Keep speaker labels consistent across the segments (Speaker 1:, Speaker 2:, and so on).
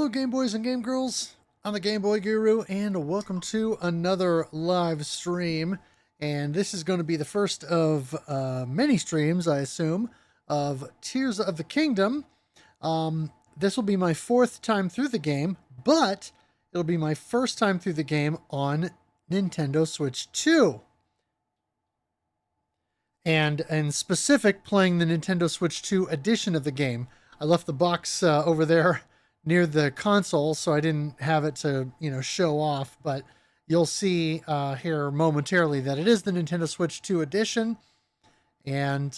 Speaker 1: Hello, Game Boys and Game Girls. I'm the GameBoyGuru, and welcome to another live stream. And this is going to be the first of many streams, I assume, of Tears of the Kingdom. This will be my fourth time through the game, but it'll be my first time through the game on Nintendo Switch 2. And in specific, playing the Nintendo Switch 2 edition of the game. I left the box over there near the console, so I didn't have it to, show off, but you'll see here momentarily that it is the Nintendo Switch 2 edition. And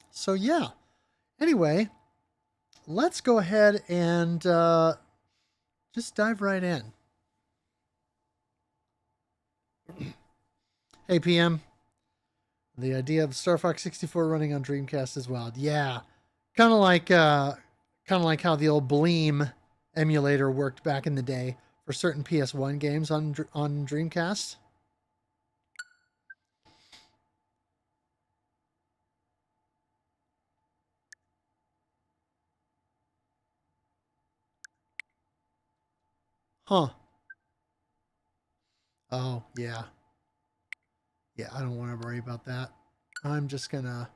Speaker 1: so yeah. Anyway, let's go ahead and just dive right in. Hey, PM. The idea of Star Fox 64 running on Dreamcast is wild. Yeah. Kind of like how the old Bleem emulator worked back in the day for certain PS1 games on Dreamcast. Huh. Oh, yeah. Yeah, I don't want to worry about that. I'm just gonna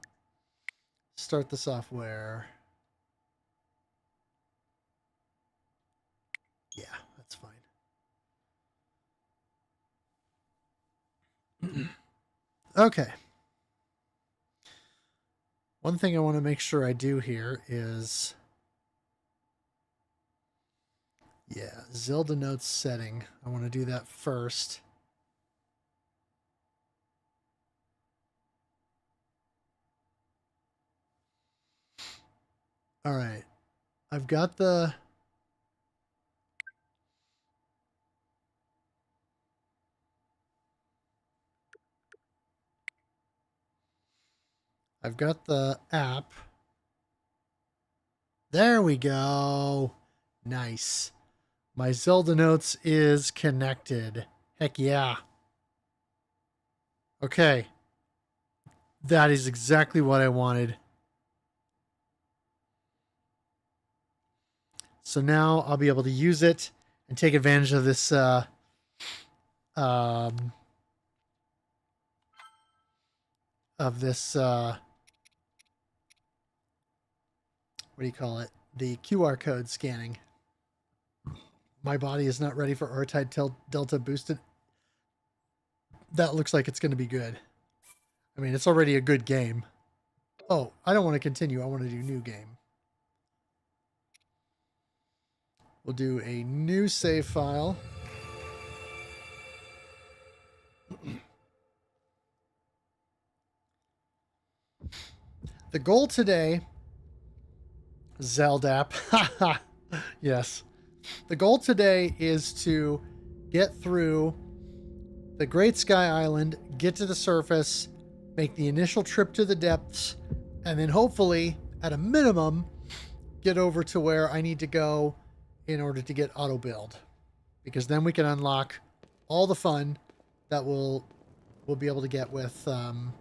Speaker 1: start the software. Yeah, that's fine. Okay. One thing I want to make sure I do here is, yeah, Zelda notes setting. I want to do that first. All right. I've got the app. There we go. Nice. My Zelda notes is connected. Heck yeah. Okay. That is exactly what I wanted. So now I'll be able to use it and take advantage of this what do you call it? The QR code scanning. My body is not ready for R-Tide Delta boosted. That looks like it's going to be good. I mean, it's already a good game. Oh, I don't want to continue. I want to do new game. We'll do a new save file. The goal today, Zelda. Yes. The goal today is to get through the Great Sky Island, get to the surface, make the initial trip to the depths, and then hopefully, at a minimum, get over to where I need to go in order to get auto build. Because then we can unlock all the fun that we'll be able to get with the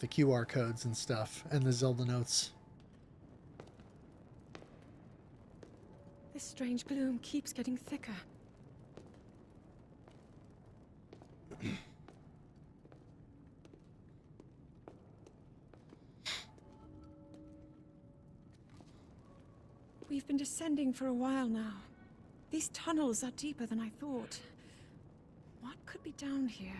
Speaker 1: QR codes and stuff, and the Zelda notes.
Speaker 2: This strange gloom keeps getting thicker. We've been descending for a while now. These tunnels are deeper than I thought. What could be down here?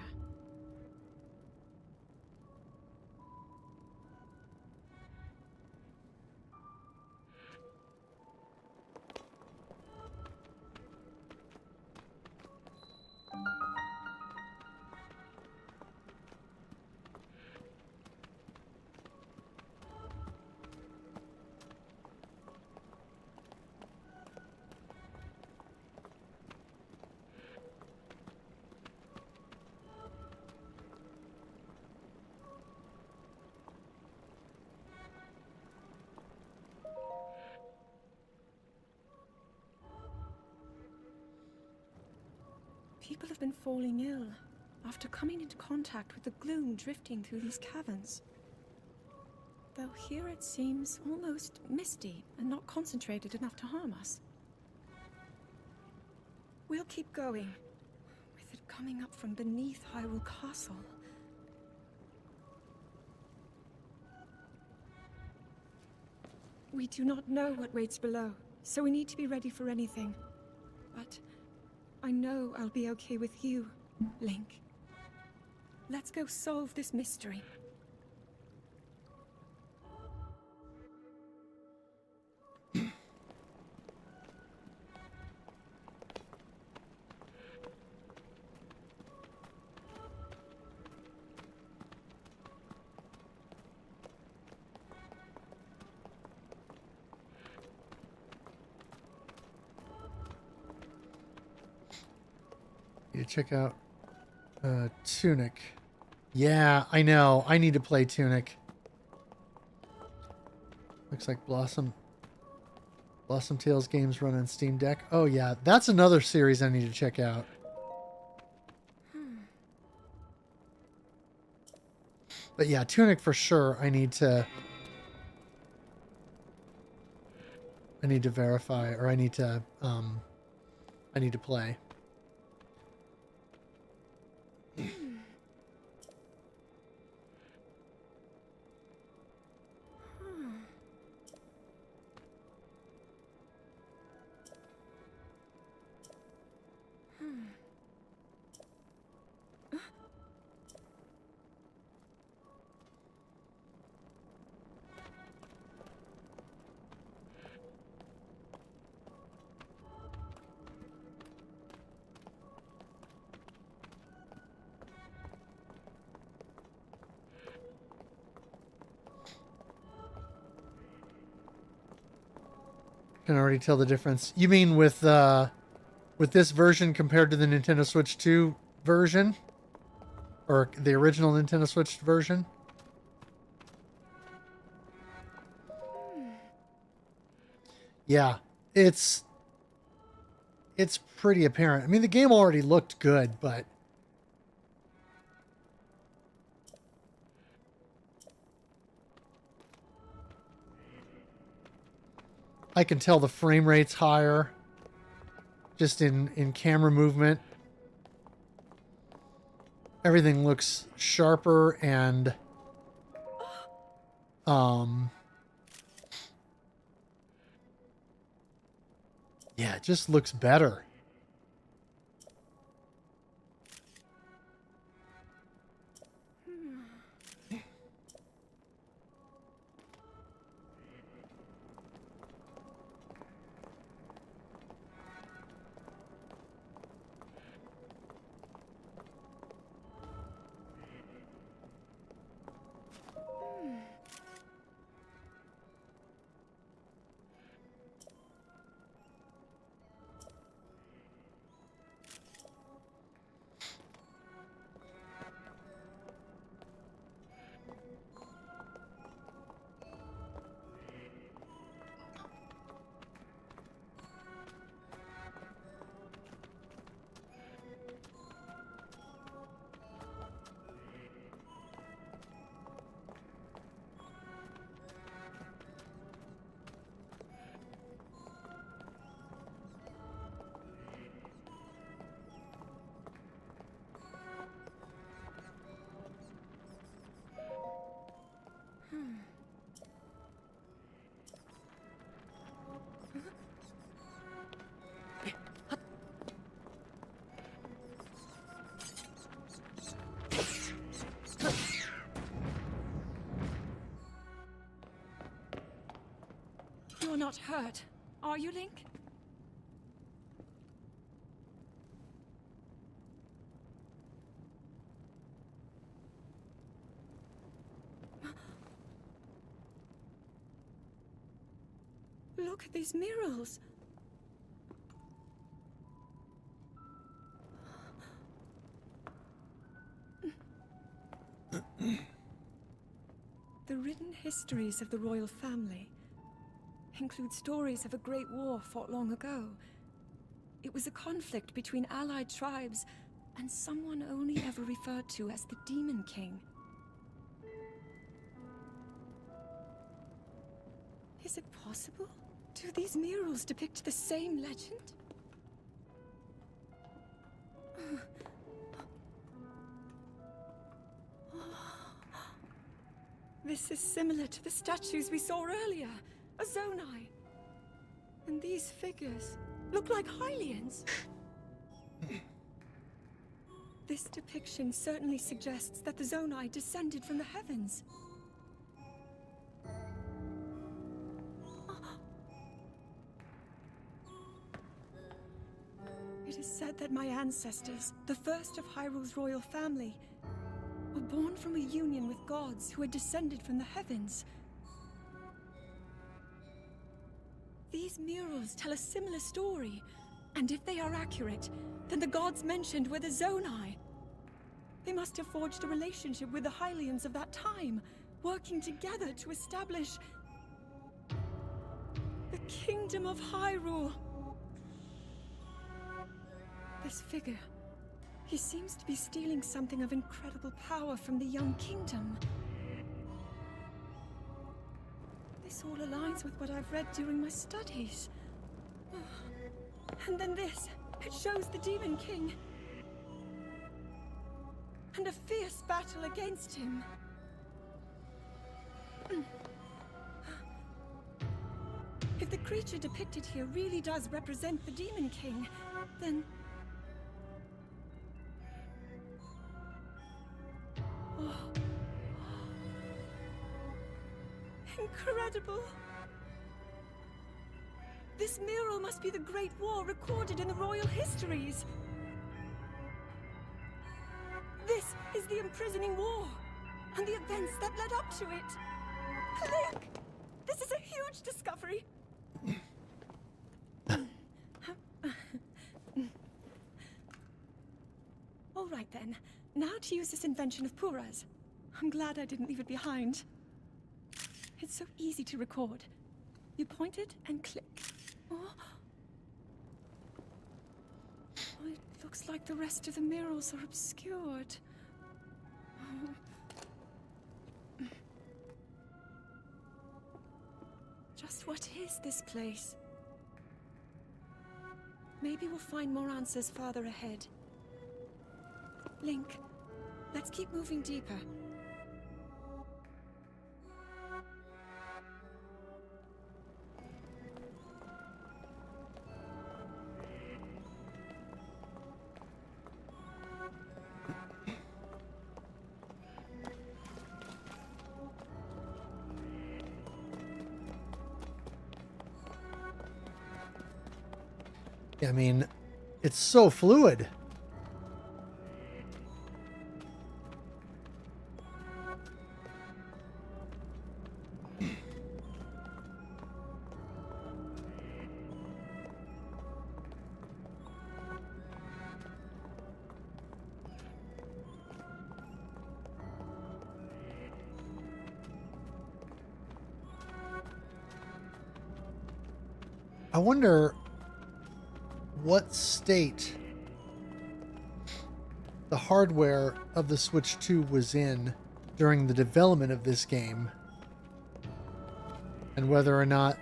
Speaker 2: People have been falling ill after coming into contact with the gloom drifting through these caverns. Though here it seems almost misty and not concentrated enough to harm us. We'll keep going, with it coming up from beneath Hyrule Castle. We do not know what waits below, so we need to be ready for anything. But I know I'll be okay with you, Link. Let's go solve this mystery.
Speaker 1: You check out Tunic. Yeah, I know. I need to play Tunic. Looks like Blossom Tales games run on Steam Deck. Oh yeah, that's another series I need to check out. But yeah, Tunic for sure. I need to verify, or I need to play. Can already tell the difference. You mean with this version compared to the Nintendo Switch 2 version? Or the original Nintendo Switch version? Yeah, it's pretty apparent. I mean, the game already looked good, but I can tell the frame rate's higher just in camera movement. Everything looks sharper and yeah, it just looks better.
Speaker 2: You're not hurt, are you, Link? Look at these murals. The written histories of the royal family include stories of a great war fought long ago. It was a conflict between allied tribes and someone only ever referred to as the Demon King. Is it possible? Do these murals depict the same legend? This is similar to the statues we saw earlier, a Zonai. And these figures look like Hylians. This depiction certainly suggests that the Zonai descended from the heavens. It is said that my ancestors, the first of Hyrule's royal family, were born from a union with gods who had descended from the heavens. These murals tell a similar story, and if they are accurate, then the gods mentioned were the Zonai. They must have forged a relationship with the Hylians of that time, working together to establish the Kingdom of Hyrule. This figure, he seems to be stealing something of incredible power from the young kingdom. This all aligns with what I've read during my studies. And then this, it shows the Demon King. And a fierce battle against him. If the creature depicted here really does represent the Demon King, then... Oh. Incredible! This mural must be the Great War recorded in the royal histories. This is the imprisoning war, and the events that led up to it. Click! This is a huge discovery. All right then, now to use this invention of Pura's. I'm glad I didn't leave it behind. It's so easy to record. You point it and click. Oh. Oh, it looks like the rest of the murals are obscured. Just what is this place? Maybe we'll find more answers farther ahead. Link, let's keep moving deeper.
Speaker 1: I mean, it's so fluid. I wonder what state the hardware of the Switch 2 was in during the development of this game, and whether or not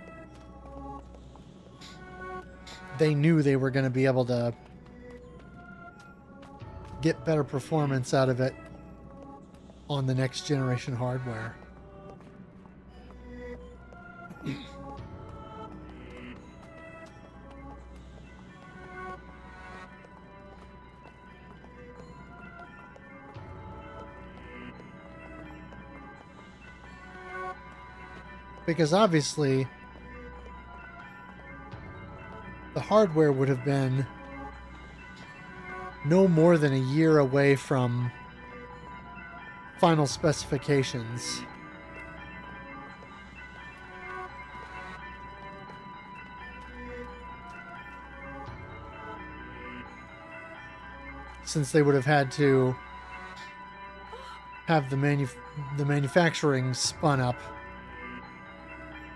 Speaker 1: they knew they were going to be able to get better performance out of it on the next generation hardware. Because obviously, the hardware would have been no more than a year away from final specifications. Since they would have had to have the manufacturing spun up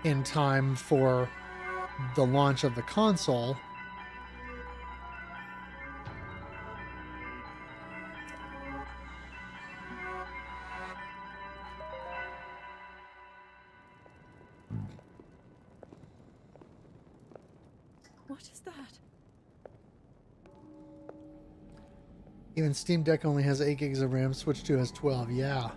Speaker 1: in time for the launch of the console.
Speaker 2: What is that?
Speaker 1: Even Steam Deck only has 8 gigs of RAM. Switch 2 has 12. Yeah.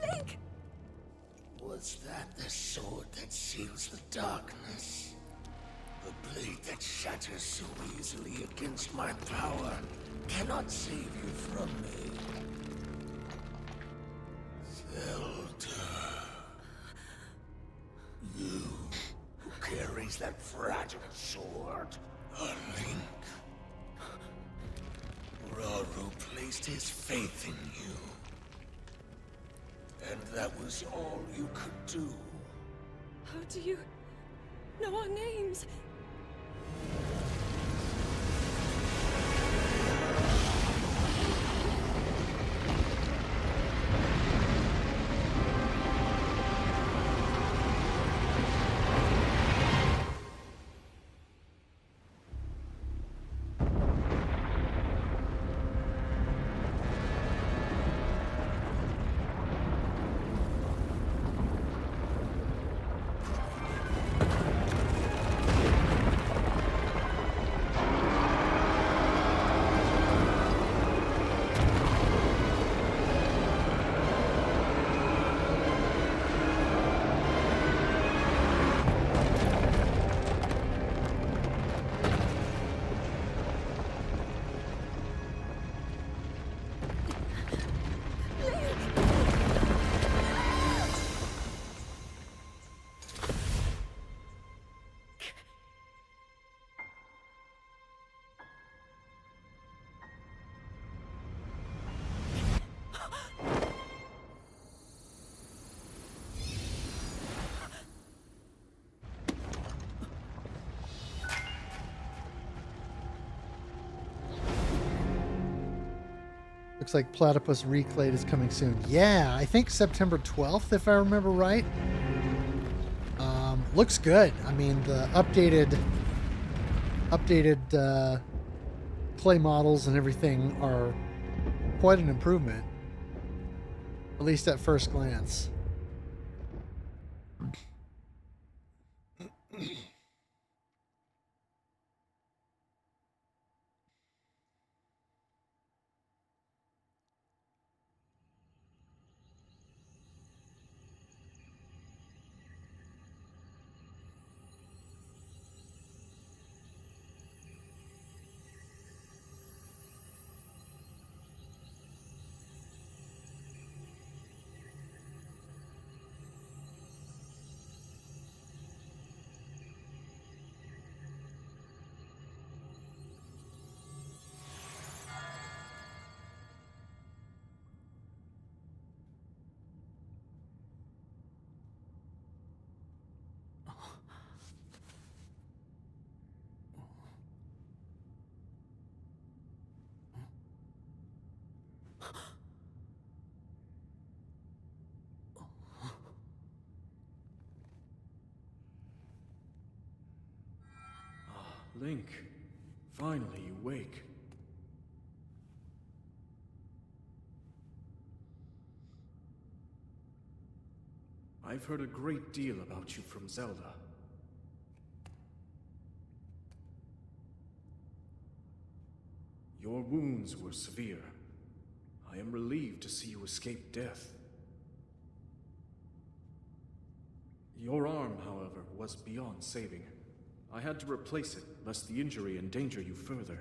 Speaker 2: Link!
Speaker 3: Was that the sword that seals the darkness? The blade that shatters so easily against my power cannot save you from me. Zelda. You who carries that fragile sword. A Link. Raru placed his faith in you. And that was all you could do.
Speaker 2: How do you know our names?
Speaker 1: Looks like Platypus Reclade is coming soon. Yeah, I think September 12th, if I remember right. Looks good. I mean, the updated clay models and everything are quite an improvement, at least at first glance.
Speaker 4: Link, finally you wake. I've heard a great deal about you from Zelda. Your wounds were severe. I am relieved to see you escape death. Your arm, however, was beyond saving. I had to replace it, lest the injury endanger you further.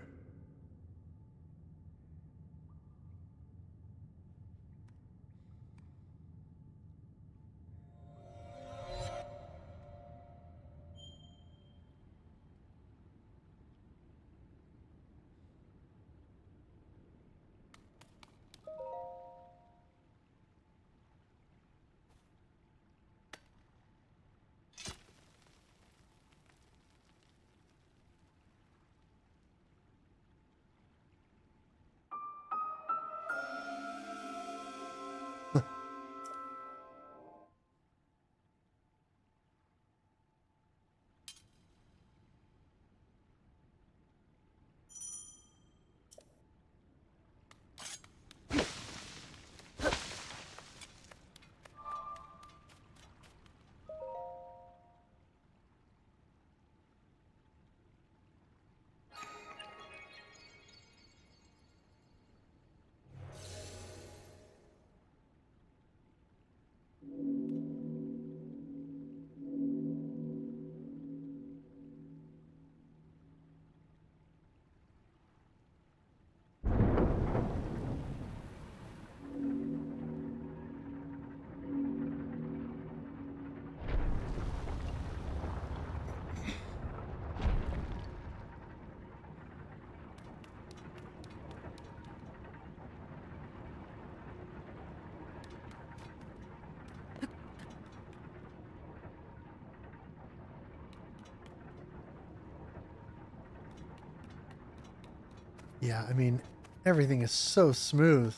Speaker 1: Yeah, I mean, everything is so smooth.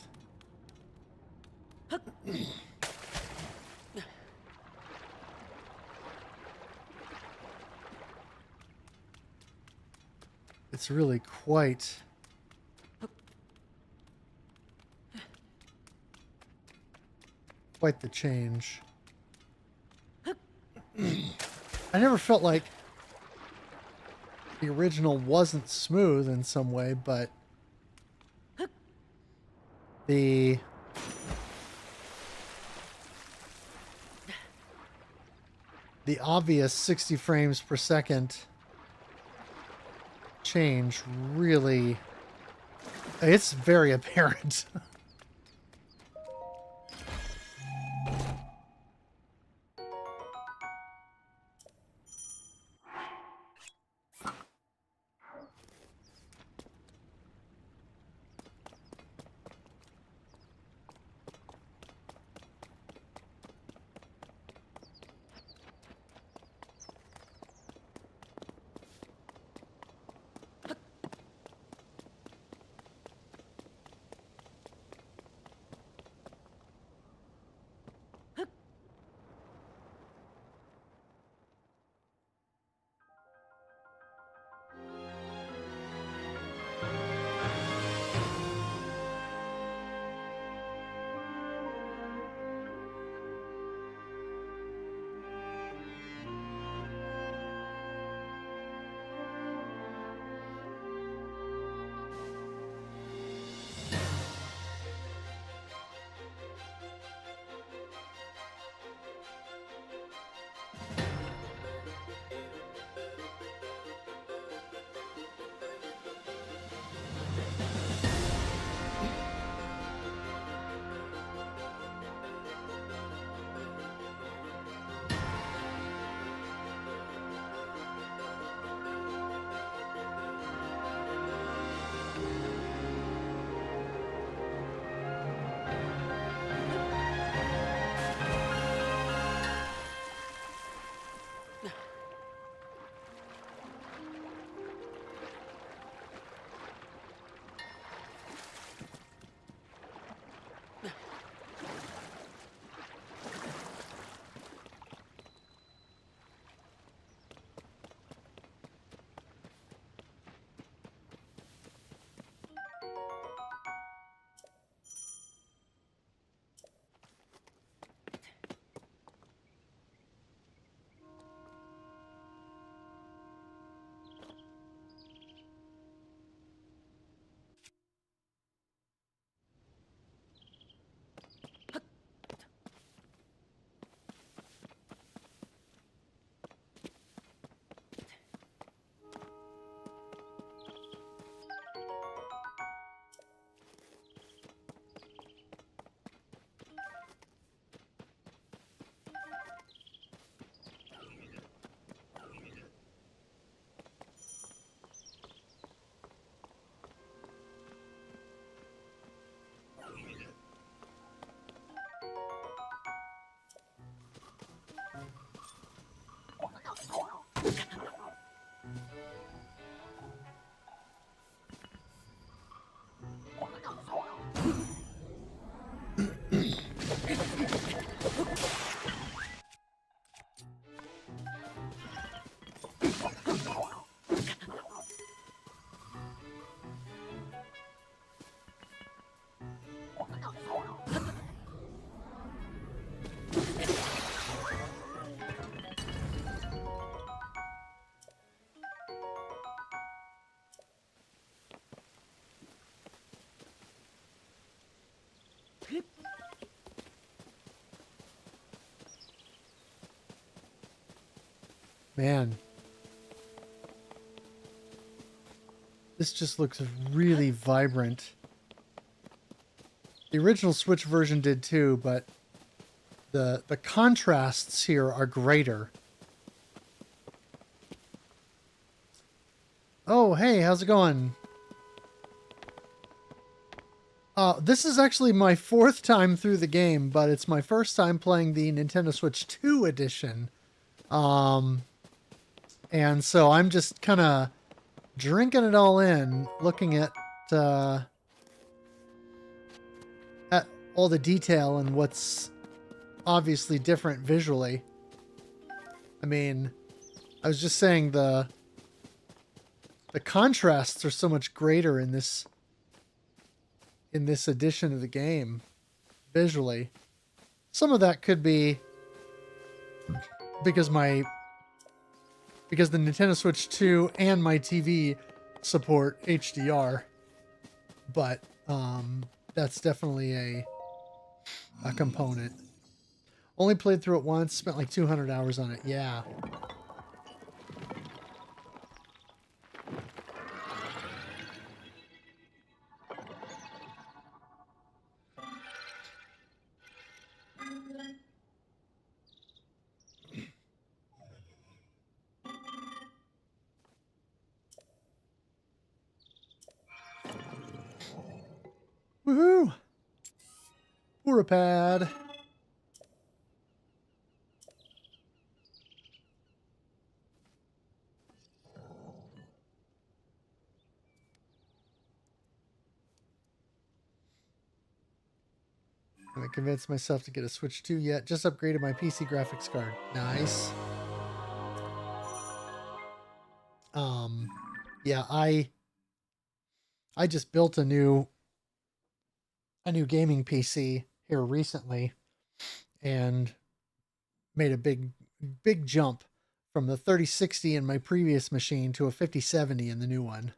Speaker 1: It's really quite the change. I never felt like the original wasn't smooth in some way, but the obvious 60 frames per second change really, it's very apparent. Man. This just looks really vibrant. The original Switch version did too, but the contrasts here are greater. Oh, hey, how's it going? This is actually my 4th time through the game, but it's my first time playing the Nintendo Switch 2 edition. And so I'm just kind of drinking it all in, looking at all the detail and what's obviously different visually. I mean, I was just saying the contrasts are so much greater in this edition of the game visually. Some of that could be because the Nintendo Switch 2 and my TV support HDR, but that's definitely a component. Only played through it once, spent like 200 hours on it. Yeah. Woohoo! Pad. I haven't convinced myself to get a Switch 2 yet. Just upgraded my PC graphics card. Nice. Yeah, I just built a new gaming PC here recently and made a big jump from the 3060 in my previous machine to a 5070 in the new one.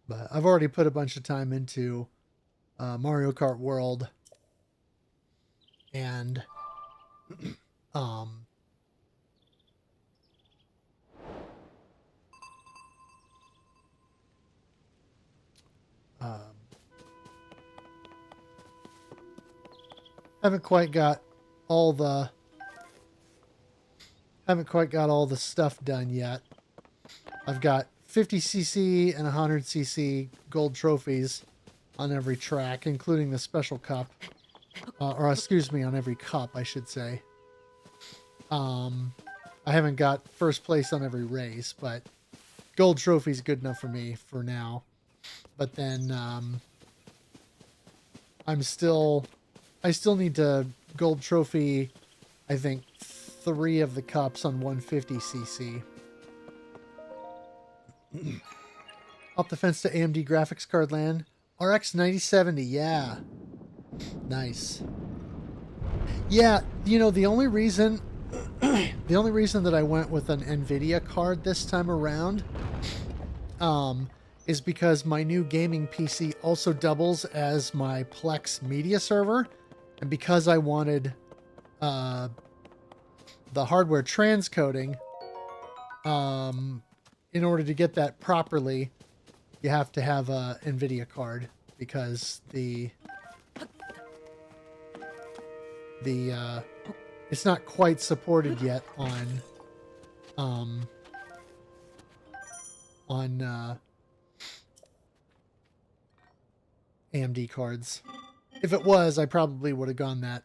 Speaker 1: But I've already put a bunch of time into Mario Kart World and haven't quite got all the stuff done yet. I've got 50cc and 100cc gold trophies on every track, including the special cup. Or excuse me, on every cup, I should say. I haven't got first place on every race, but gold trophy's good enough for me for now. But then I still need to gold trophy, I think, 3 of the cups on 150cc. Up the fence to AMD graphics card land. RX 9070, yeah. Nice. Yeah, you know, the only reason that I went with an NVIDIA card this time around is because my new gaming PC also doubles as my Plex media server, and because I wanted the hardware transcoding, in order to get that properly, you have to have a NVIDIA card, because it's not quite supported yet on AMD cards. If it was, I probably would have gone that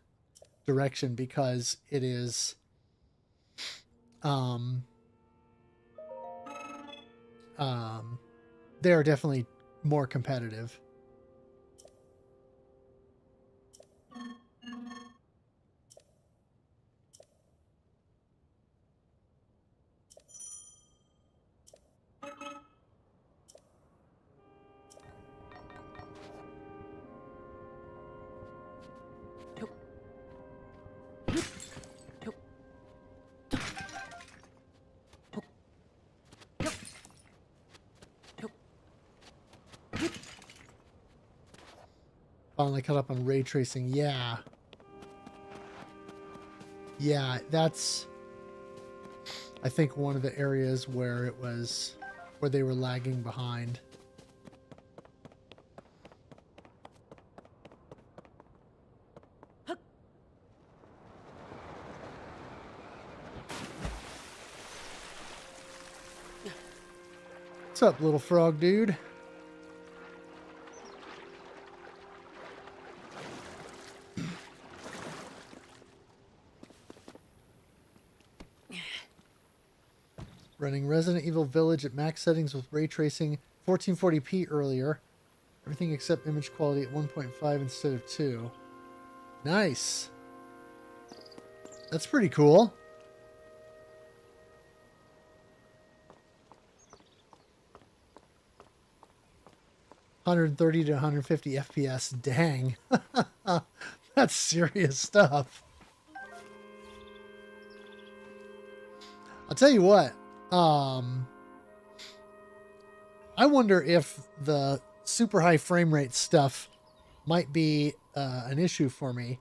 Speaker 1: direction, because it is they are definitely more competitive. Finally caught up on ray tracing. Yeah. Yeah, that's, I think, one of the areas where where they were lagging behind. What's up, little frog dude? Running Resident Evil Village at max settings with ray tracing 1440p earlier. Everything except image quality at 1.5 instead of 2. Nice. That's pretty cool. (130 to 150 FPS). Dang. That's serious stuff. I'll tell you what. I wonder if the super high frame rate stuff might be an issue for me.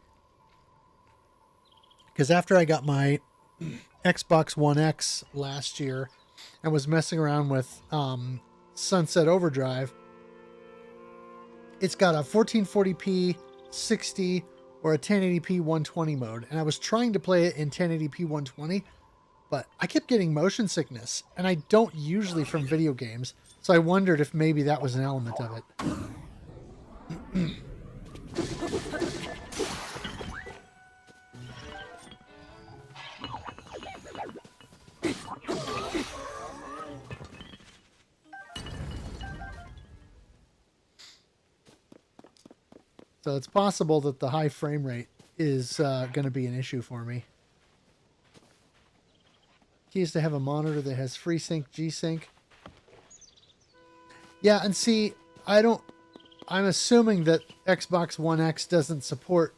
Speaker 1: Because after I got my Xbox One X last year and was messing around with Sunset Overdrive, it's got a 1440p 60 or a 1080p 120 mode. And I was trying to play it in 1080p 120, but I kept getting motion sickness, and I don't usually from video games, so I wondered if maybe that was an element of it. So it's possible that the high frame rate is going to be an issue for me. Key is to have a monitor that has FreeSync, G-Sync. Yeah, and see, I'm assuming that Xbox One X doesn't support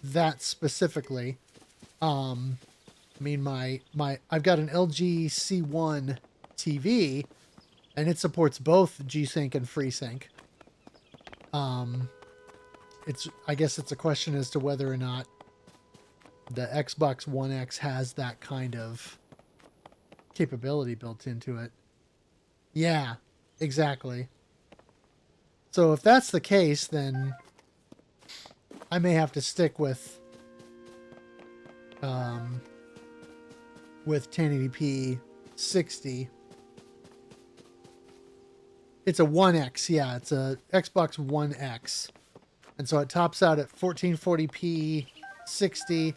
Speaker 1: that specifically. I mean, I've got an LG C1 TV, and it supports both G-Sync and FreeSync. I guess it's a question as to whether or not the Xbox One X has that kind of capability built into it. Yeah, exactly. So if that's the case, then I may have to stick with 1080p 60. It's a 1X, yeah, it's a Xbox One X. And so it tops out at 1440p 60,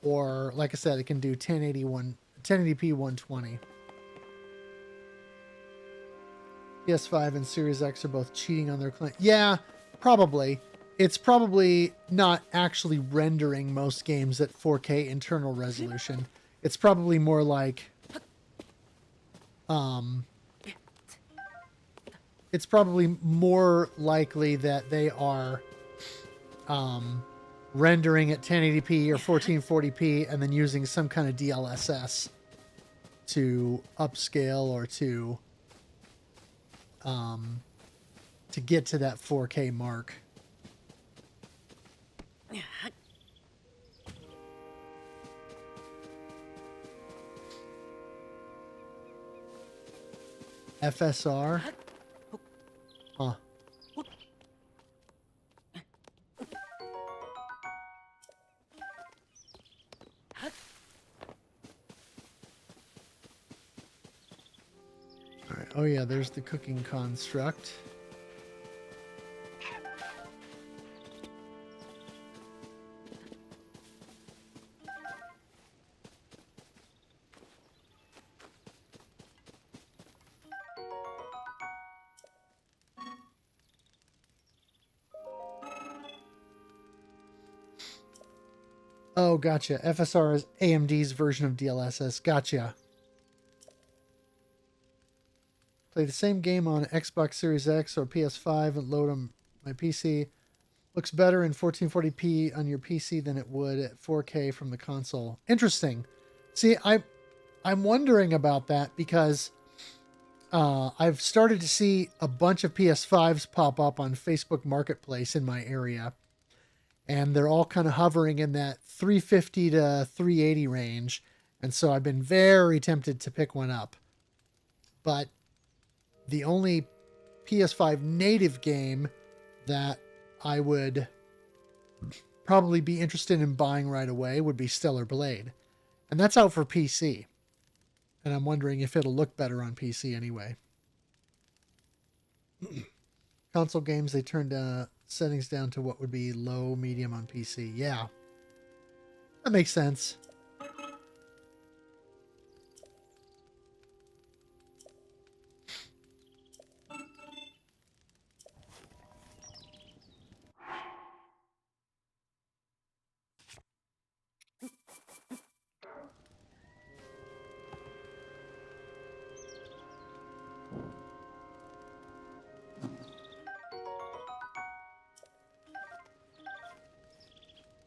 Speaker 1: or like I said, it can do 1080p 120. PS5 and Series X are both cheating on their claim. Yeah, probably. It's probably not actually rendering most games at 4K internal resolution. It's probably more like it's probably more likely that they are rendering at 1080p or 1440p and then using some kind of DLSS to upscale or to get to that 4K mark. FSR? Huh. Alright, oh yeah, there's the cooking construct. Oh, gotcha. FSR is AMD's version of DLSS. Gotcha. Play the same game on Xbox Series X or PS5 and load on my PC. Looks better in 1440p on your PC than it would at 4K from the console. Interesting. See, I'm wondering about that because I've started to see a bunch of PS5s pop up on Facebook Marketplace in my area, and they're all kind of hovering in that 350 to 380 range. And so I've been very tempted to pick one up. But the only PS5 native game that I would probably be interested in buying right away would be Stellar Blade. And that's out for PC. And I'm wondering if it'll look better on PC anyway. Console games, they turned settings down to what would be low, medium on PC. Yeah. That makes sense.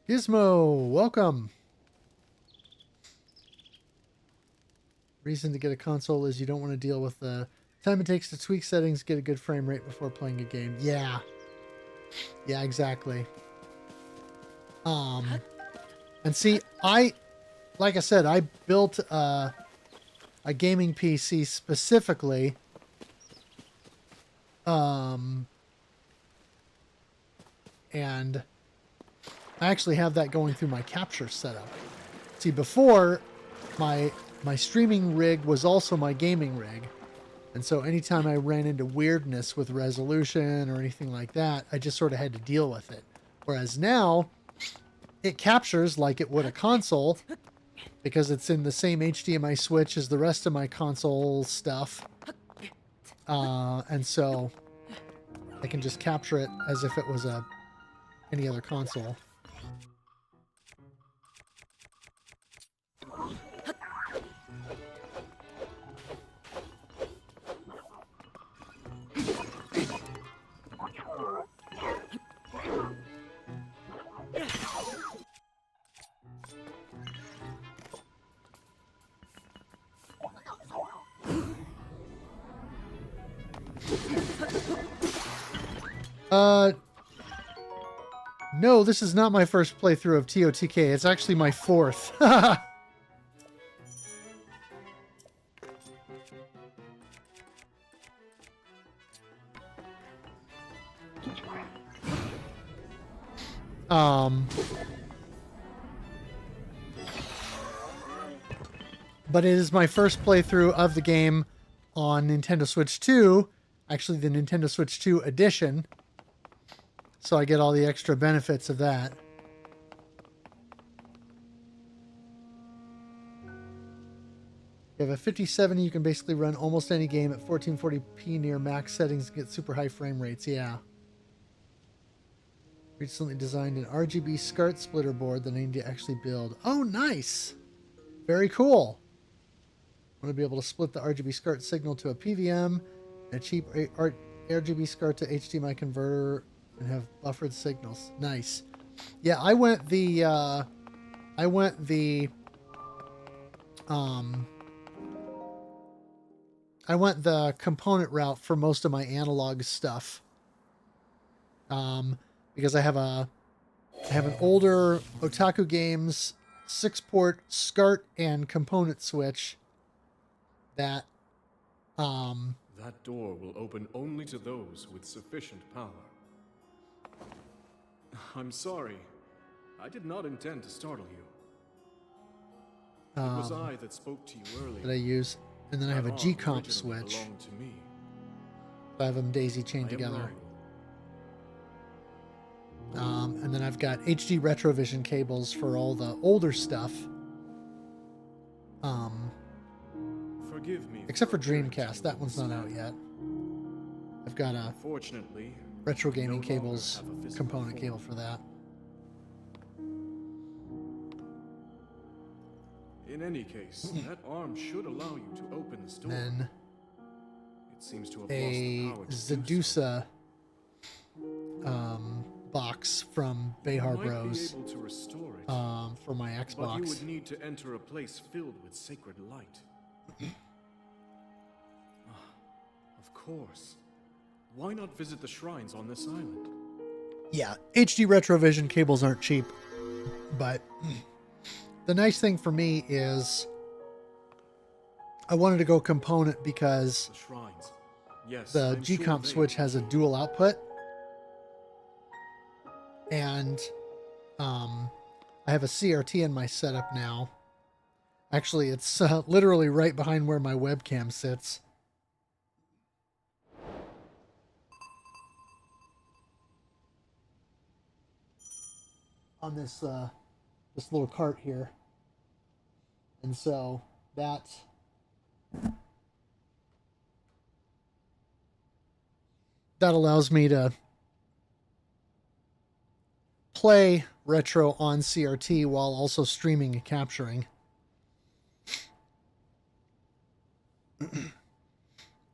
Speaker 1: Gizmo, welcome. Reason to get a console is you don't want to deal with the time it takes to tweak settings, get a good frame rate before playing a game. Yeah. Yeah, exactly. And see, like I said, I built a gaming PC specifically and I actually have that going through my capture setup. See, before, my streaming rig was also my gaming rig. And so anytime I ran into weirdness with resolution or anything like that, I just sort of had to deal with it. Whereas now, it captures like it would a console because it's in the same HDMI switch as the rest of my console stuff. And so I can just capture it as if it was any other console. No, this is not my first playthrough of TOTK. It's actually my fourth. But it is my first playthrough of the game on Nintendo Switch 2. Actually, the Nintendo Switch 2 edition. So I get all the extra benefits of that. You have a 5070, you can basically run almost any game at 1440p near max settings and get super high frame rates. Yeah. Recently designed an RGB SCART splitter board that I need to actually build. Oh, nice! Very cool. I want to be able to split the RGB SCART signal to a PVM, a cheap RGB SCART to HDMI converter, and have buffered signals. Nice. Yeah, I went the component route for most of my analog stuff. Because I have an older Otaku Games 6-port SCART and component switch that
Speaker 4: That door will open only to those with sufficient power. I'm sorry. I did not intend to startle you. It was I that spoke to you earlier.
Speaker 1: that I use, and then I have a G-Comp switch.
Speaker 4: To me.
Speaker 1: I have them daisy chained together. And then I've got HD Retrovision cables for all the older stuff.
Speaker 4: Forgive me.
Speaker 1: Except for Dreamcast, that one's not out yet. I've got a
Speaker 4: Fortunately,
Speaker 1: retro gaming
Speaker 4: no
Speaker 1: cables
Speaker 4: longer have a physical
Speaker 1: component
Speaker 4: form.
Speaker 1: cable for that.
Speaker 4: In any case, that arm should allow you to open this door.
Speaker 1: Then
Speaker 4: It seems to have
Speaker 1: a
Speaker 4: lost the power to do so.
Speaker 1: Zadusa box from Behar
Speaker 4: You might
Speaker 1: Bros.
Speaker 4: be able to restore it,
Speaker 1: For my
Speaker 4: but you
Speaker 1: Xbox.
Speaker 4: would need to enter a place filled with sacred light. course. Why not visit the shrines on this island?
Speaker 1: Yeah, HD Retrovision cables aren't cheap, but the nice thing for me is I wanted to go component because
Speaker 4: The shrines. Yes,
Speaker 1: the
Speaker 4: I'm sure
Speaker 1: G-Comp
Speaker 4: they-
Speaker 1: switch has a dual output, and I have a CRT in my setup now. Actually, it's literally right behind where my webcam sits. On this this little cart here, and so that allows me to play retro on CRT while also streaming and capturing.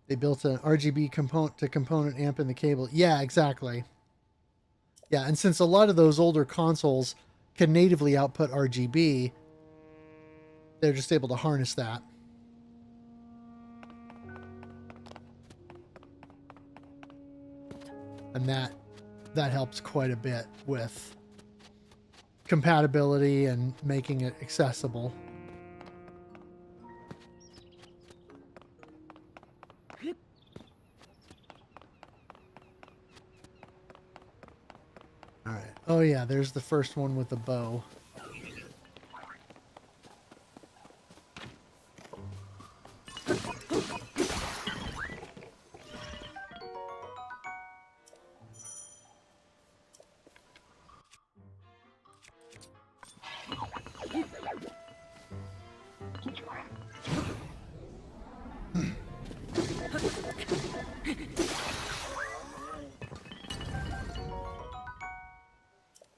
Speaker 1: They built an RGB component to component amp in the cable. Yeah, exactly. Yeah, and since a lot of those older consoles can natively output RGB, they're just able to harness that. And that helps quite a bit with compatibility and making it accessible. All right. Oh yeah, there's the first one with the bow.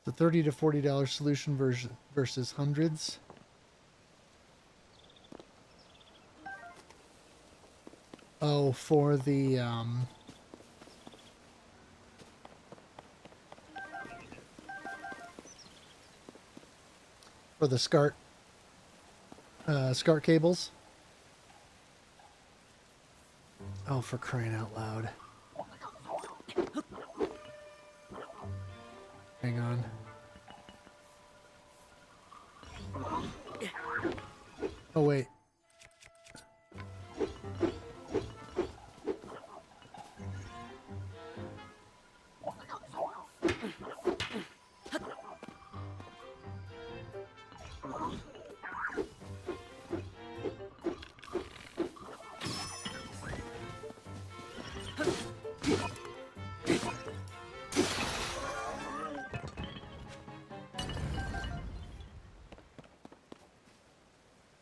Speaker 1: The $30 to $40 solution versus hundreds. Oh, for the SCART SCART cables. Oh, for crying out loud. Hang on. Oh, wait.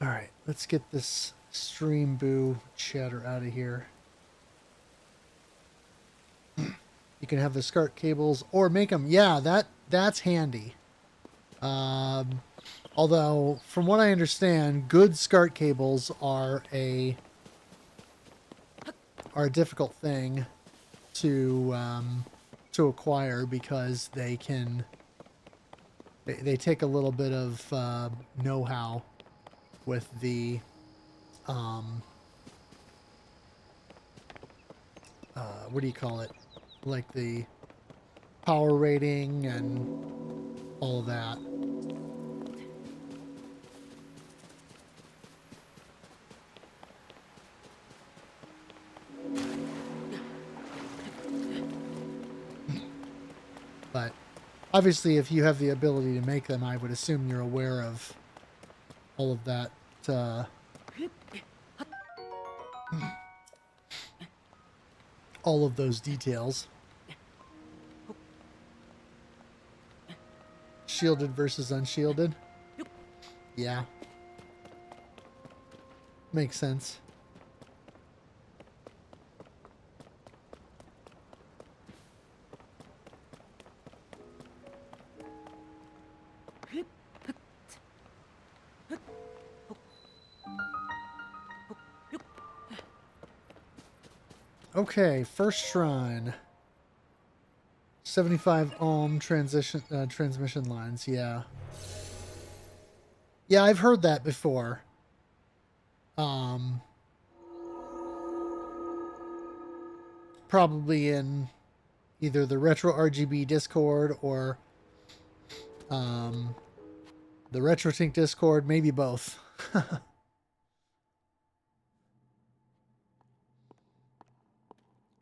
Speaker 1: All right, let's get this stream boo chatter out of here. You can have the SCART cables or make them. Yeah, that's handy. Although, from what I understand, good SCART cables are a difficult thing to acquire because they take a little bit of know-how with the what do you call it? Like the power rating and all of that. But obviously, if you have the ability to make them, I would assume you're aware of all of that. All of those details. Shielded versus unshielded. Yeah. Makes sense. Okay, first shrine. 75 ohm transmission lines, yeah. Yeah, I've heard that before. probably in either the Retro RGB Discord or the RetroTink Discord, maybe both.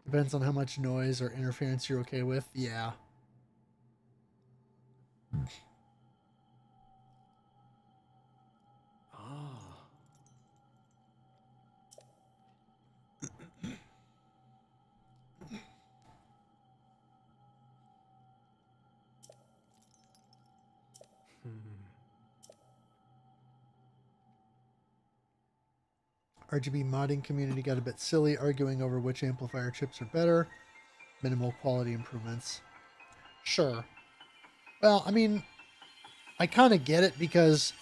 Speaker 1: Depends on how much noise or interference you're okay with. Yeah.
Speaker 4: Ah.
Speaker 1: RGB modding community got a bit silly, arguing over which amplifier chips are better. Minimal quality improvements. Sure. Well, I mean, I kind of get it because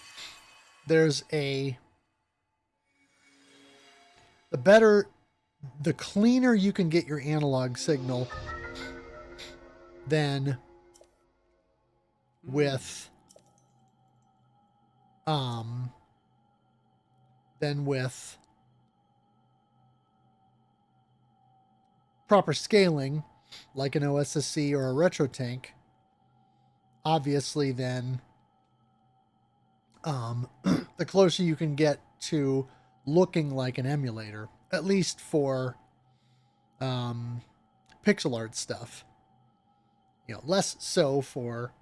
Speaker 1: there's the cleaner you can get your analog signal, then with proper scaling, like an OSSC or a RetroTink, obviously then the closer you can get to looking like an emulator, at least for pixel art stuff. You know, less so for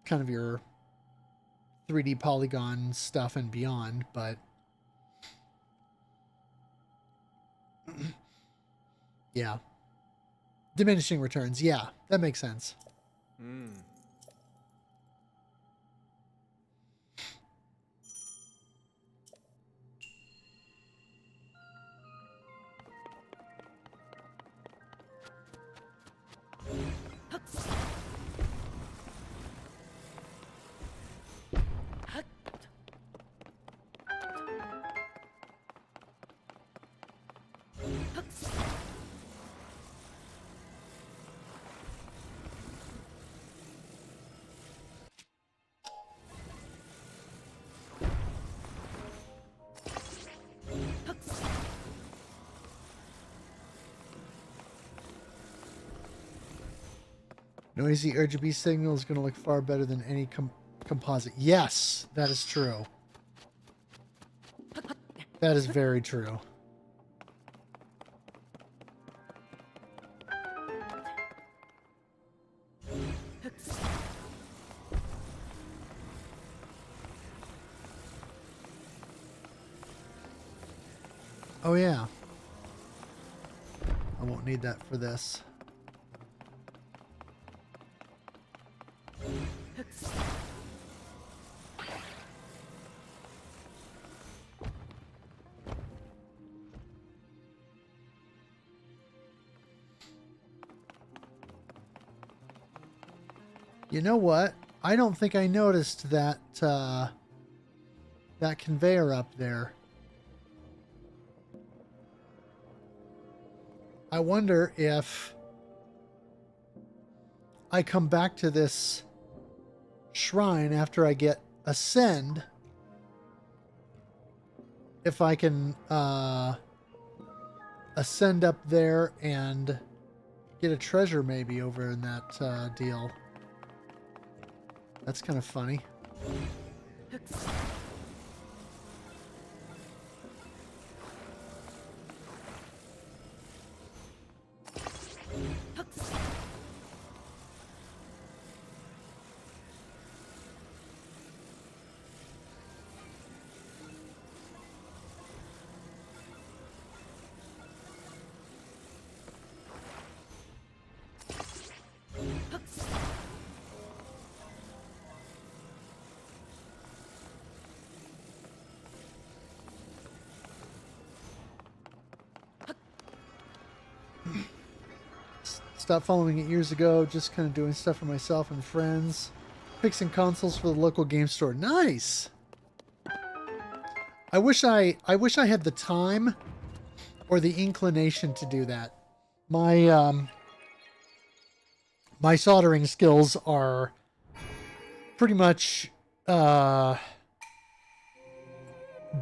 Speaker 1: kind of your 3D polygon stuff and beyond, but yeah. Diminishing returns. Yeah, that makes sense.
Speaker 4: Hmm.
Speaker 1: Noisy RGB signal is going to look far better than any composite. Yes, that is true. That is very true. Oh yeah. I won't need that for this. You know what? I don't think I noticed that that conveyor up there. I wonder if I come back to this shrine after I get Ascend, if I can ascend up there and get a treasure maybe over in that deal. That's kind of funny. Stopped following it years ago, just kind of doing stuff for myself and friends. Fixing consoles for the local game store. Nice! I wish I had the time or the inclination to do that. My my soldering skills are pretty much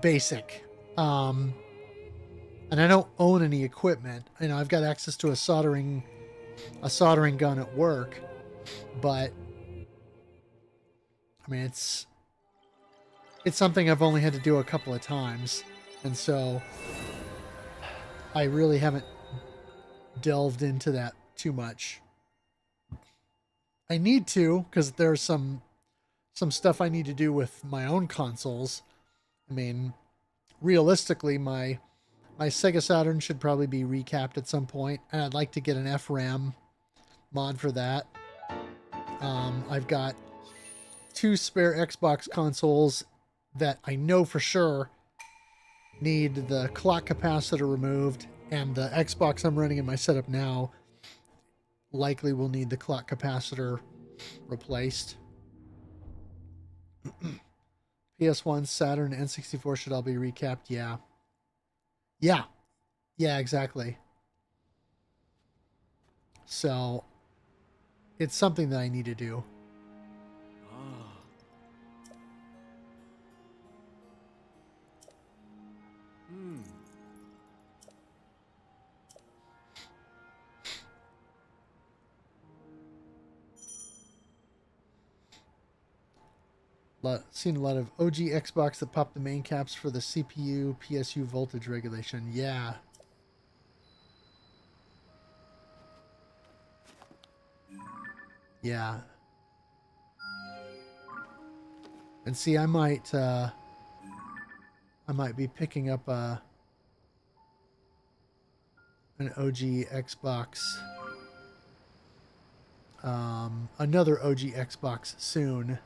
Speaker 1: basic. And I don't own any equipment. You know, I've got access to a soldering gun at work, but I mean, it's something I've only had to do a couple of times, and so I really haven't delved into that too much. I need to, because there's some stuff I need to do with my own consoles. I mean, realistically, my Sega Saturn should probably be recapped at some point, and I'd like to get an FRAM mod for that. I've got 2 spare Xbox consoles that I know for sure need the clock capacitor removed, and the Xbox I'm running in my setup now likely will need the clock capacitor replaced. PS1, Saturn, N64 should all be recapped. Yeah, exactly. So it's something that I need to do. Seen a lot of OG Xbox that pop the main caps for the CPU, PSU voltage regulation. Yeah. Yeah. And see, I might be picking up an OG Xbox, another OG Xbox soon.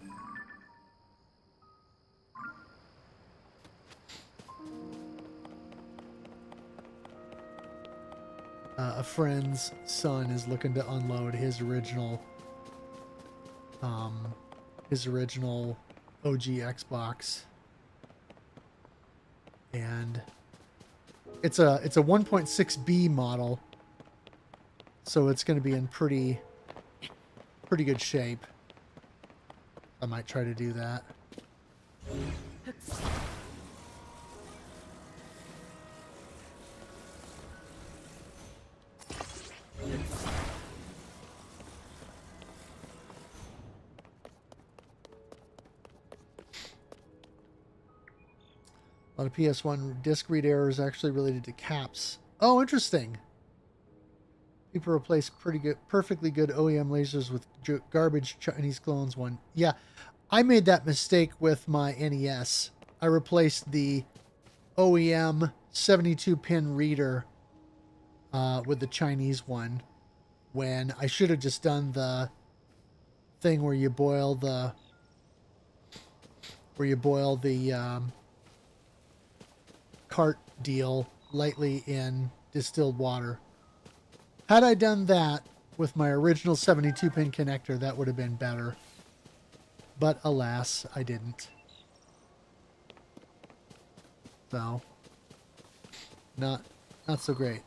Speaker 1: A friend's son is looking to unload his original OG Xbox, and it's a 1.6B model, so it's going to be in pretty good shape. I might try to do that. A lot of PS1 disc read errors actually related to caps. Oh, interesting. People replace perfectly good OEM lasers with garbage Chinese clones one. Yeah, I made that mistake with my NES. I replaced the OEM 72-pin reader with the Chinese one, when I should have just done the thing where you boil the cart deal lightly in distilled water. Had I done that with my original 72-pin connector, that would have been better. But alas, I didn't. So, not so great.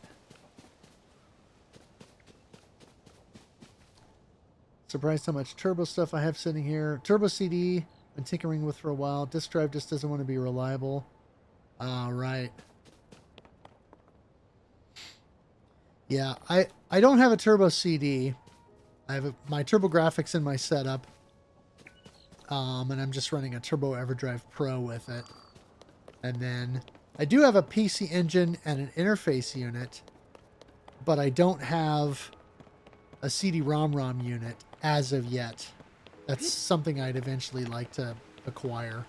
Speaker 1: Surprised how much turbo stuff I have sitting here. Turbo CD, been tinkering with for a while. Disk drive just doesn't want to be reliable. Right. Yeah, I don't have a turbo CD. I have my TurboGrafx in my setup. And I'm just running a Turbo EverDrive Pro with it. And then I do have a PC Engine and an interface unit, but I don't have a CD-ROM unit as of yet. That's something I'd eventually like to acquire.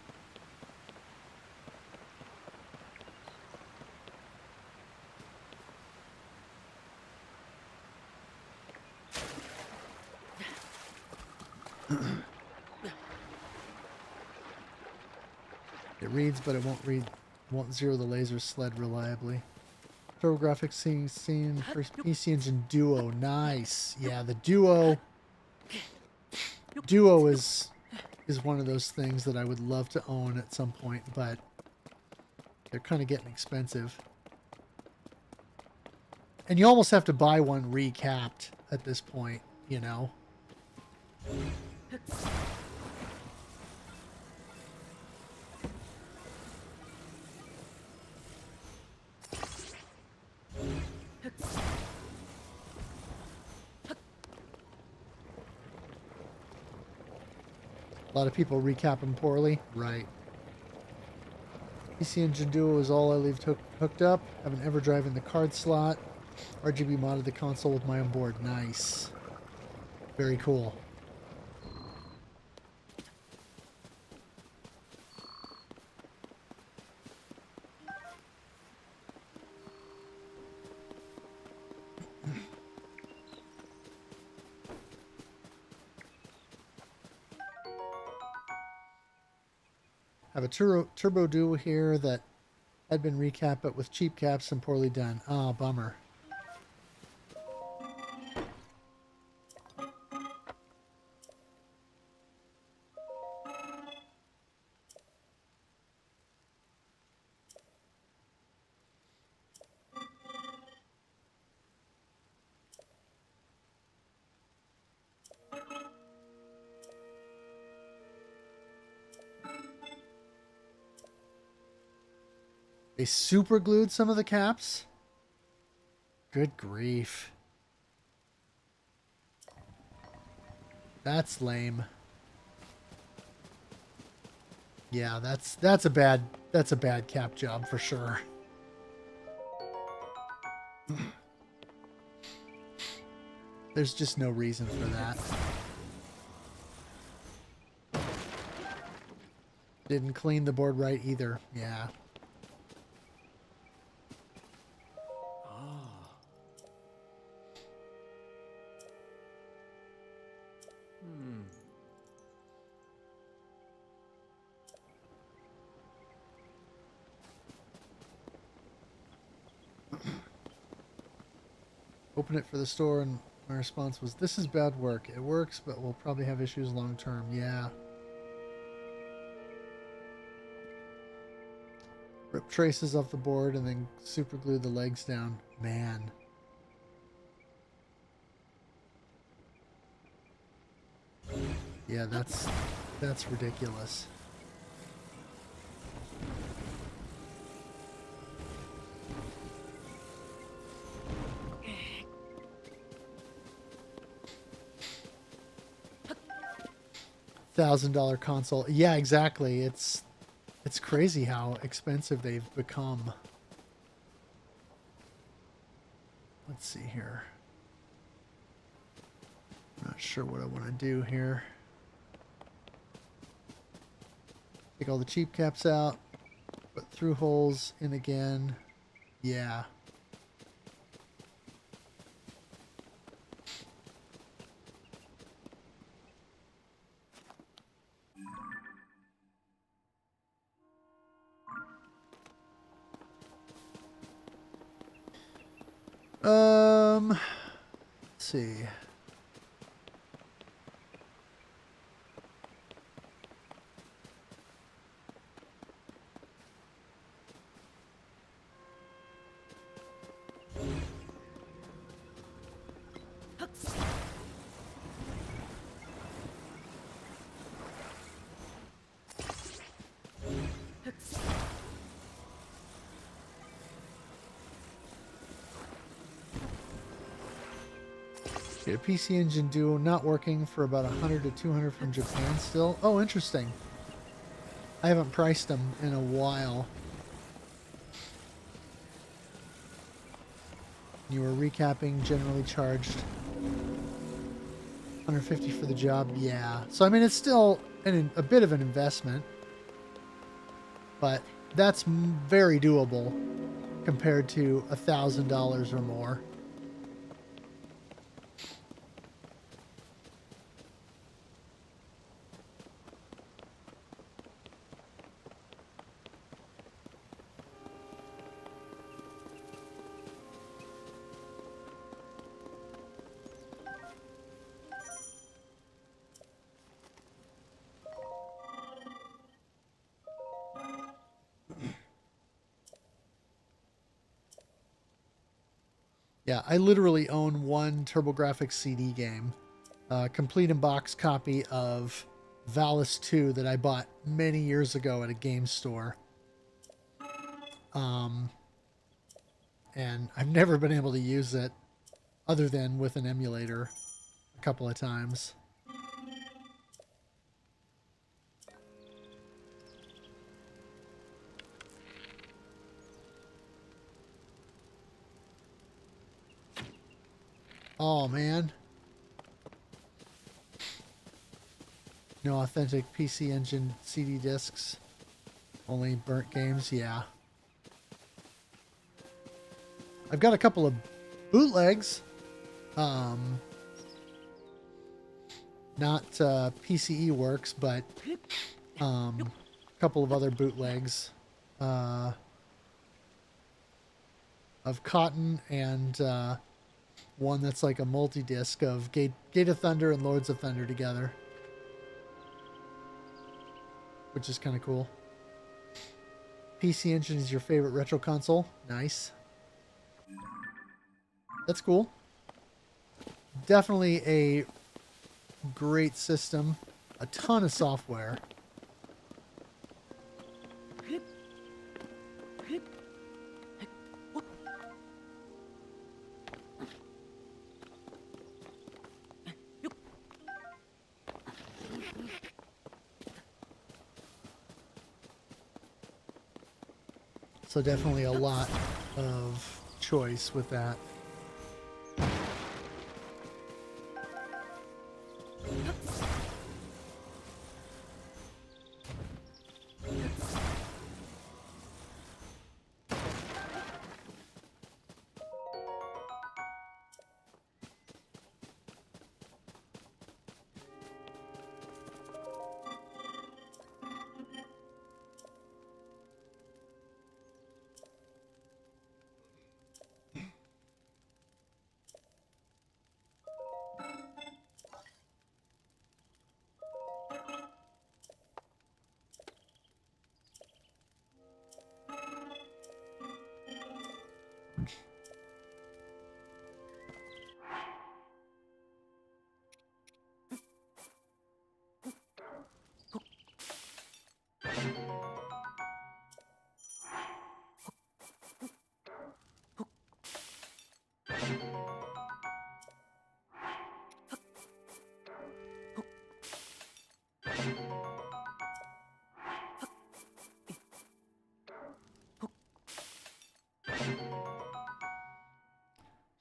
Speaker 1: It reads, but it won't zero the laser sled reliably. TurboGrafx scene for PC Engine Duo. Nice. Yeah, the Duo is one of those things that I would love to own at some point, but they're kind of getting expensive. And you almost have to buy one recapped at this point, you know. A lot of people recap them poorly. Right. PC Engine Duo is all I leave hooked up. Haven't ever driven the card slot. RGB modded the console with my own board. Nice. Very cool. Have a turbo duo here that had been recapped but with cheap caps and poorly done. Ah, bummer. They super glued some of the caps? Good grief. That's lame. Yeah, that's a bad cap job for sure. There's just no reason for that. Didn't clean the board right either. Yeah. Open it for the store, and my response was, "This is bad work. It works, but we'll probably have issues long term." Yeah. Rip traces off the board and then super glue the legs down. Man. Yeah, that's ridiculous. $1,000 console. Yeah, exactly. It's crazy how expensive they've become. Let's see here. I'm not sure what I want to do here. Take all the cheap caps out. Put through holes in again. Yeah. Let's see. A PC Engine Duo not working for about 100 to 200 from Japan still. Oh, interesting. I haven't priced them in a while. You were recapping, generally charged 150 for the job. Yeah. So, I mean, it's still a bit of an investment, but that's very doable compared to $1,000 or more. Yeah, I literally own one TurboGrafx CD game, complete in box copy of Valis 2 that I bought many years ago at a game store. And I've never been able to use it other than with an emulator a couple of times. Oh, man. No authentic PC Engine CD discs. Only burnt games. Yeah. I've got a couple of bootlegs. Not PCE works, but a couple of other bootlegs of Cotton and one that's like a multi-disc of Gate of Thunder and Lords of Thunder together, which is kind of cool. PC Engine is your favorite retro console. Nice. That's cool. Definitely a great system. A ton of software. So definitely a lot of choice with that.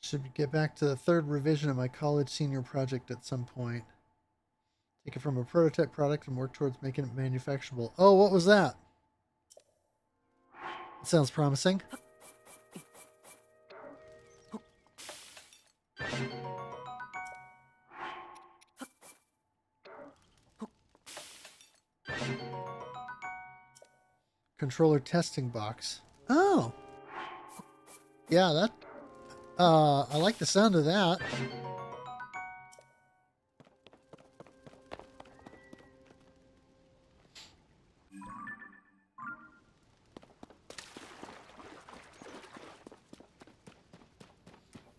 Speaker 1: Should get back to the third revision of my college senior project at some point. Take it from a prototype product and work towards making it manufacturable. Oh, what was that? It sounds promising. Controller testing box. Oh. Yeah, that I like the sound of that.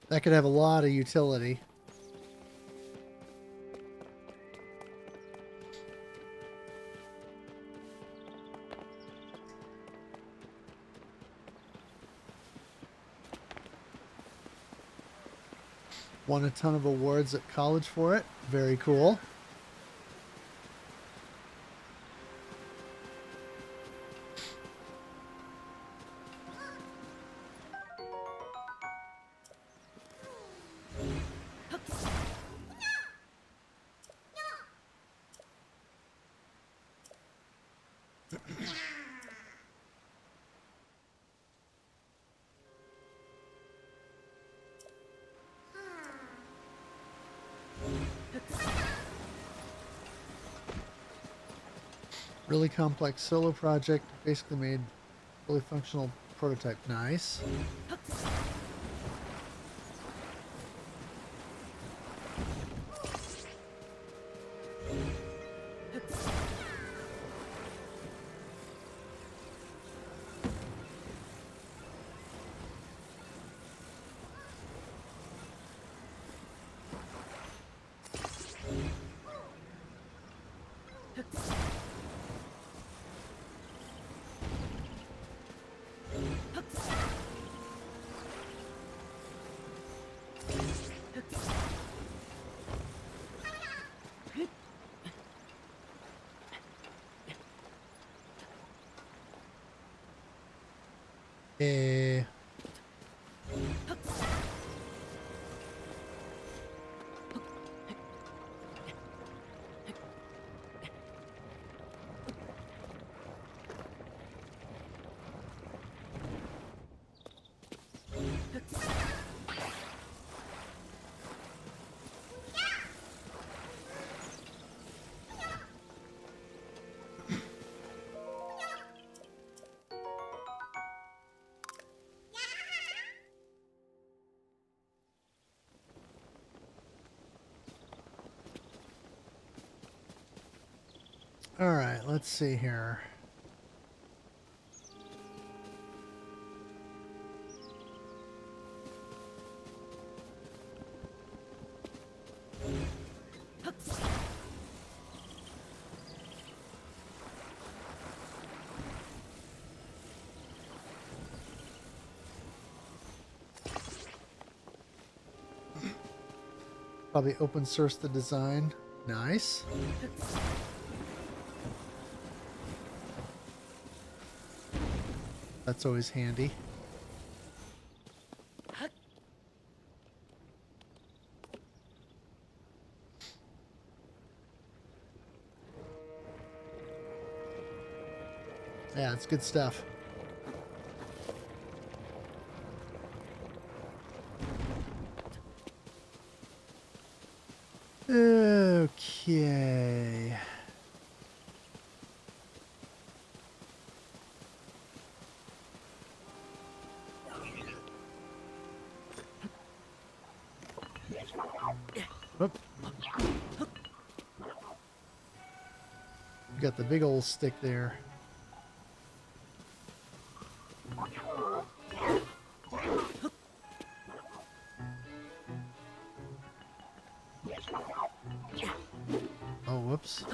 Speaker 1: That could have a lot of utility. Won a ton of awards at college for it. Very cool. Really complex solo project. Basically made fully functional prototype. Nice. All right, let's see here. Probably open source the design. Nice. That's always handy. Yeah, it's good stuff. Okay. Oop. You got the big old stick there. Oh, whoops.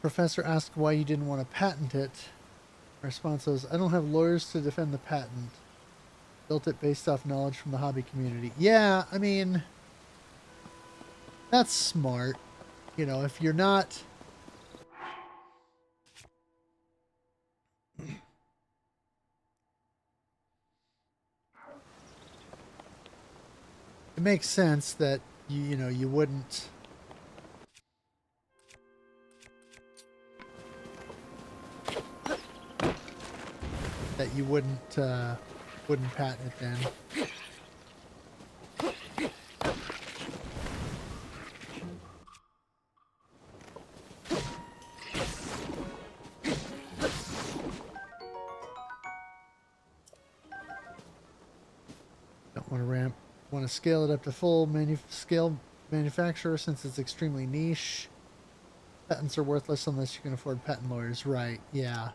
Speaker 1: Professor asked why you didn't want to patent it. My response was, I don't have lawyers to defend the patent. Built it based off knowledge from the hobby community. Yeah, I mean, that's smart. You know, if you're not... It makes sense that, you know, you wouldn't... that you wouldn't patent it then. Don't want to scale it up to full scale manufacturer since it's extremely niche. Patents are worthless unless you can afford patent lawyers. Right, yeah.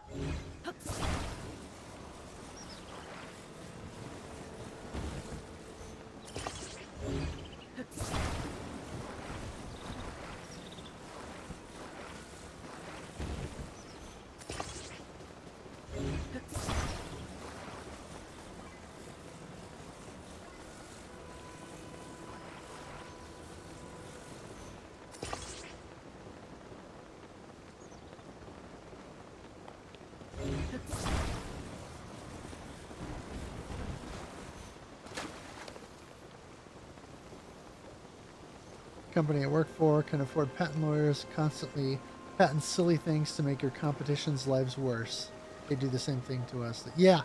Speaker 1: Company I work for can afford patent lawyers, constantly patent silly things to make your competition's lives worse. They do the same thing to us. Yeah,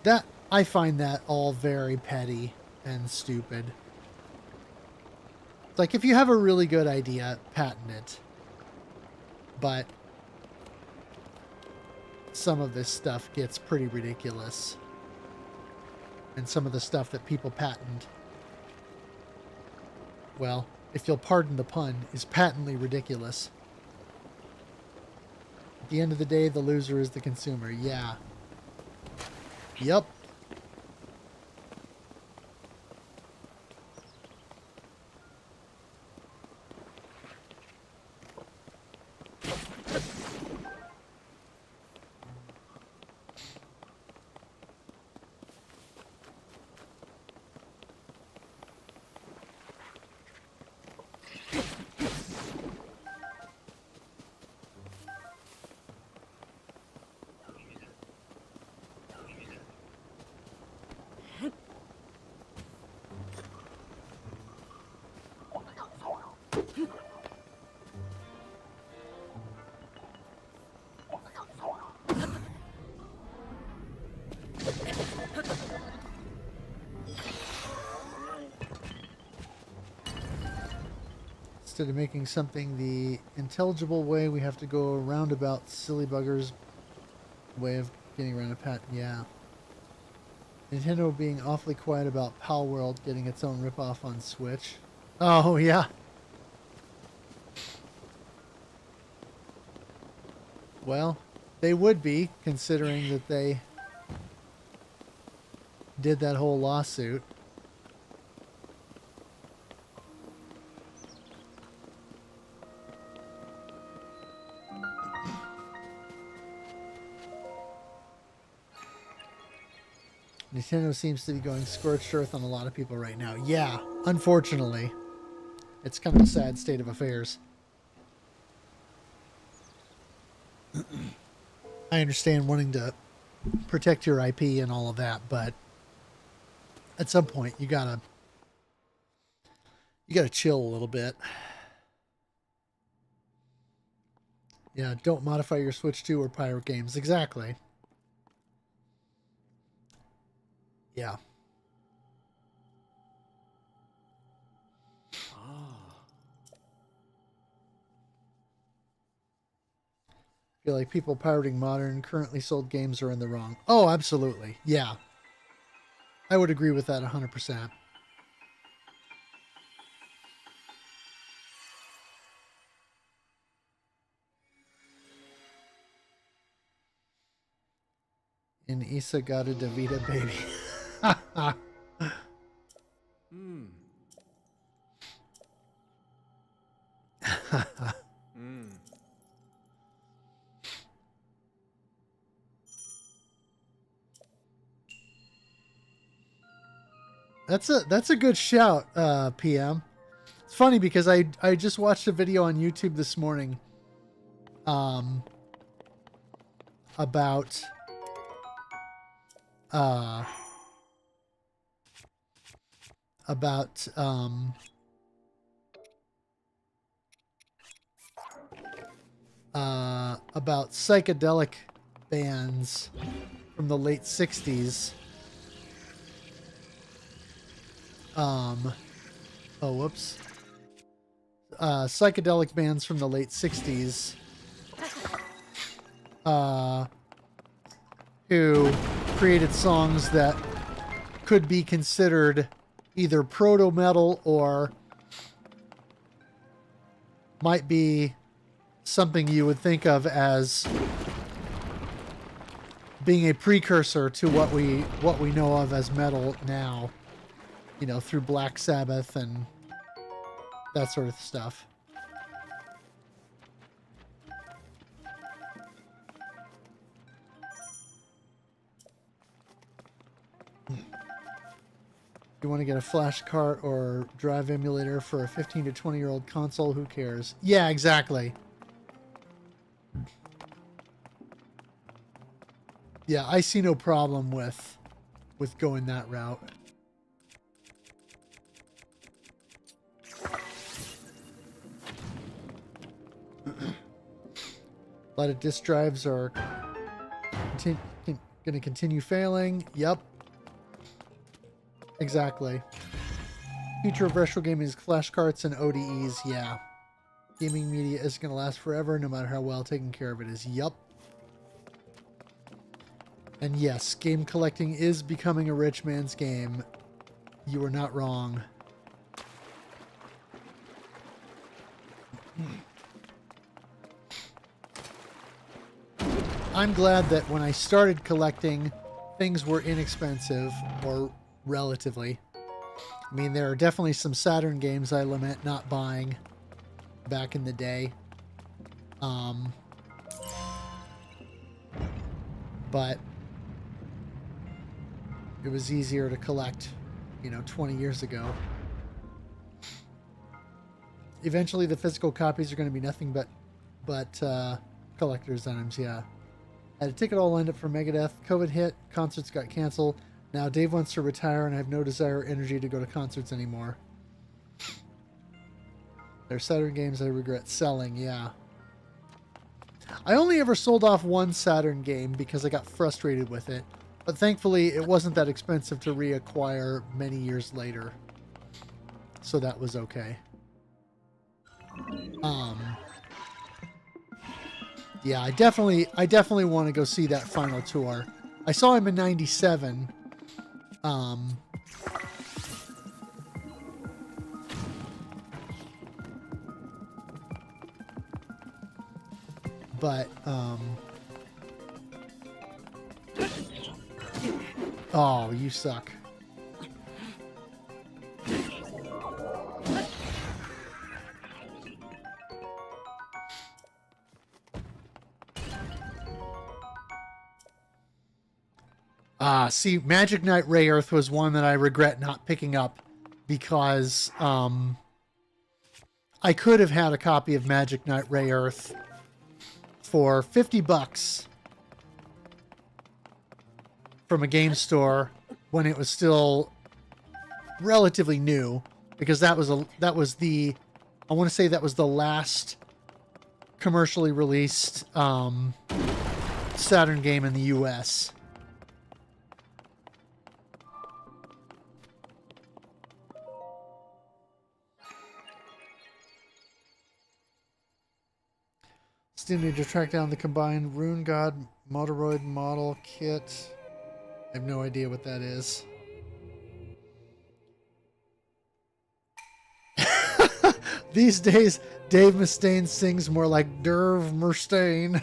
Speaker 1: that I find that all very petty and stupid. It's like, if you have a really good idea, patent it. But some of this stuff gets pretty ridiculous. And some of the stuff that people patent, well, if you'll pardon the pun, is patently ridiculous. At the end of the day, the loser is the consumer. Yeah. Yep. instead of making something the intelligible way, we have to go around about silly buggers way of getting around a patent. Yeah. Nintendo being awfully quiet about Pal World getting its own ripoff on Switch. Oh, yeah. Well, they would be, considering that they did that whole lawsuit. Nintendo seems to be going scorched earth on a lot of people right now. Yeah, unfortunately. It's kind of a sad state of affairs. I understand wanting to protect your IP and all of that, but at some point you gotta chill a little bit. Yeah, don't modify your Switch 2 or pirate games. Exactly. Yeah. I feel like people pirating modern, currently sold games are in the wrong. Oh, absolutely. Yeah. I would agree with that 100%. In Isa got a Davida baby.
Speaker 4: Hmm. Hmm.
Speaker 1: That's a good shout, PM. It's funny because I just watched a video on YouTube this morning about about psychedelic bands from the late 60s. Whoops. Psychedelic bands from the late 60s who created songs that could be considered either proto-metal or might be something you would think of as being a precursor to what we know of as metal now, you know, through Black Sabbath and that sort of stuff. You want to get a flash cart or drive emulator for a 15 to 20-year-old console, who cares? Yeah, exactly. Yeah, I see no problem with going that route. A lot of disk drives are going to continue failing. Yep. Exactly. Future of retro gaming is flashcards and ODEs. Yeah. Gaming media is going to last forever no matter how well taken care of it is. Yup. And yes, game collecting is becoming a rich man's game. You are not wrong. I'm glad that when I started collecting, things were inexpensive, or relatively. I mean, there are definitely some Saturn games I lament not buying back in the day. But it was easier to collect, you know, 20 years ago. Eventually the physical copies are going to be nothing but collector's items, yeah. I had a ticket all lined up for Megadeth. COVID hit, concerts got canceled. Now Dave wants to retire and I have no desire or energy to go to concerts anymore. There's Saturn games I regret selling, yeah. I only ever sold off one Saturn game because I got frustrated with it. But thankfully it wasn't that expensive to reacquire many years later. So that was okay. Um, yeah, I definitely want to go see that final tour. I saw him in '97. But oh, you suck. See, Magic Knight Ray Earth was one that I regret not picking up because I could have had a copy of Magic Knight Ray Earth for $50 from a game store when it was still relatively new, because that was the I want to say that was the last commercially released Saturn game in the US. Still need to track down the combined Rune God Motoroid model kit. I have no idea what that is. These days, Dave Mustaine sings more like Derv Mustaine.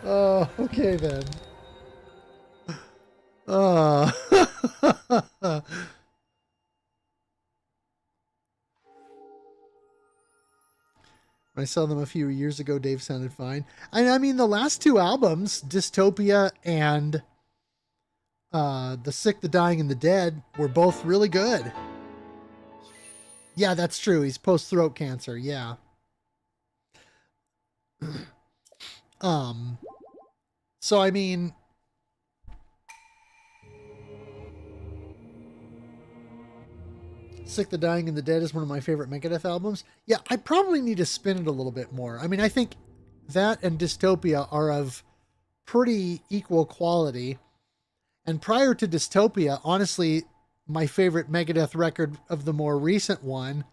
Speaker 1: Oh, okay then. Oh. When I saw them a few years ago, Dave sounded fine. And I mean, the last two albums, Dystopia and The Sick, the Dying, and the Dead, were both really good. Yeah, that's true. He's post-throat cancer. Yeah. So I mean, Sick, the Dying, and the Dead is one of my favorite Megadeth albums. Yeah, I probably need to spin it a little bit more. I mean, I think that and Dystopia are of pretty equal quality. And prior to Dystopia, honestly, my favorite Megadeth record of the more recent one,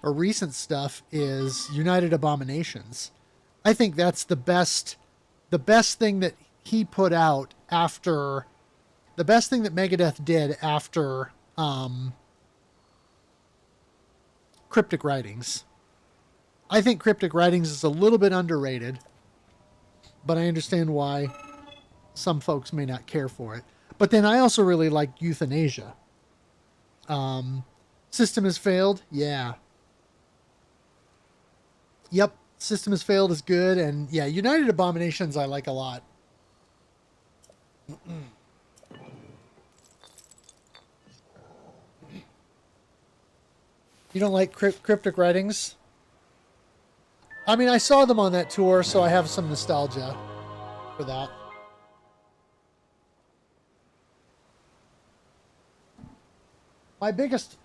Speaker 1: or recent stuff, is United Abominations. I think that's the best thing that he put out after, the best thing that Megadeth did after Cryptic Writings. I think Cryptic Writings is a little bit underrated, but I understand why some folks may not care for it. But then I also really like Euthanasia. System Has Failed, yeah. Yep, System Has Failed is good, and yeah, United Abominations I like a lot. You don't like Cryptic Writings? I mean, I saw them on that tour, so I have some nostalgia for that. My biggest...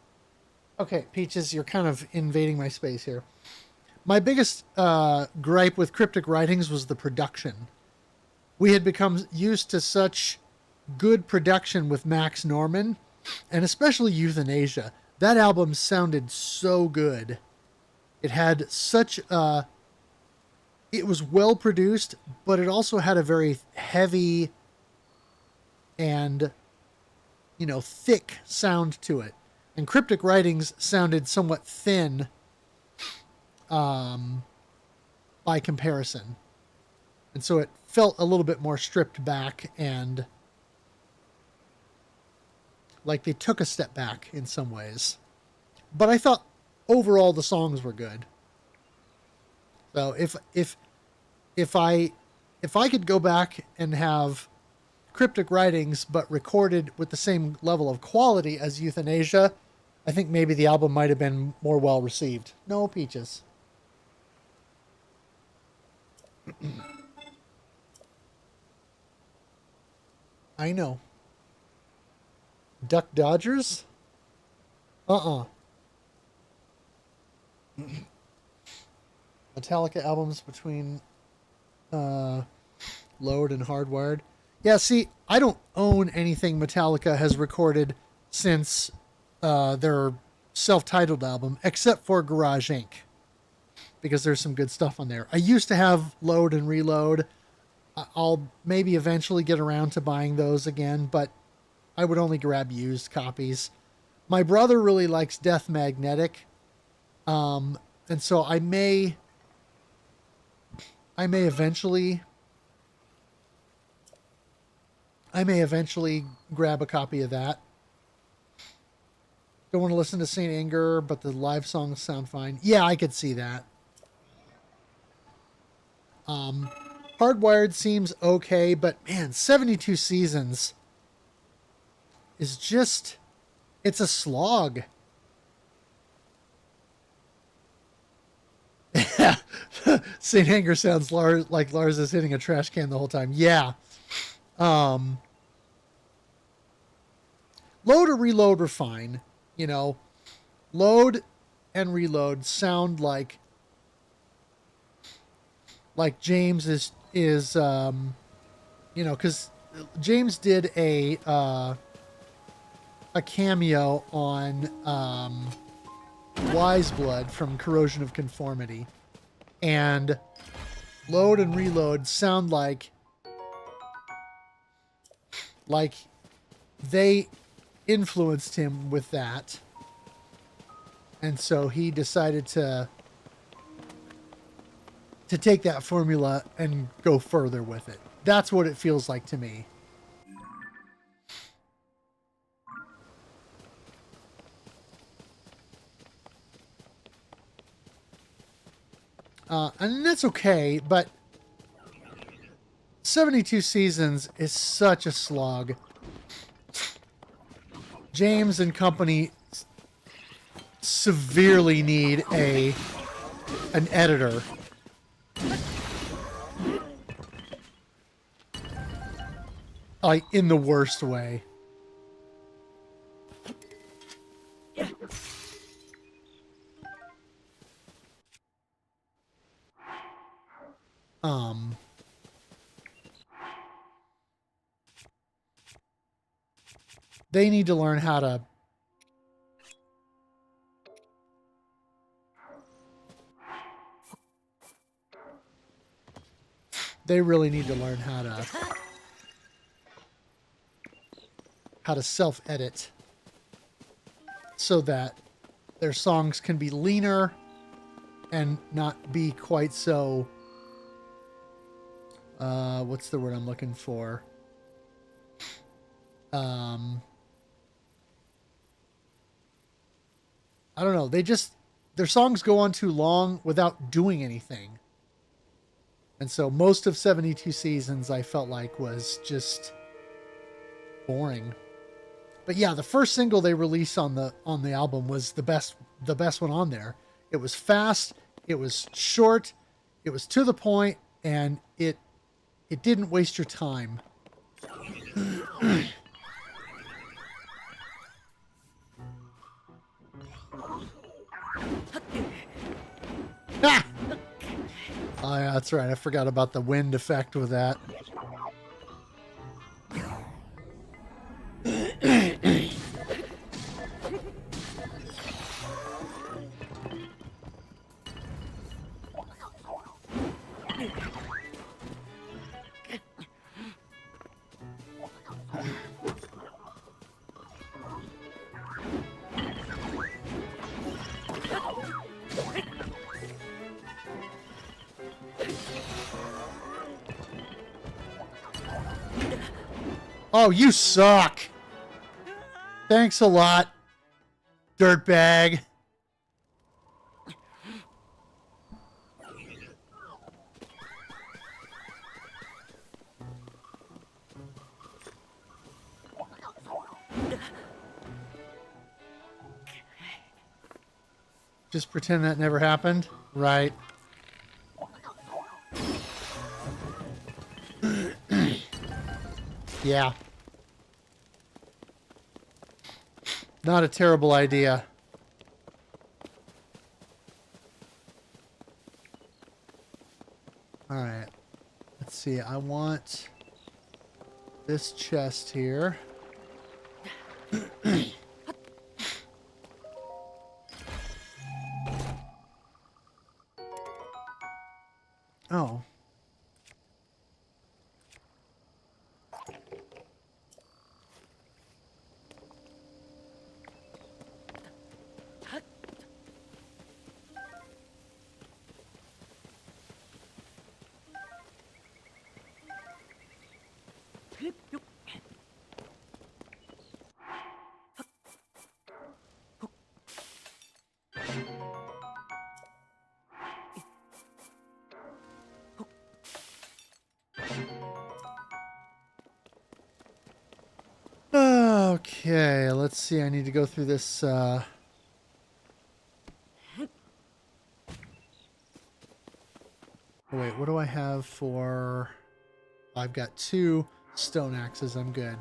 Speaker 1: Okay, Peaches, you're kind of invading my space here. My biggest gripe with Cryptic Writings was the production. We had become used to such good production with Max Norman, and especially Euthanasia. That album sounded so good. It had such a... It was well produced, but it also had a very heavy and, you know, thick sound to it. And Cryptic Writings sounded somewhat thin by comparison. And so it felt a little bit more stripped back and like they took a step back in some ways. But I thought overall the songs were good. So if I could go back and have Cryptic Writings but recorded with the same level of quality as Euthanasia, I think maybe the album might have been more well received. No, Peaches. I know. Duck Dodgers? Metallica albums between Lowered and Hardwired. Yeah, see, I don't own anything Metallica has recorded since their self-titled album, except for Garage Inc., because there's some good stuff on there. I used to have Load and Reload. I'll maybe eventually get around to buying those again, but I would only grab used copies. My brother really likes Death Magnetic, and so I may eventually grab a copy of that. Don't want to listen to Saint Anger, but the live songs sound fine. Yeah, I could see that. Hardwired seems okay, but man, 72 seasons is just, it's a slog. Saint Anger sounds like Lars is hitting a trash can the whole time. Yeah. Load or Reload were fine. You know, Load and Reload sound like James is you know, because James did a cameo on Wise Blood from Corrosion of Conformity, and Load and Reload sound like they influenced him with that, and so he decided to take that formula and go further with it. That's what it feels like to me. And that's okay, but 72 seasons is such a slog. James and company severely need an editor. Like, in the worst way. They need to learn how to they really need to learn how to self-edit so that their songs can be leaner and not be quite so what's the word I'm looking for? I don't know. Their songs go on too long without doing anything. And so most of 72 seasons I felt like was just boring. But yeah, the first single they released on the album was the best one on there. It was fast, it was short, it was to the point, and it didn't waste your time. Ah! Oh yeah, that's right. I forgot about the wind effect with that. Oh, you suck. Thanks a lot, dirtbag. Just pretend that never happened, right? Yeah. Not a terrible idea. All right. Let's see. I want this chest here. Oh. Okay, let's see. I need to go through this. Oh, wait, what do I have for? I've got 2 stone axes. I'm good.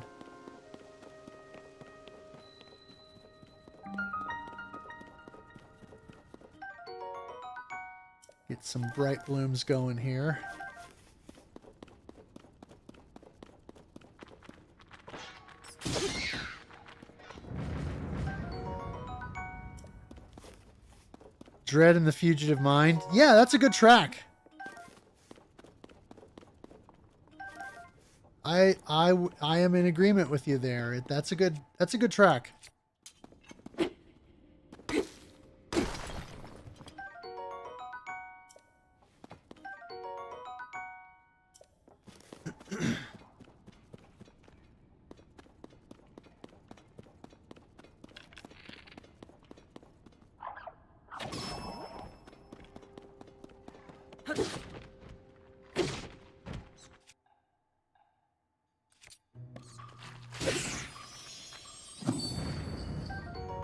Speaker 1: Get some bright blooms going here. Dread and the Fugitive Mind. Yeah, that's a good track. I am in agreement with you there. That's a good track.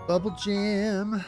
Speaker 1: Bubble Jam.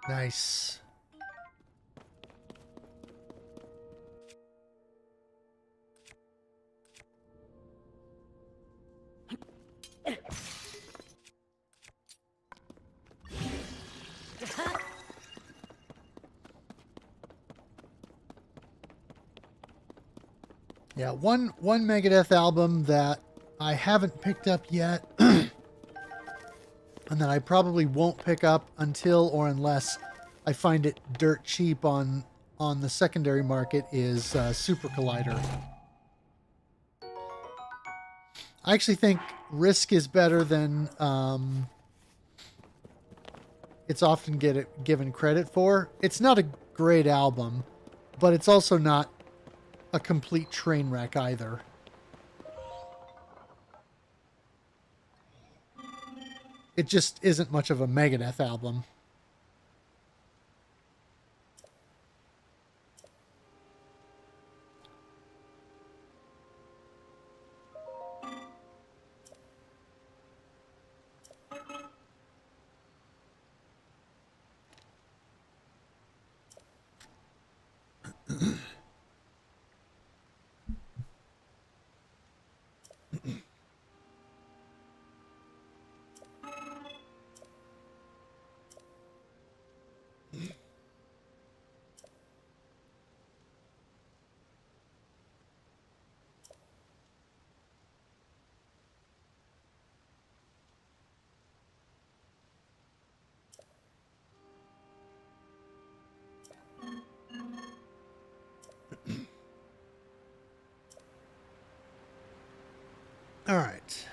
Speaker 1: Nice. Yeah, one Megadeth album that I haven't picked up yet, and that I probably won't pick up until or unless I find it dirt cheap on the secondary market is Super Collider. I actually think Risk is better than it's often given credit for. It's not a great album, but it's also not a complete train wreck either. It just isn't much of a Megadeth album. All right.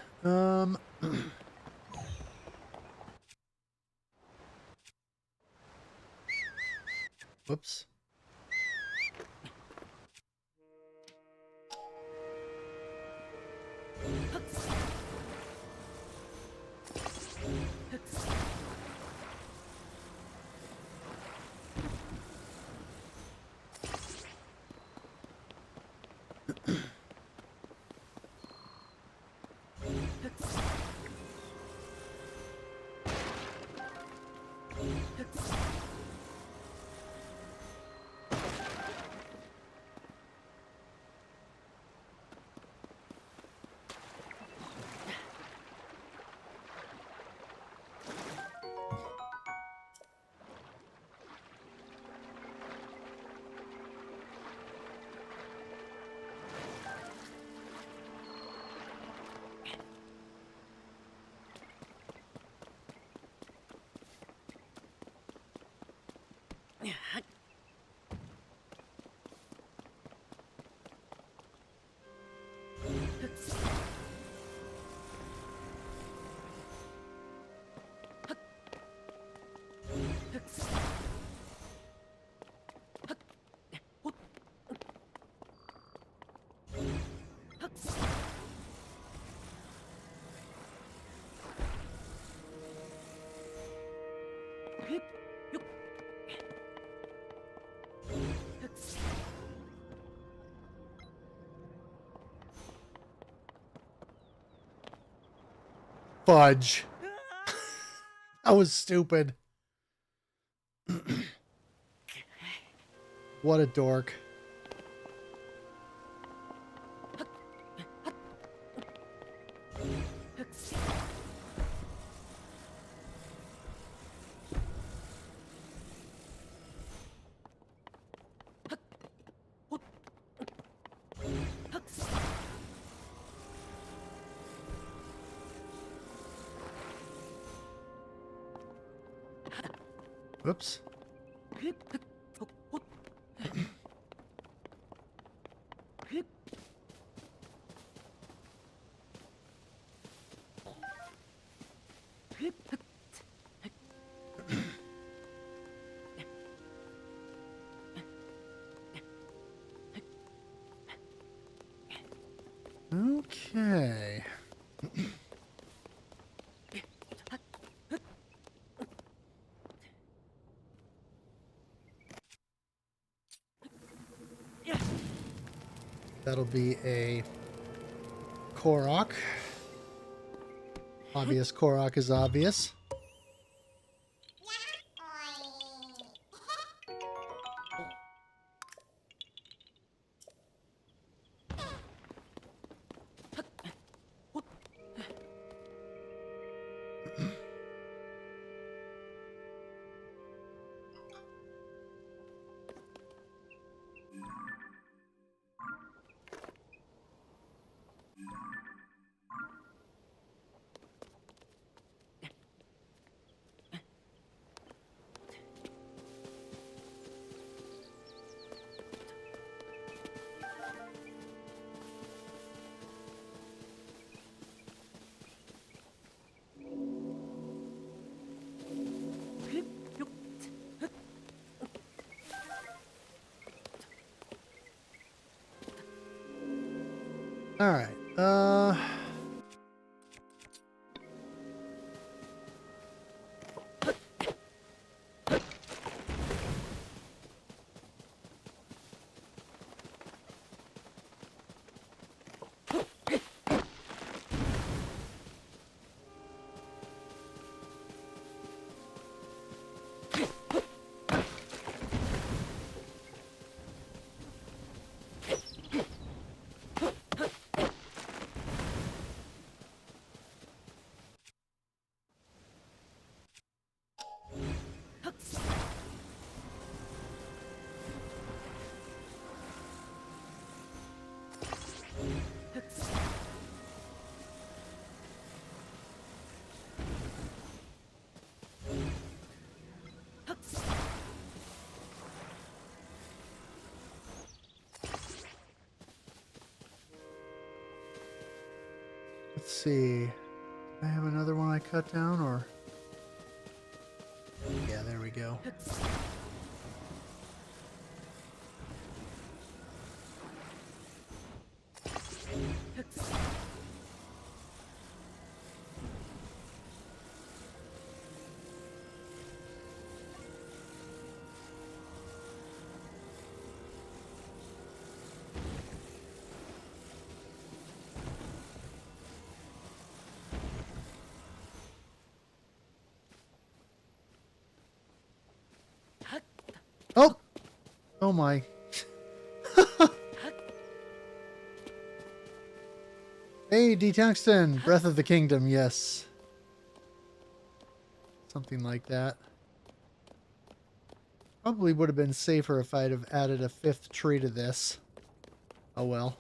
Speaker 1: Whoops. Fudge. That was stupid. What a dork. Whoops. Okay. That'll be a Korok. Obvious Korok is obvious. All right. Let's see. Do I have another one I cut down, or? Yeah, there we go. Oh! Oh my. Hey, D-Tungsten! Breath of the Kingdom, yes. Something like that. Probably would have been safer if I'd have added a 5th tree to this. Oh well.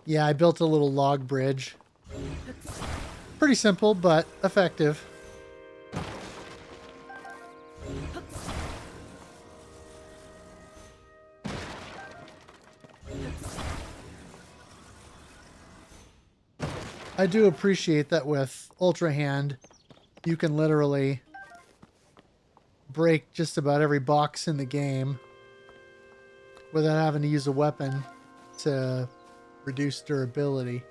Speaker 1: Yeah, I built a little log bridge. Pretty simple, but effective. I do appreciate that with Ultra Hand, you can literally break just about every box in the game without having to use a weapon to reduce durability.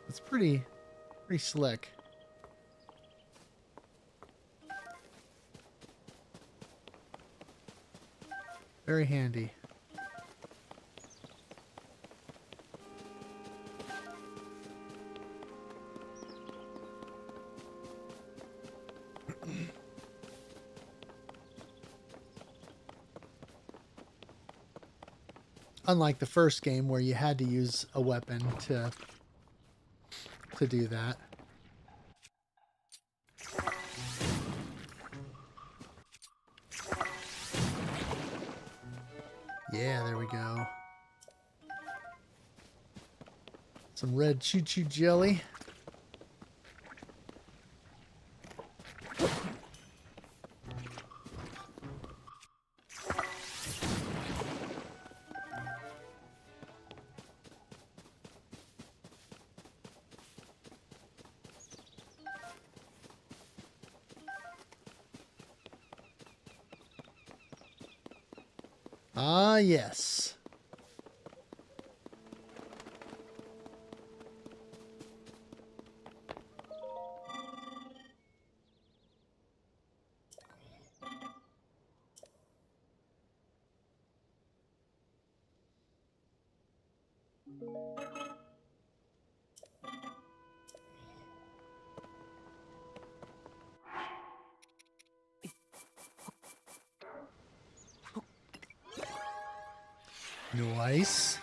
Speaker 1: It's pretty slick. Very handy. Unlike the first game where you had to use a weapon to do that. Yeah, there we go. Some red choo-choo jelly. Ah, yes. Nice.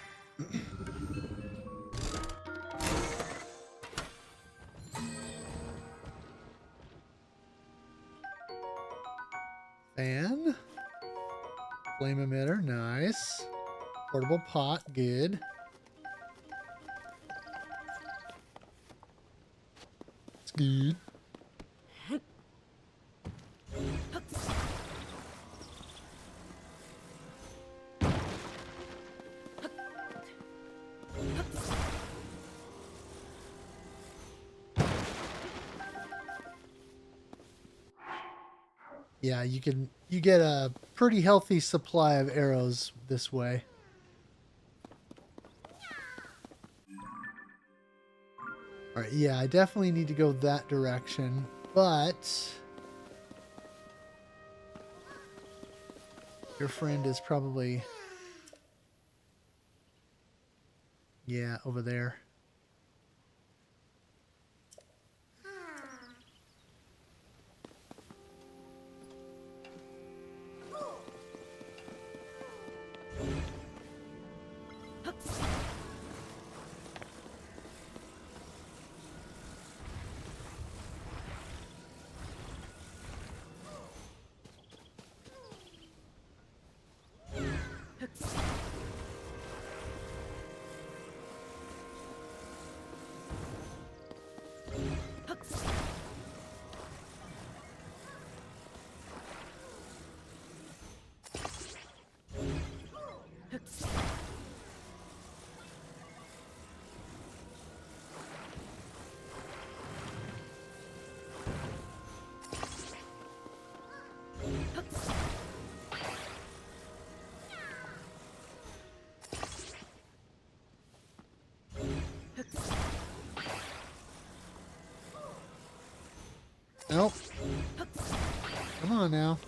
Speaker 1: Fan. Flame emitter, nice. Portable pot, good. It's good. Yeah, you get a pretty healthy supply of arrows this way. All right, yeah, I definitely need to go that direction, but your friend is probably, yeah, over there. Nope. Come on now.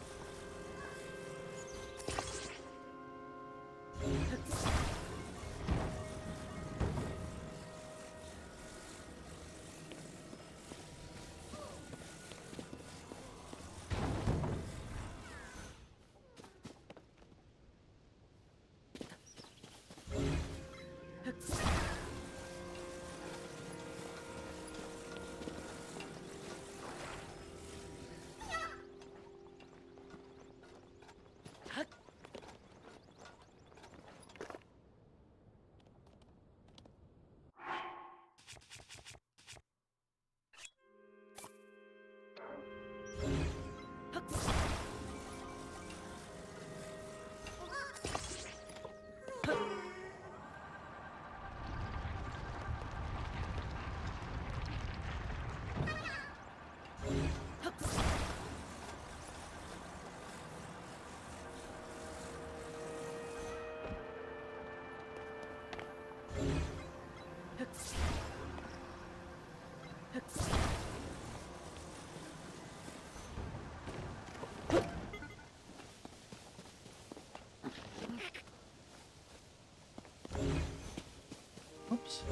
Speaker 1: Oops.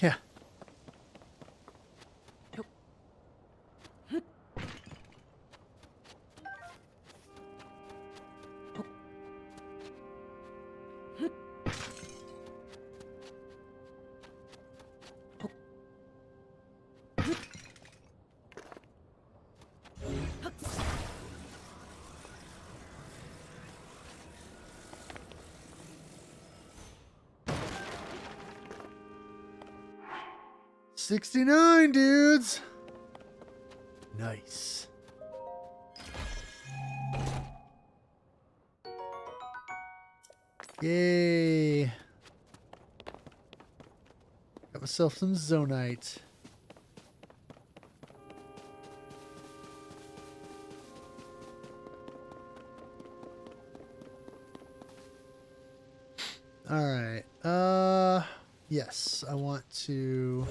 Speaker 1: Yeah. $69, dudes. Nice. Yay. Got myself some Zonite. All right. Yes, I want to.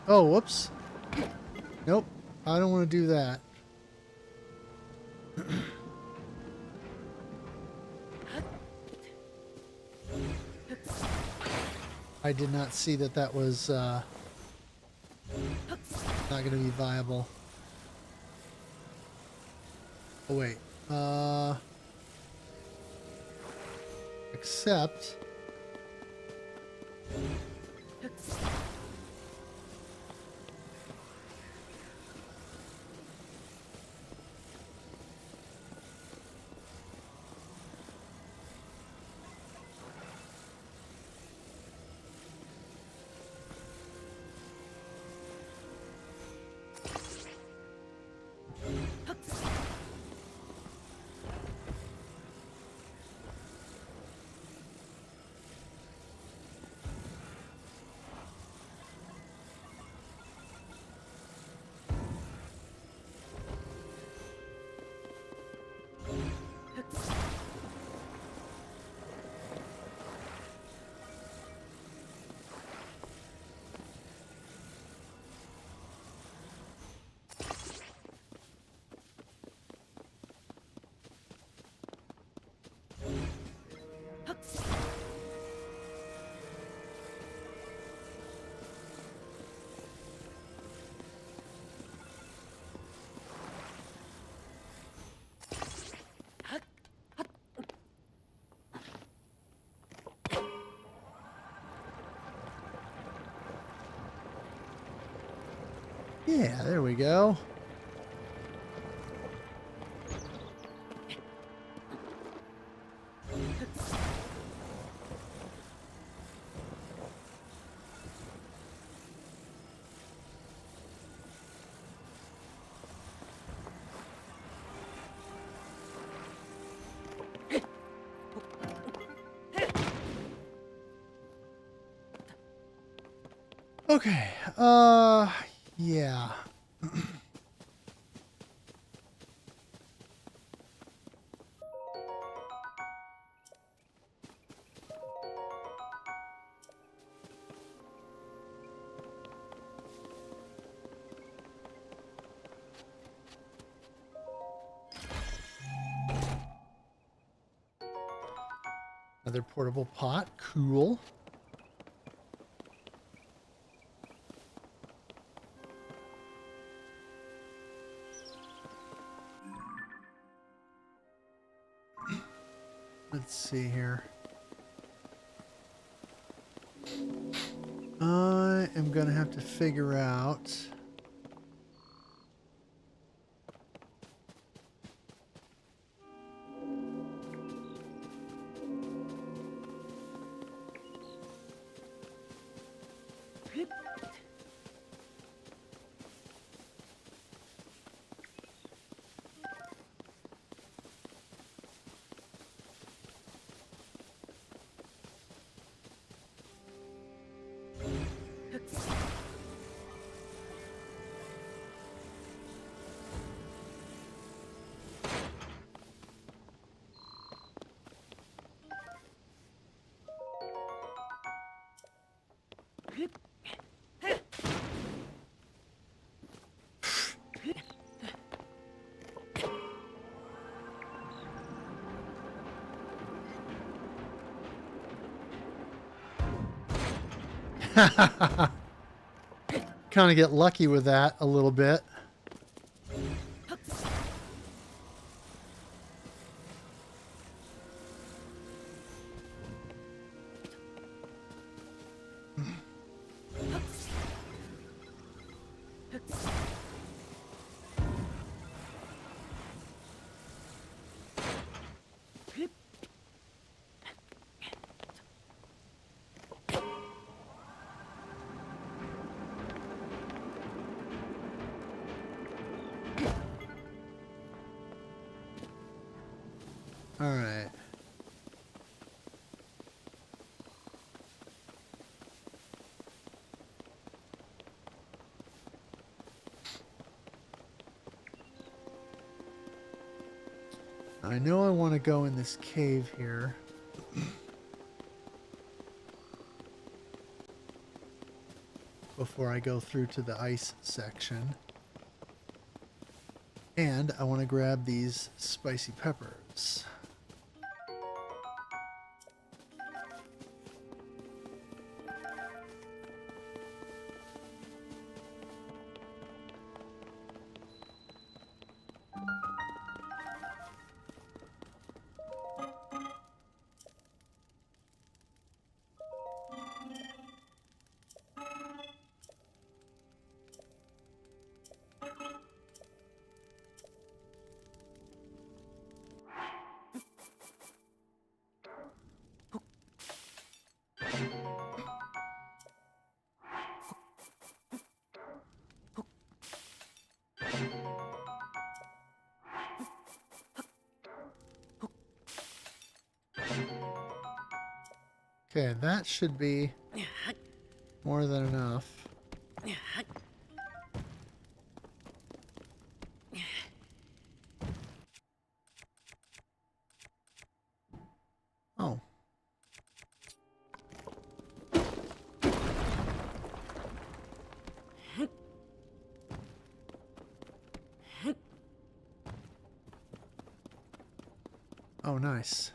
Speaker 1: Oh, whoops. Nope. I don't want to do that. I did not see that that was not going to be viable. Oh, wait. Except... Yeah, there we go. Okay, yeah. Another portable pot, cool. let's see here. I am gonna have to figure out. Kind of get lucky with that a little bit. All right. I know I want to go in this cave here. Before I go through to the ice section. And I want to grab these spicy peppers. Okay, that should be more than enough. Oh. Oh, nice.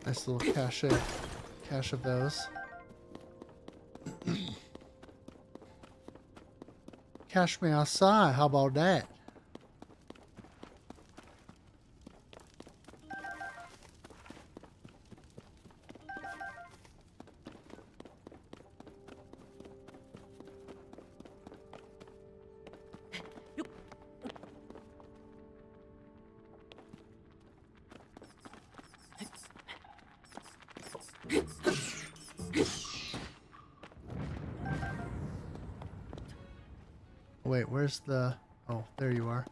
Speaker 1: Nice little cache of those. Cache me outside, how about that? Wait, where's the... Oh, there you are.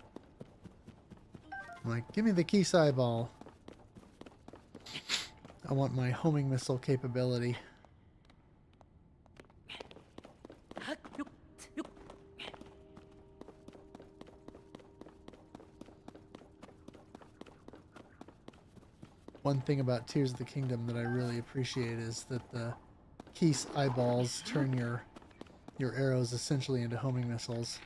Speaker 1: I'm like, give me the key eyeball. I want my homing missile capability. One thing about Tears of the Kingdom that I really appreciate is that the Keese eyeballs turn your arrows essentially into homing missiles.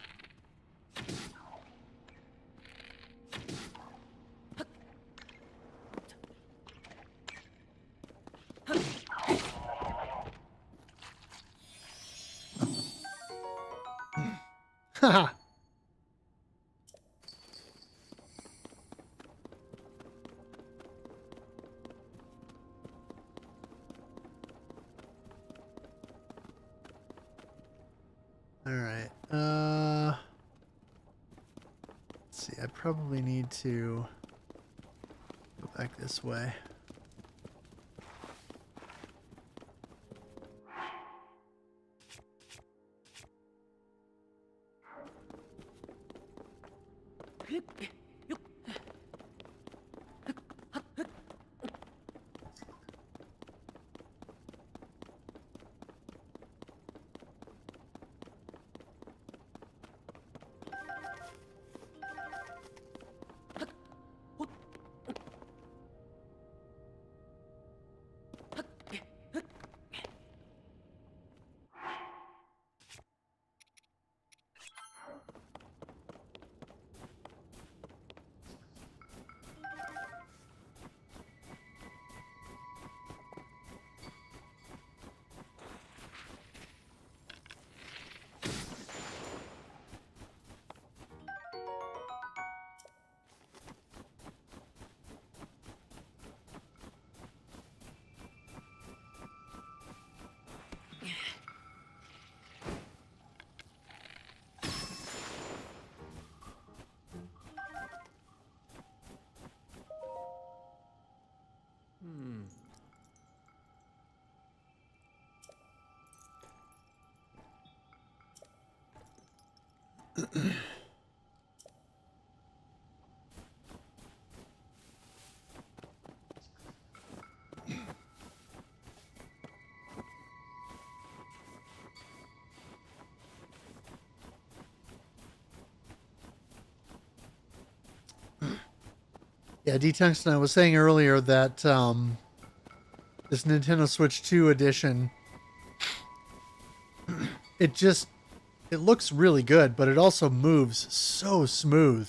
Speaker 1: Haha. All right. Let's see. I probably need to go back this way. Yeah, D-Tungsten, I was saying earlier that this Nintendo Switch 2 edition, it looks really good, but it also moves so smooth.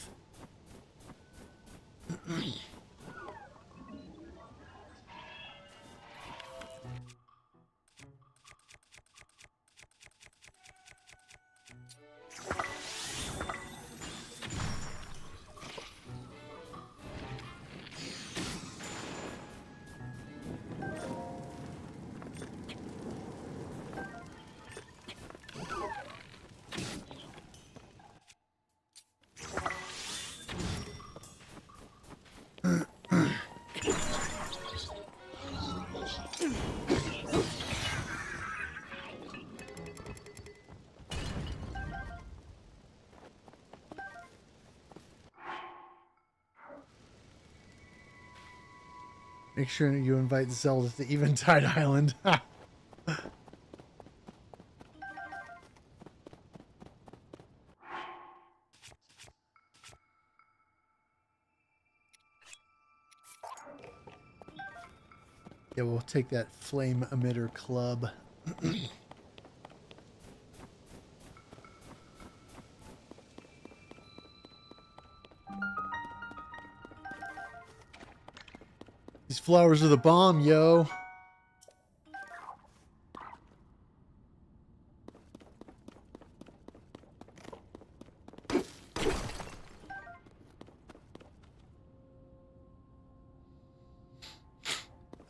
Speaker 1: Make sure you invite Zelda to Eventide Island. Yeah, we'll take that flame emitter club. These flowers are the bomb, yo.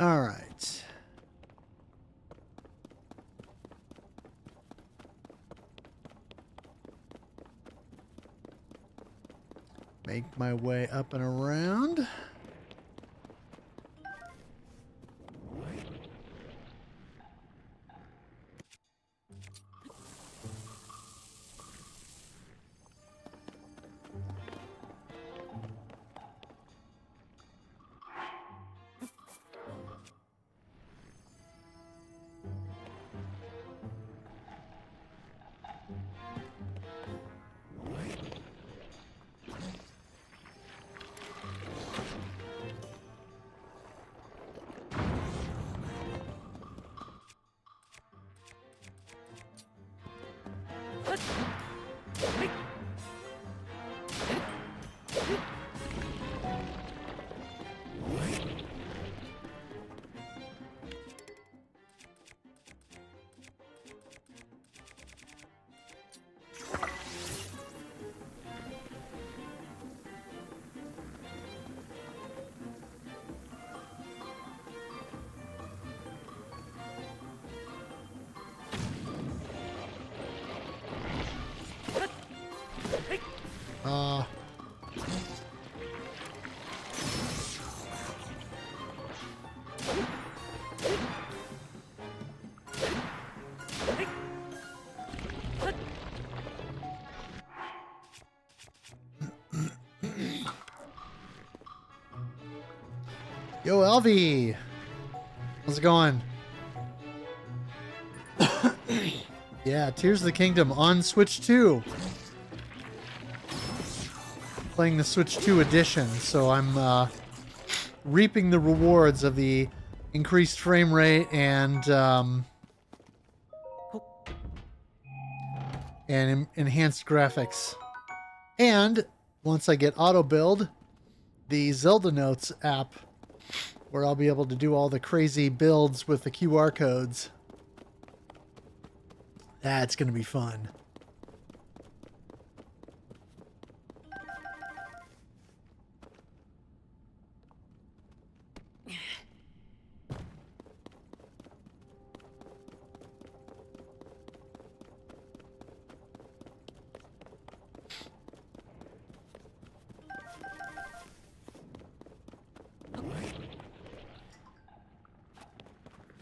Speaker 1: All right. Make my way up and around. Uh, Yo, Elvie! How's it going? Yeah, Tears of the Kingdom on Switch 2. Playing the Switch 2 edition, so I'm reaping the rewards of the increased frame rate and enhanced graphics. And once I get auto build, the Zelda Notes app, where I'll be able to do all the crazy builds with the QR codes. That's going to be fun.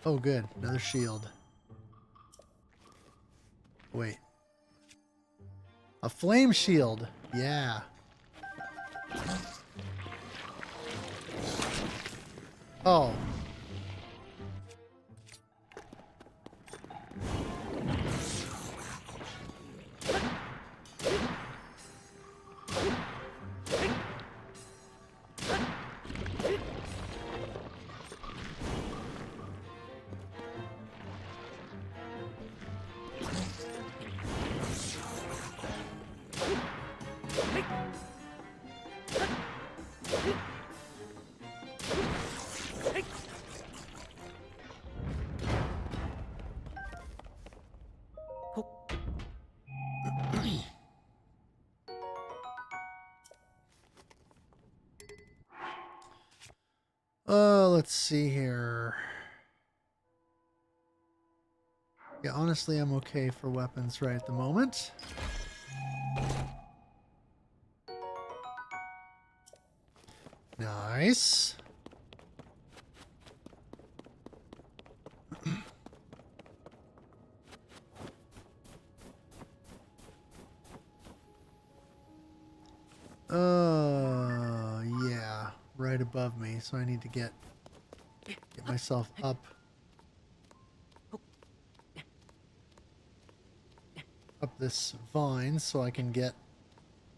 Speaker 1: Oh, good. Another shield. Wait. A flame shield. Yeah. Oh. Let's see here. Yeah, honestly, I'm okay for weapons right at the moment. Nice. Yeah, right above me, so I need to get myself up this vine so I can get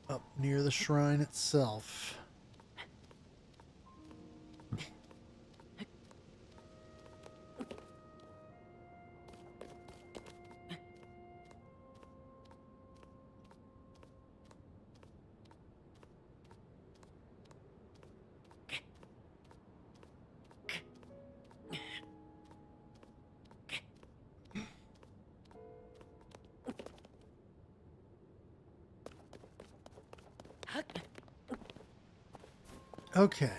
Speaker 1: up near the shrine itself. Okay.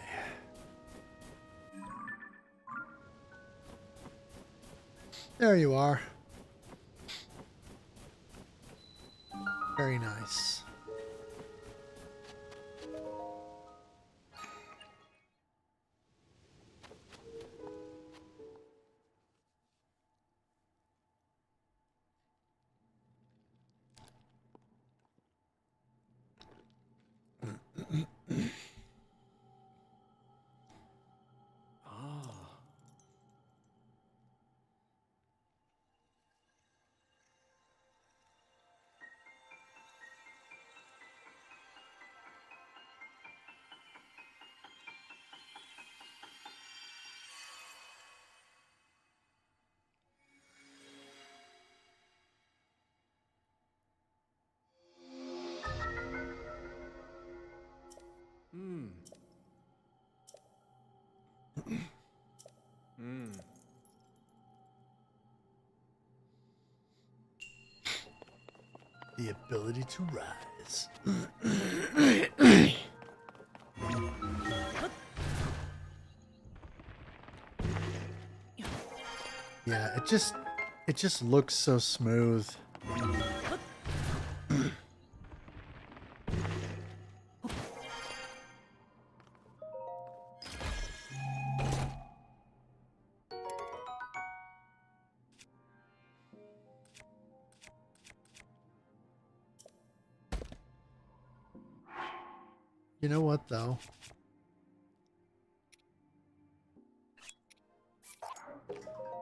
Speaker 1: There you are. Very nice. The ability to rise. Yeah, it just looks so smooth. You know what, though?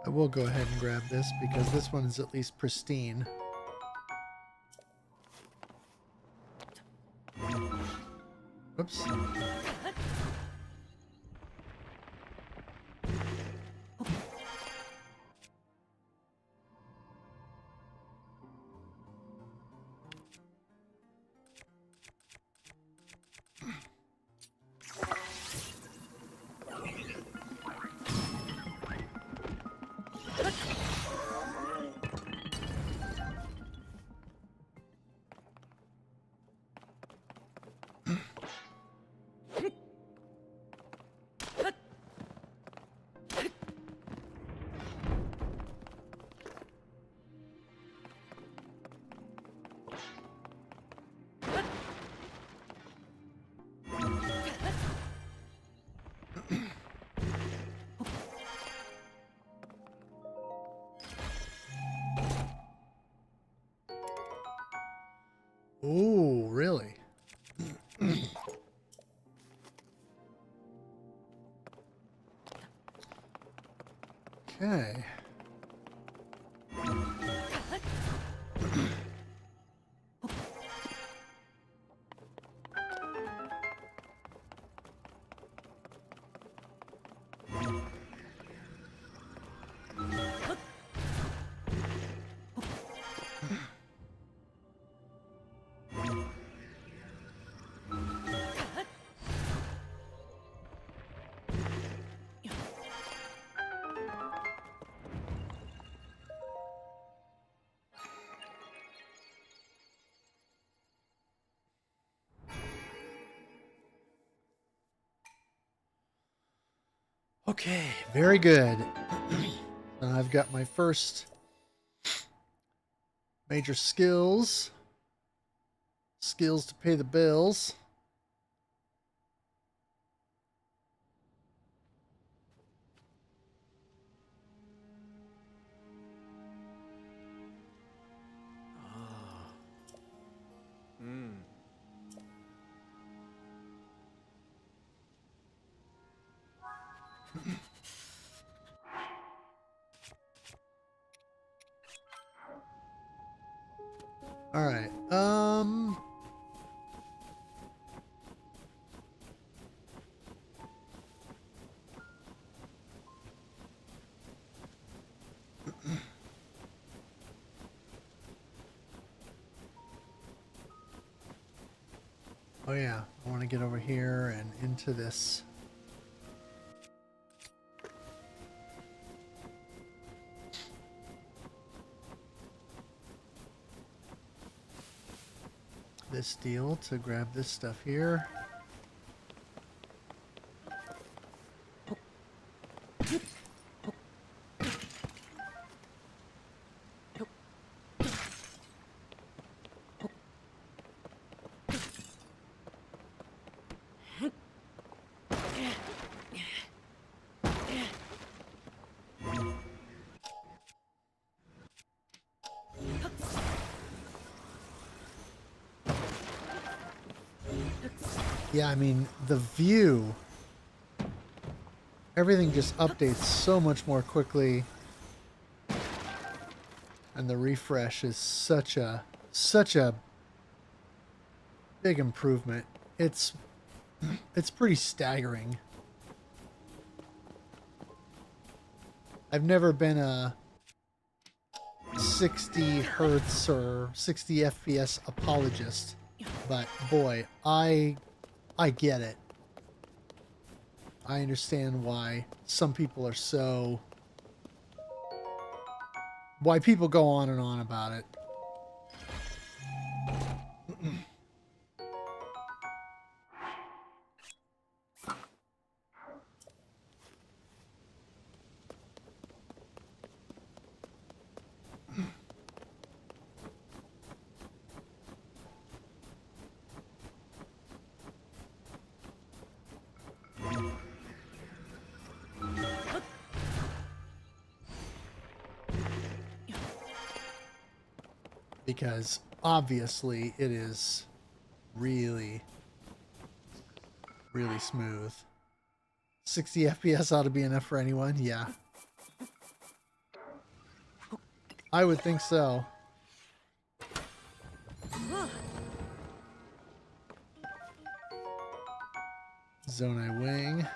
Speaker 1: I will go ahead and grab this because this one is at least pristine. Whoops. Oh, really? Okay. Okay, very good. I've got my first major skills. Skills to pay the bills. All right. Oh yeah, I want to get over here and into this. This deal to grab this stuff here. Yeah, I mean, the view, everything just updates so much more quickly. And the refresh is such a big improvement. It's pretty staggering. I've never been a 60 hertz or 60 FPS apologist, but boy, I get it. I understand why some people are so... why people go on and on about it. Because obviously it is really really smooth. 60 FPS ought to be enough for anyone. Yeah. I would think so. Zonai wing.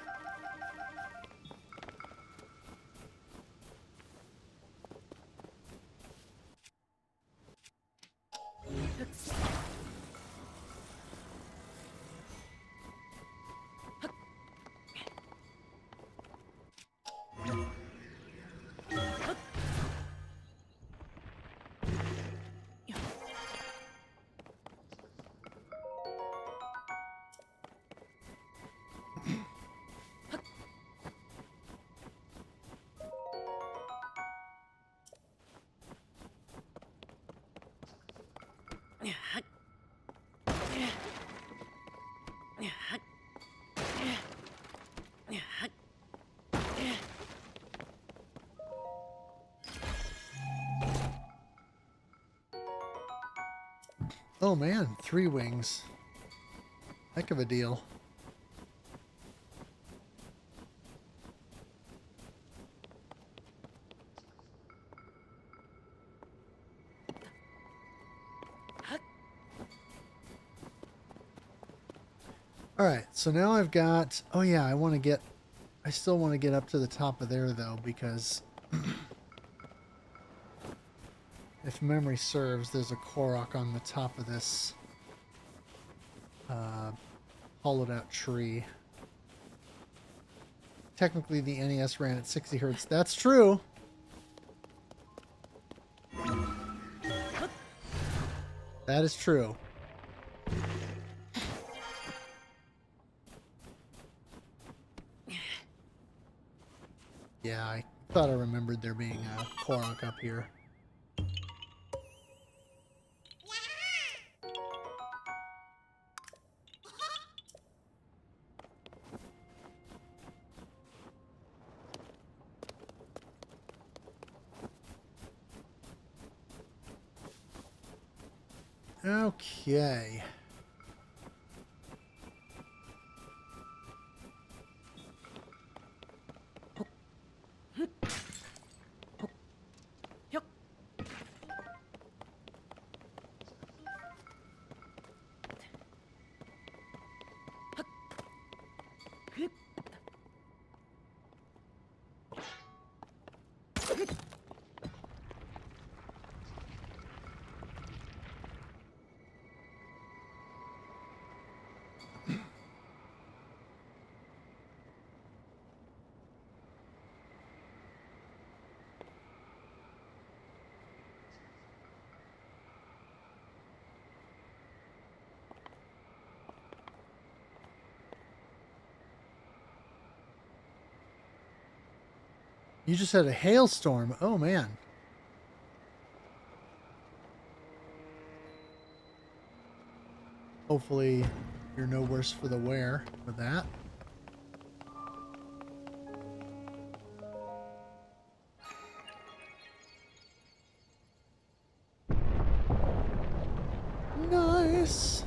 Speaker 1: Oh man, 3 wings. Heck of a deal. Alright, so now I've got... Oh yeah, I still want to get up to the top of there though, because... if memory serves, there's a Korok on the top of this hollowed out tree. Technically the NES ran at 60 hertz. That's true! That is true. Yeah, I thought I remembered there being a Korok up here. Okay. You just had a hailstorm. Oh, man. Hopefully, you're no worse for the wear with that. Nice.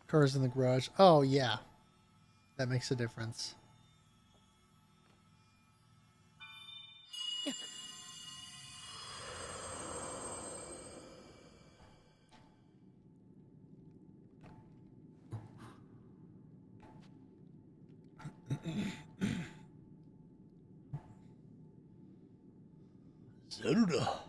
Speaker 1: Cars in the garage. Oh, yeah. That makes a difference. Zelda.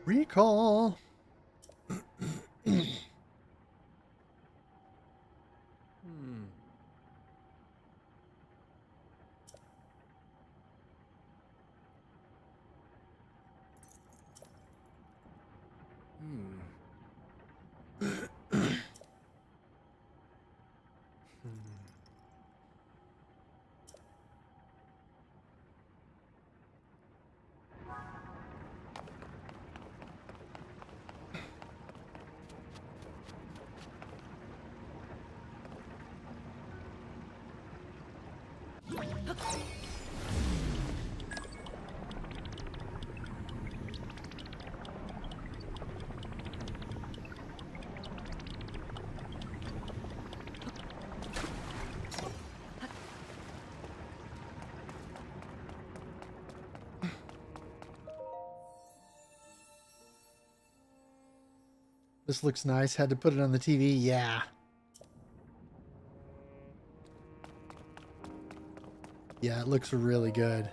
Speaker 1: Recall. This looks nice. Had to put it on the TV. Yeah. Yeah, it looks really good.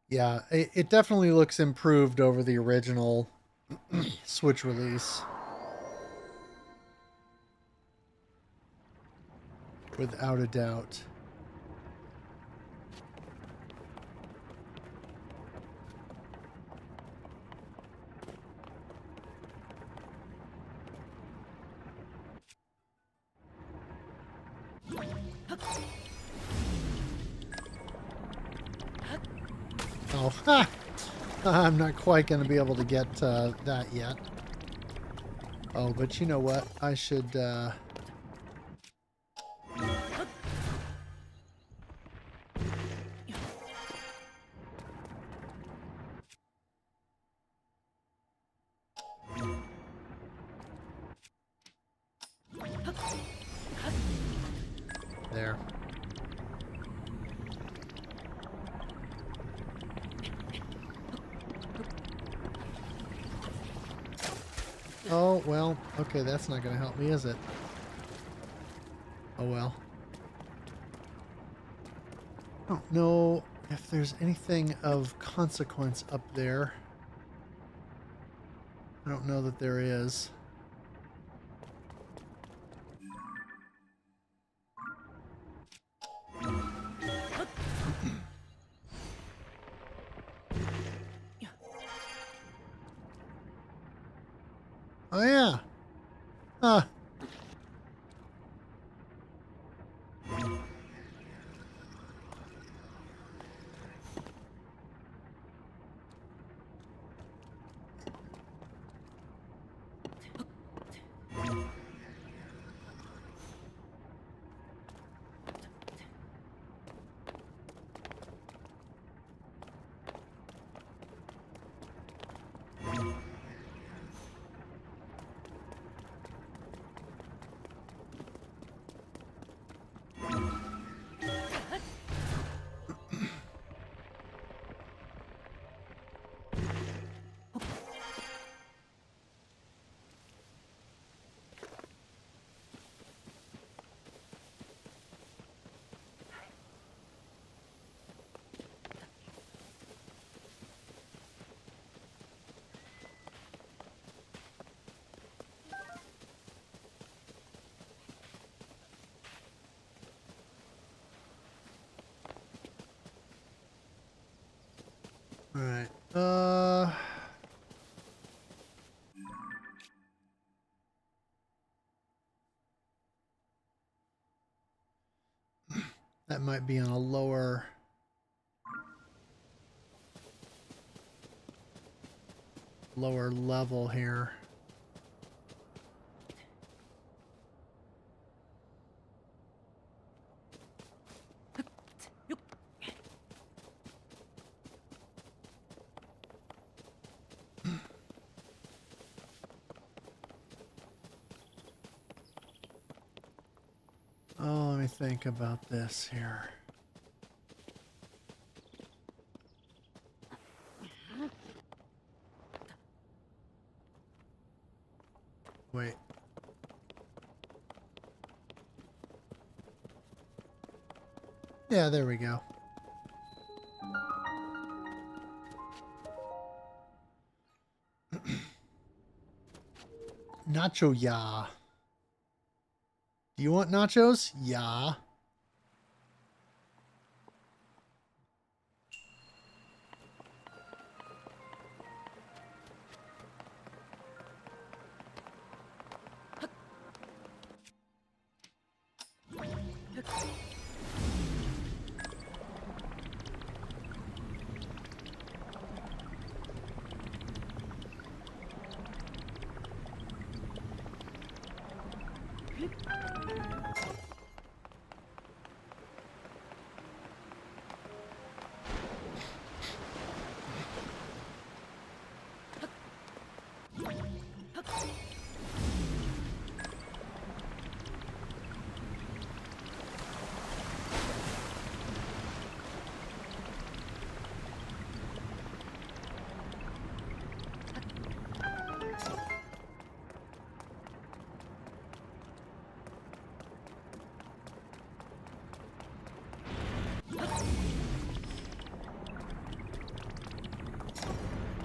Speaker 1: Yeah, it definitely looks improved over the original Switch release. Without a doubt. Oh, ha! I'm not quite going to be able to get that yet. Oh, but you know what? I should... There. Oh, well, okay, that's not going to help me, is it? Oh, well. I don't know if there's anything of consequence up there. I don't know that there is. Oh, yeah. Huh. Uh... That might be on a lower level here. Oh, let me think about this here. Wait. Yeah, there we go. Nacho, yeah. Do you want nachos? Yeah.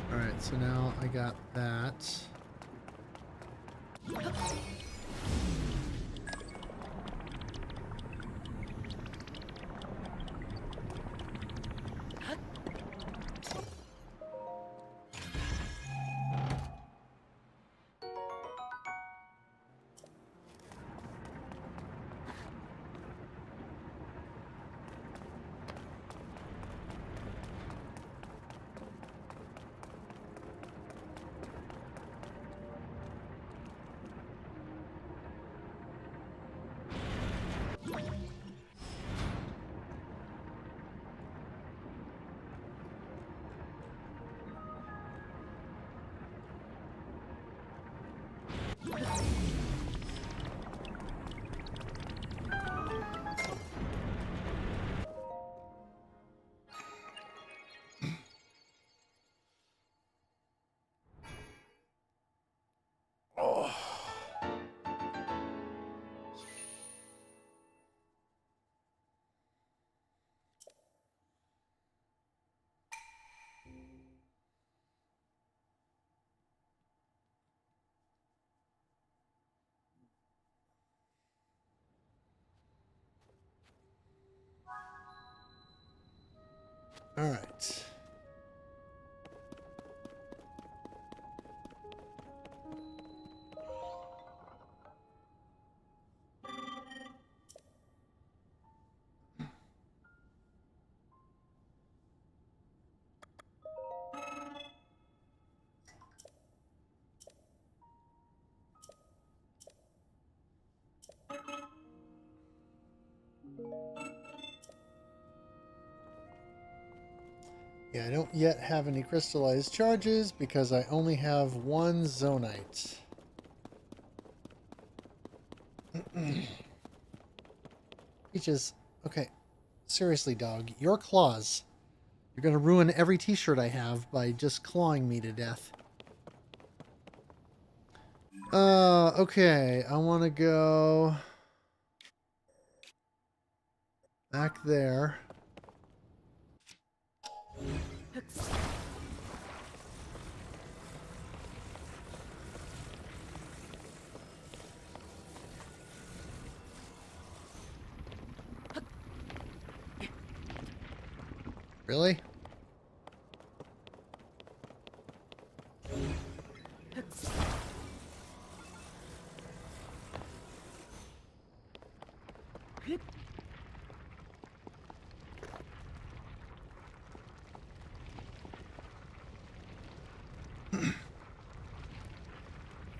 Speaker 1: Alright, so now I got that. All right. Yeah, I don't yet have any crystallized charges because I only have one zonite. Peaches, okay. Seriously, dog, your claws. You're gonna ruin every t-shirt I have by just clawing me to death. Okay. I want to go back there. Really?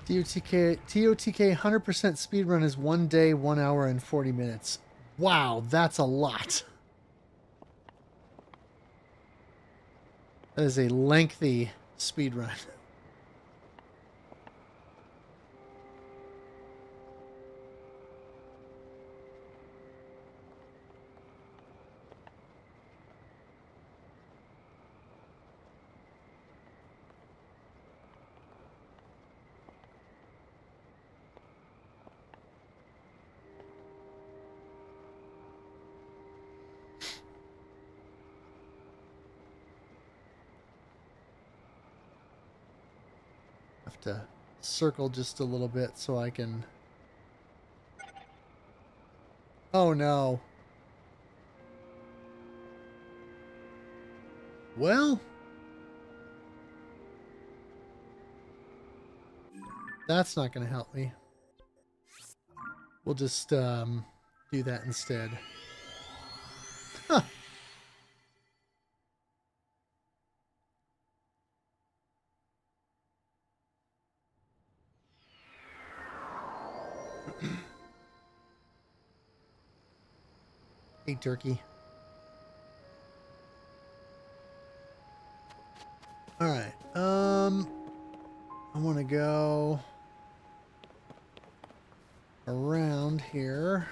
Speaker 1: TOTK 100% speedrun is 1 day, 1 hour, and 40 minutes. Wow, that's a lot. That is a lengthy speedrun. Have to circle just a little bit so I can... Oh no. Well, that's not going to help me. We'll just do that instead. Huh. Hey, turkey. All right. I want to go around here.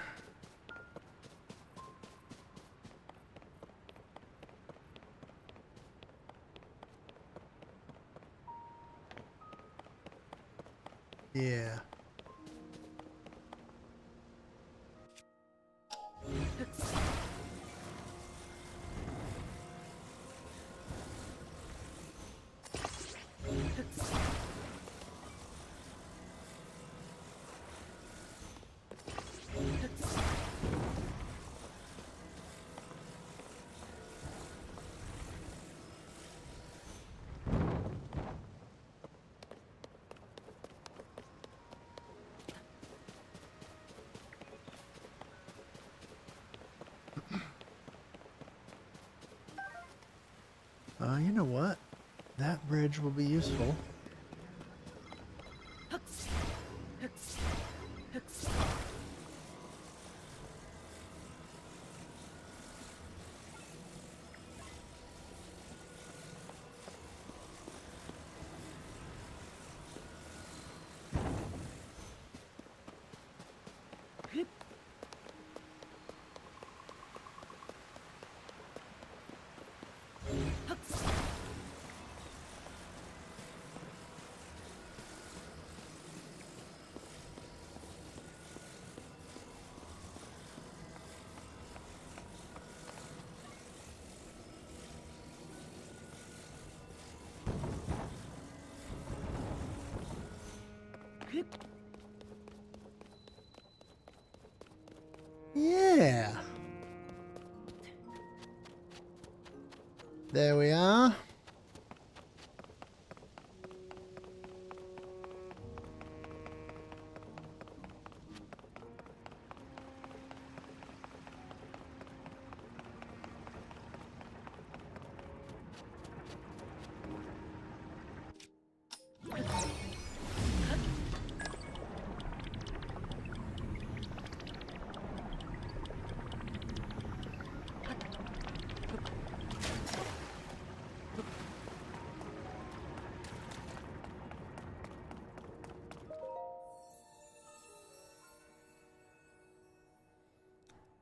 Speaker 1: Yeah. You know what? That bridge will be useful. Yeah. There we are.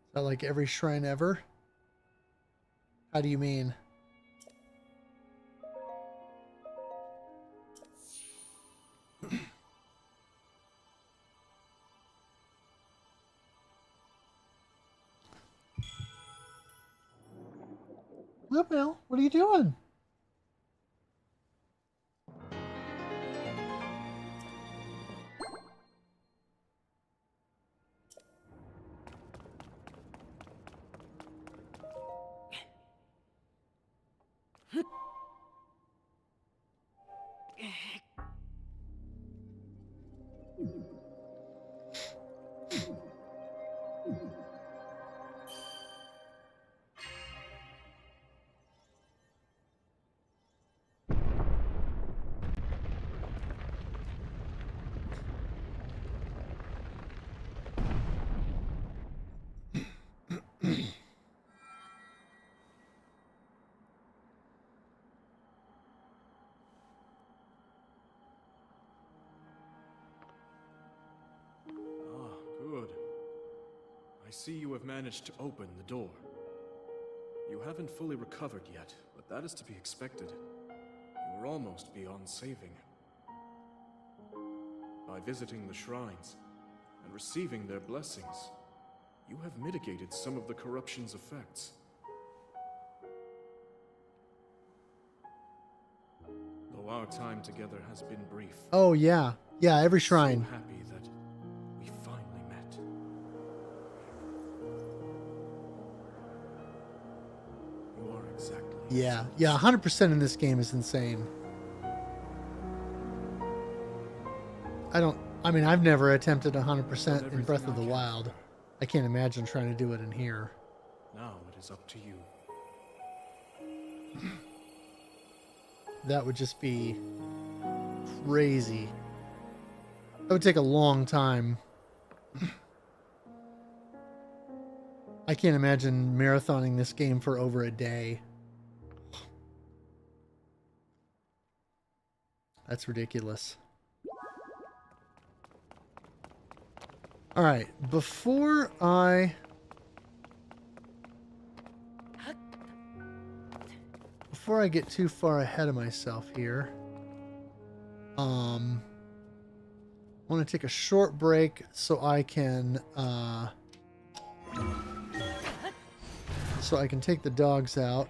Speaker 1: Is that like every shrine ever? How do you mean? Well, Bill, what are you doing?
Speaker 4: see you have managed to open the door. You haven't fully recovered yet, but that is to be expected. You are almost beyond saving. By visiting the shrines and receiving their blessings, you have mitigated some of the corruption's effects. Though our time together has been brief.
Speaker 1: Oh, yeah. Yeah, every
Speaker 4: So
Speaker 1: shrine.
Speaker 4: happy that we finally met. You are exactly.
Speaker 1: Yeah. Yeah, 100% in this game is insane. I mean, I've never attempted 100% in Breath of the Wild. I can't imagine trying to do it in here.
Speaker 4: Now it is up to you.
Speaker 1: That would just be crazy. That would take a long time. I can't imagine marathoning this game for over a day. That's ridiculous. All right, before I get too far ahead of myself here, I want to take a short break so I can take the dogs out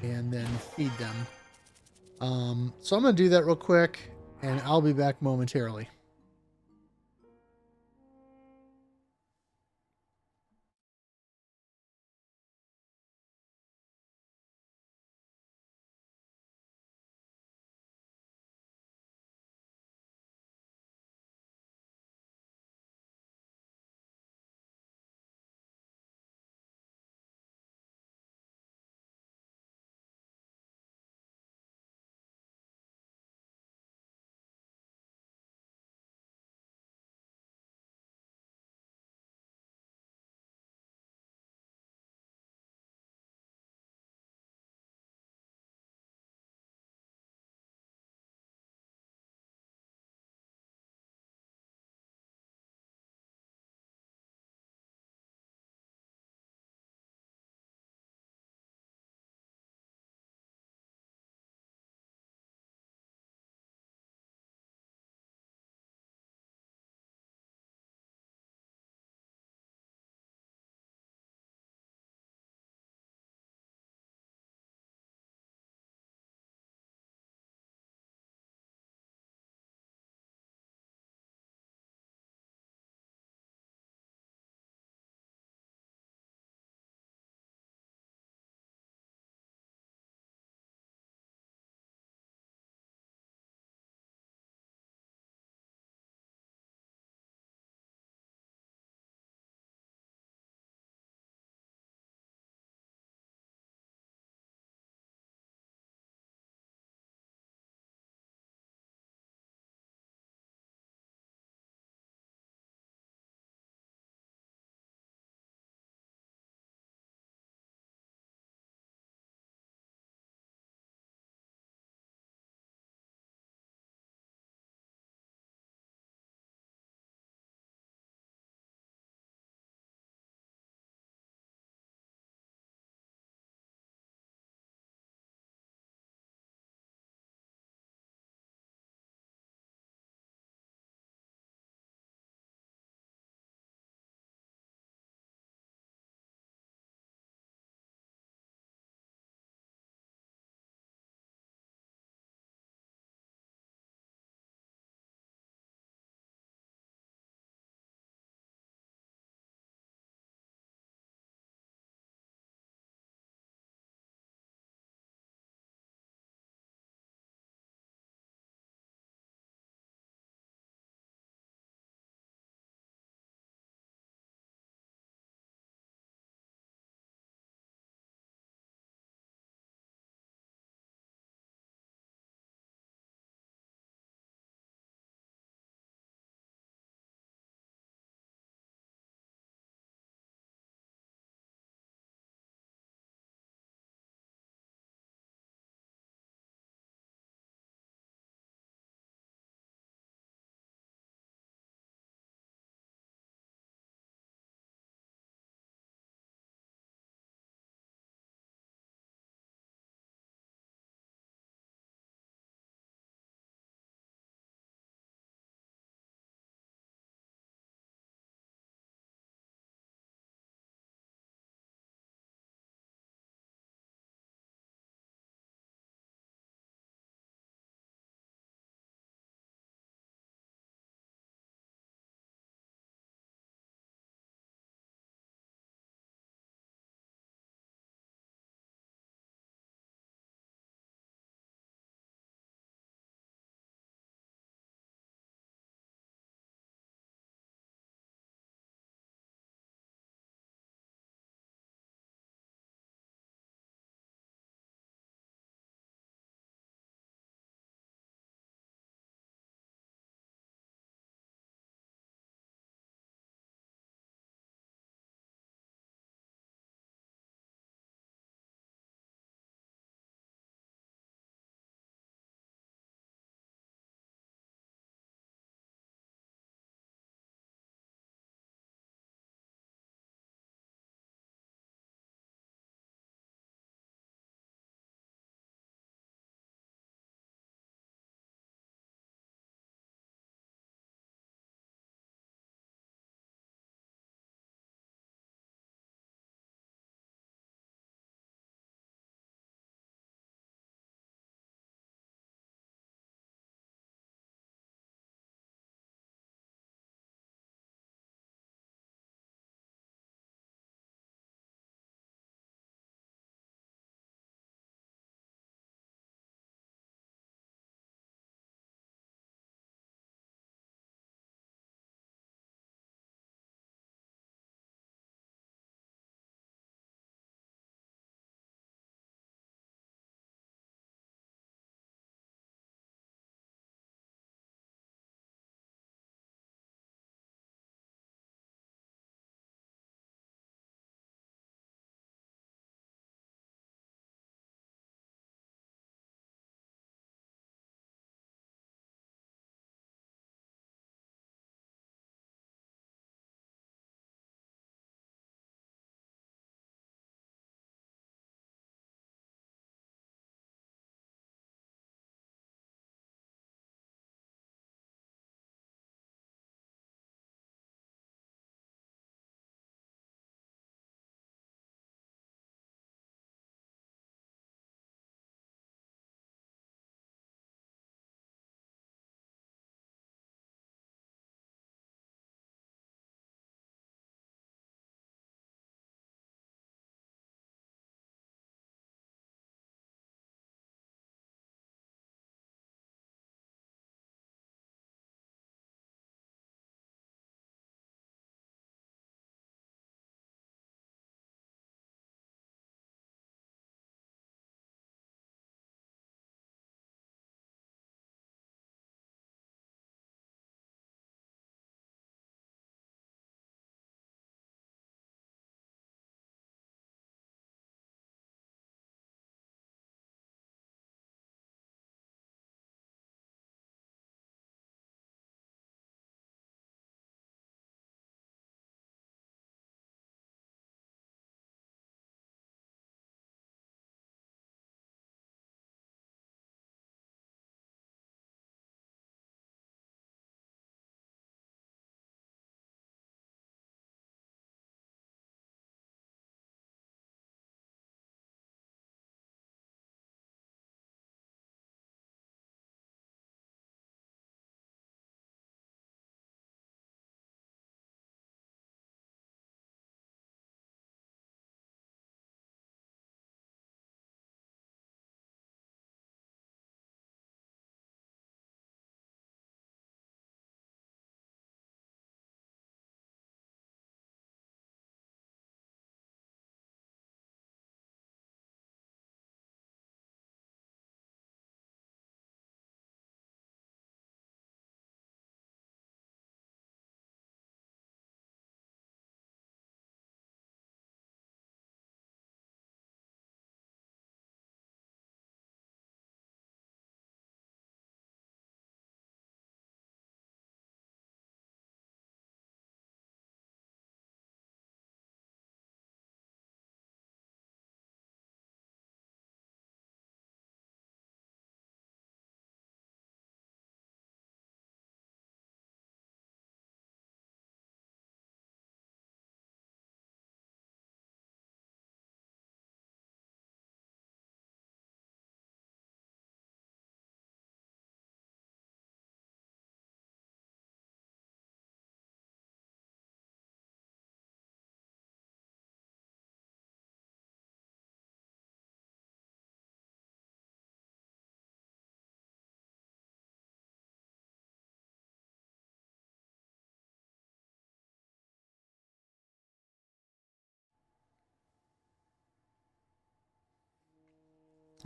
Speaker 1: and then feed them. So I'm going to do that real quick, and I'll be back momentarily.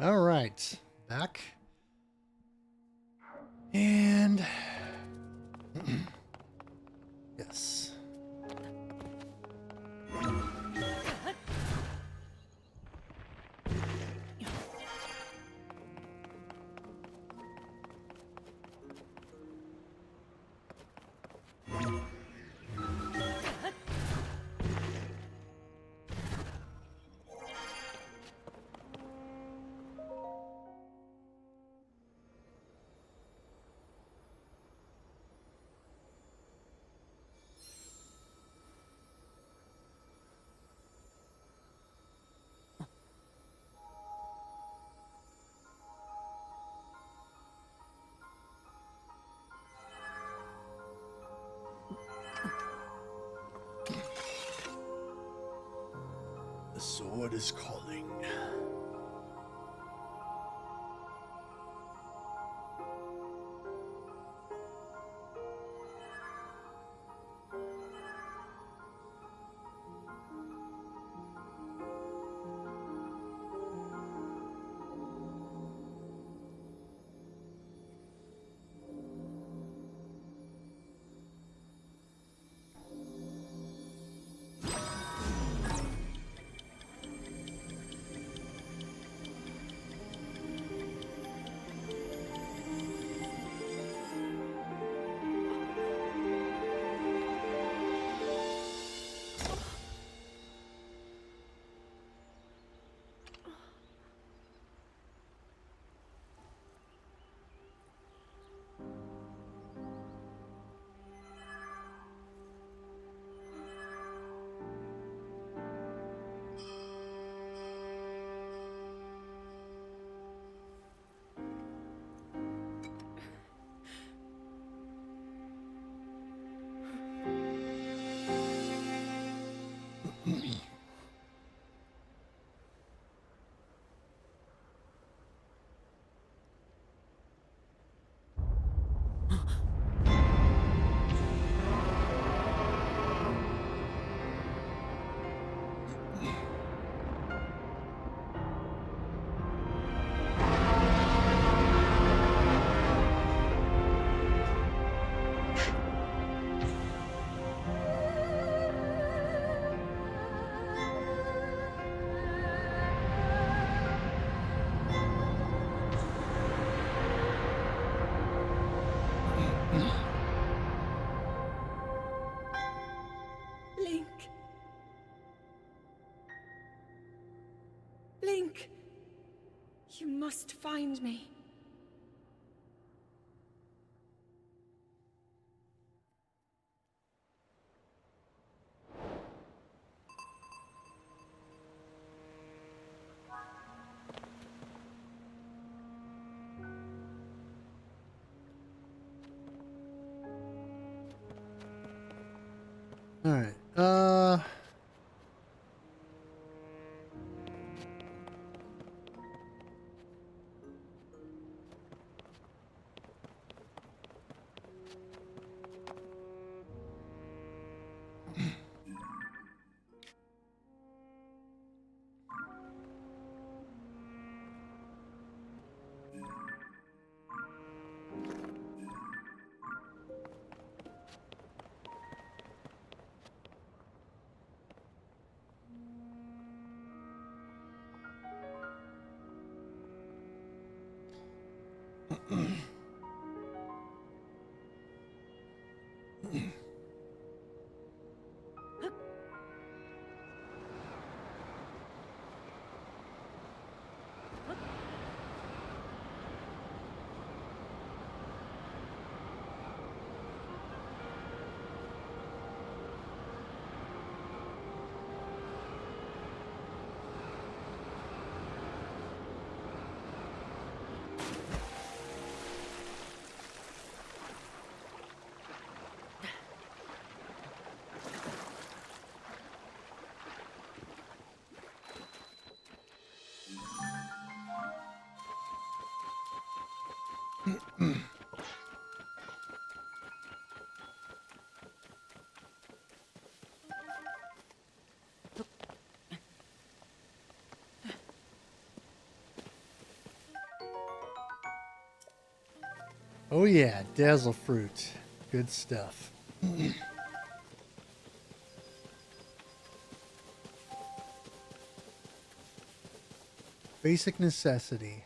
Speaker 1: All right, back. And yes.
Speaker 3: The sword is calling.
Speaker 2: Link. Link. You must find me.
Speaker 1: All right. Oh yeah, dazzle fruit. Good stuff. Basic necessity.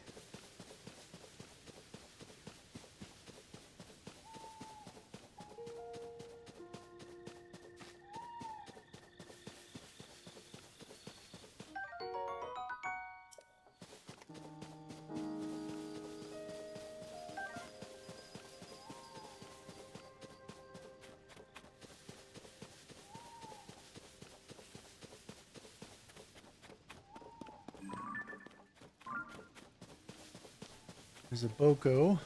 Speaker 1: There's a Boko.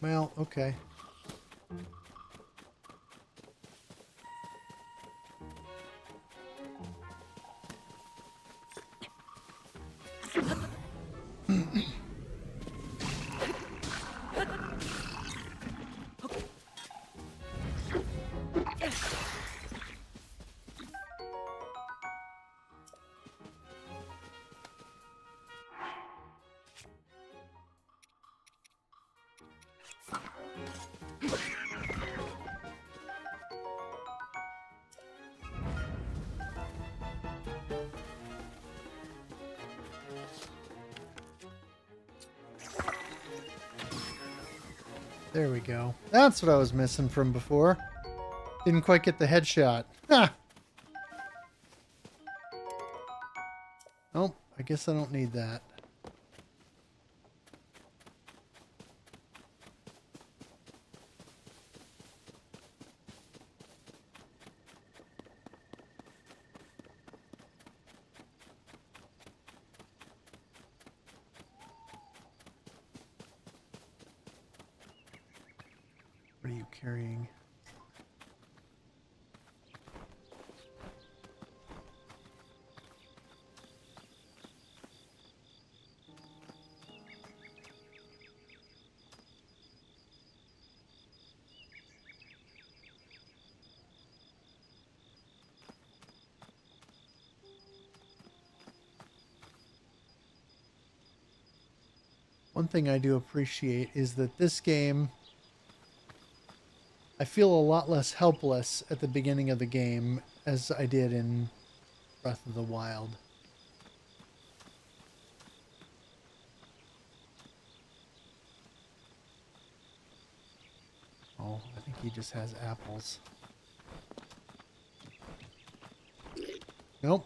Speaker 1: Well, okay. There we go. That's what I was missing from before. Didn't quite get the headshot. Ha! Oh, I guess I don't need that. What are you carrying? One thing I do appreciate is that this game, I feel a lot less helpless at the beginning of the game as I did in Breath of the Wild. Oh, I think he just has apples. Nope.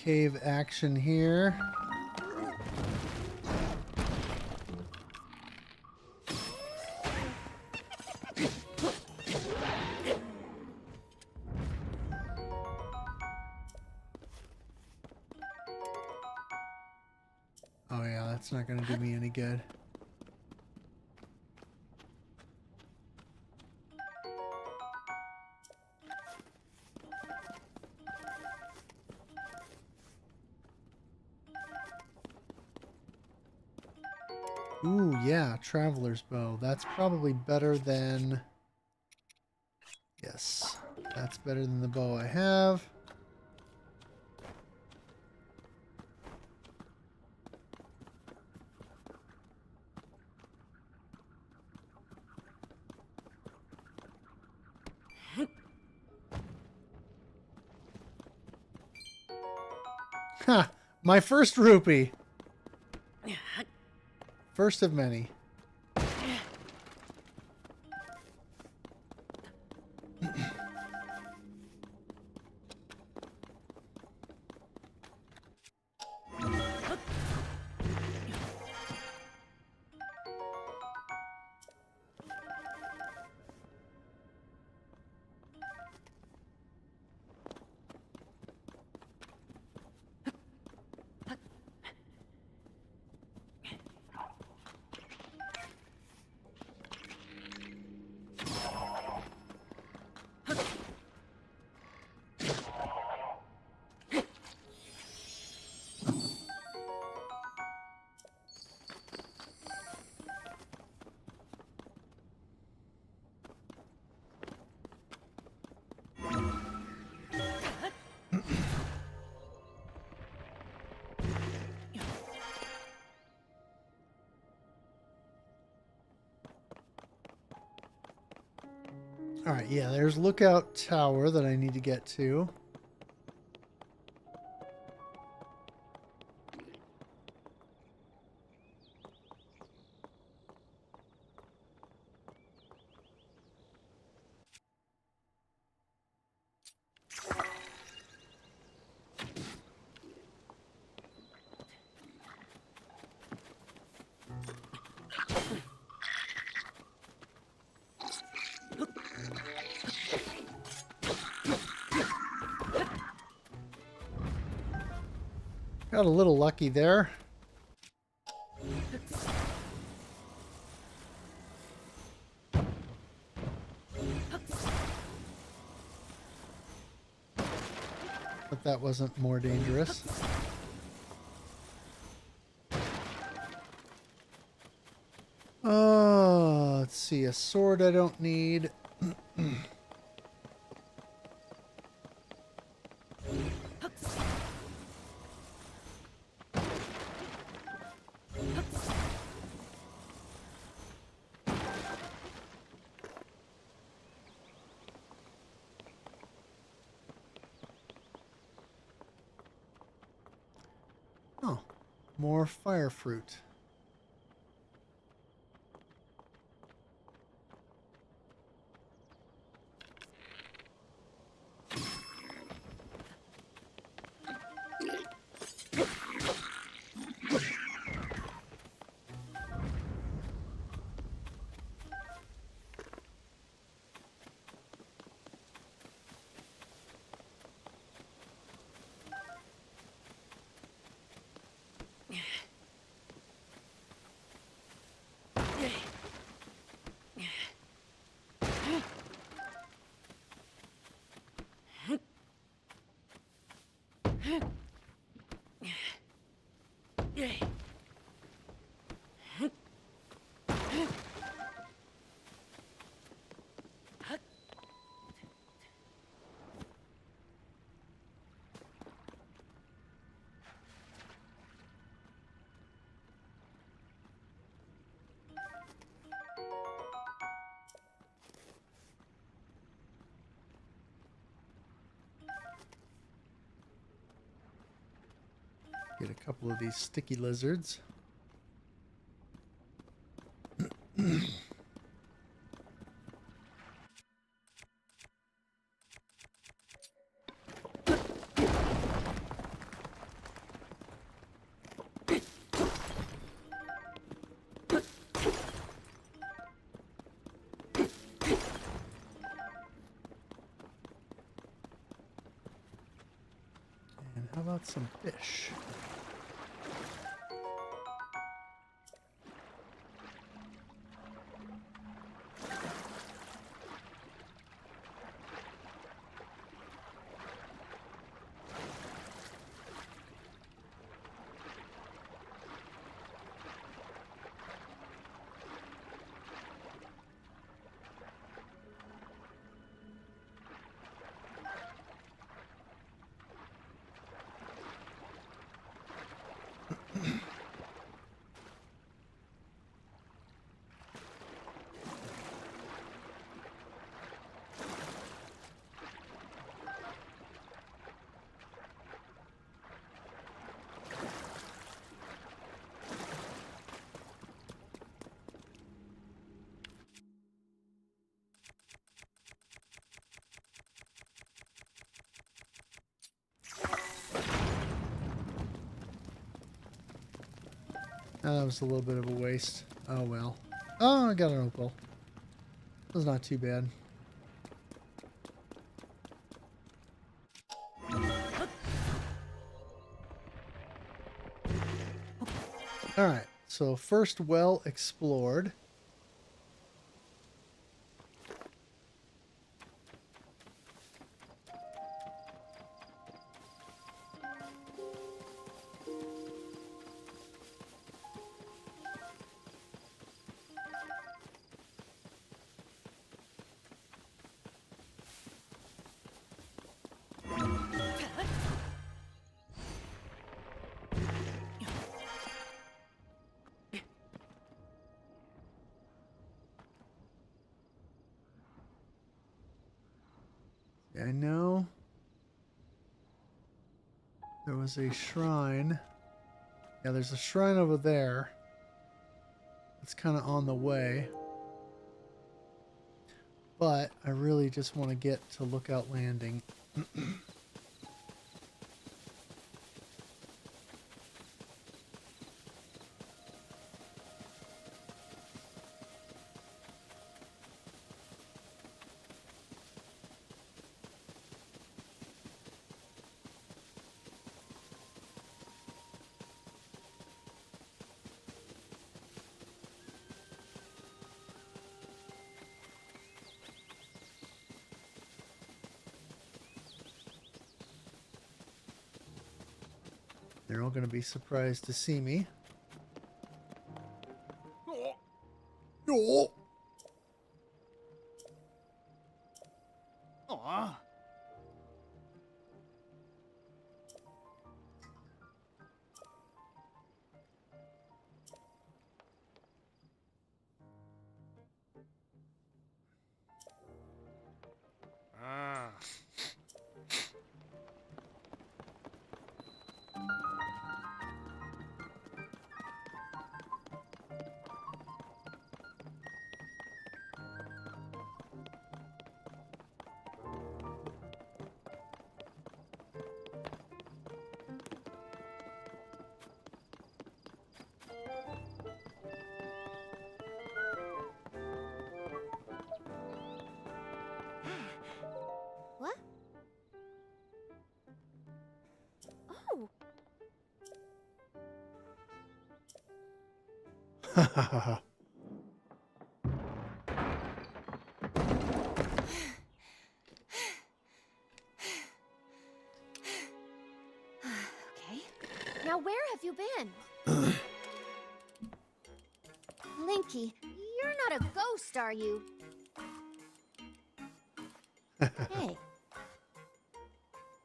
Speaker 1: Cave action here. Oh yeah, that's not going to do me any good. Ooh, yeah, Traveler's Bow. That's probably better than... Yes. That's better than the bow I have. Ha! My first rupee. First of many. All right, yeah, there's Lookout Tower that I need to get to. Got a little lucky there. But that wasn't more dangerous. Oh, let's see. A sword I don't need. Oh, more fire fruit. Get a couple of these sticky lizards. And how about some fish? That was a little bit of a waste. Oh well. Oh, I got an opal. It was not too bad. Alright, so first well explored. I know there was a shrine. Yeah, there's a shrine over there. It's kind of on the way. But I really just want to get to Lookout Landing. They're all going to be surprised to see me. Oh.
Speaker 5: Aw. Ah.
Speaker 6: What? Oh, okay. Now where have you been? Linky, you're not a ghost, are you? Hey.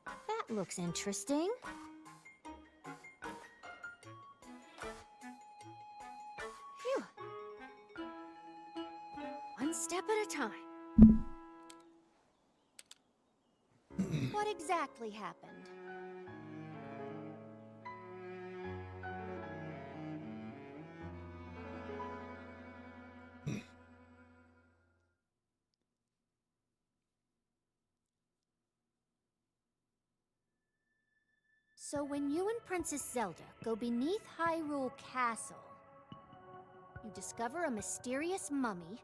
Speaker 6: That looks interesting. Phew. One step at a time. What exactly happened? So when you and Princess Zelda go beneath Hyrule Castle, you discover a mysterious mummy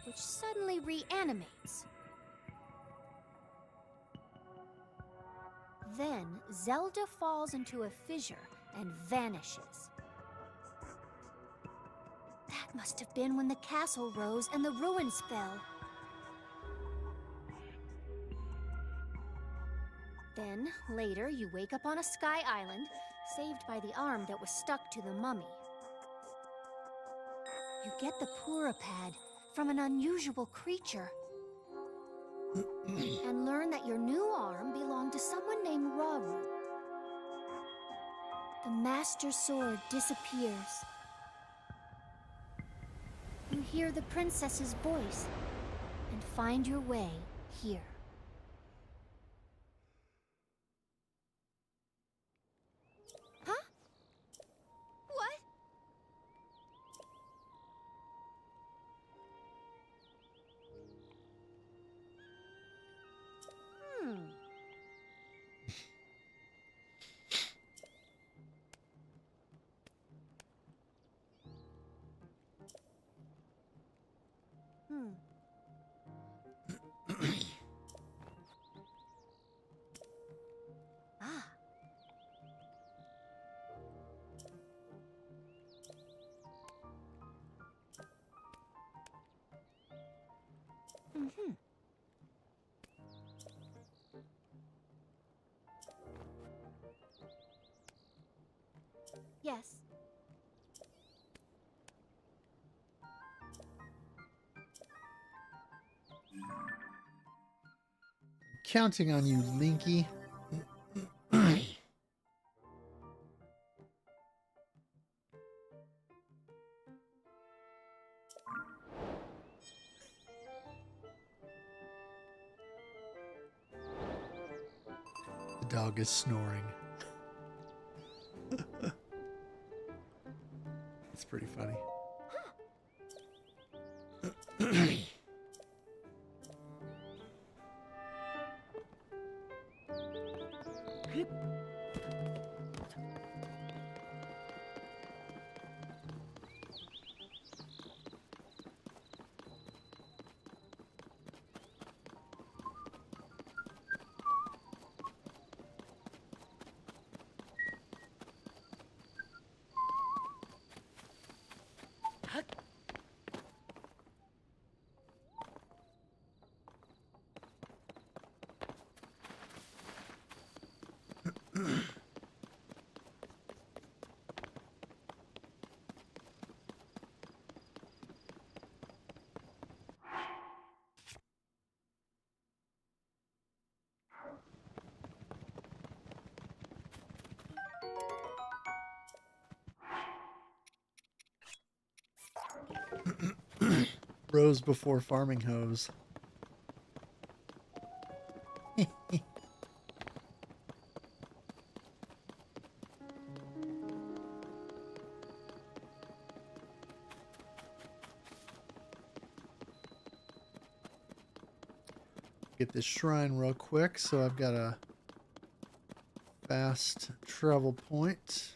Speaker 6: which suddenly reanimates. Then Zelda falls into a fissure and vanishes. That must have been when the castle rose and the ruins fell. Then, later, you wake up on a sky island, saved by the arm that was stuck to the mummy. You get the Purapad from an unusual creature. And learn that your new arm belonged to someone named Rauru. The Master Sword disappears. You hear the princess's voice and find your way here. Huh? What?
Speaker 1: counting on you, Linky. The dog is snoring. It's pretty funny. Rose before farming hose. Get this shrine real quick, so I've got a fast travel point.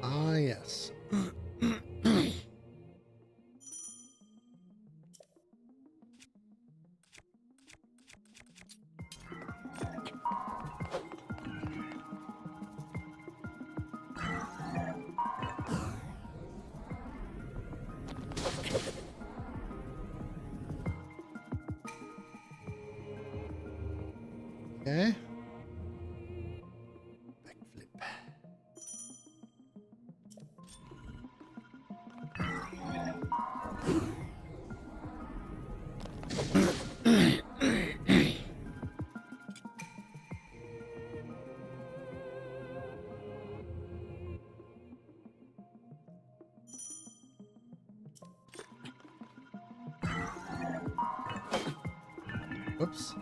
Speaker 1: Ah, yes. Okay. Backflip. Whoops.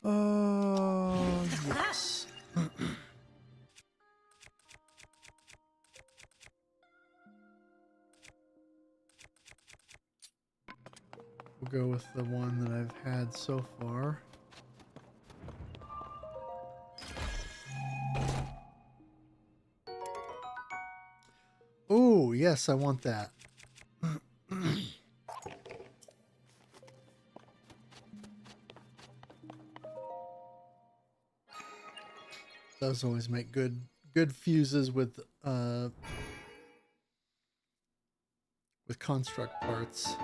Speaker 1: Oh, yes. We'll go with the one that I've had so far. Ooh, Oh, yes, I want that. Those always make good fuses with construct parts.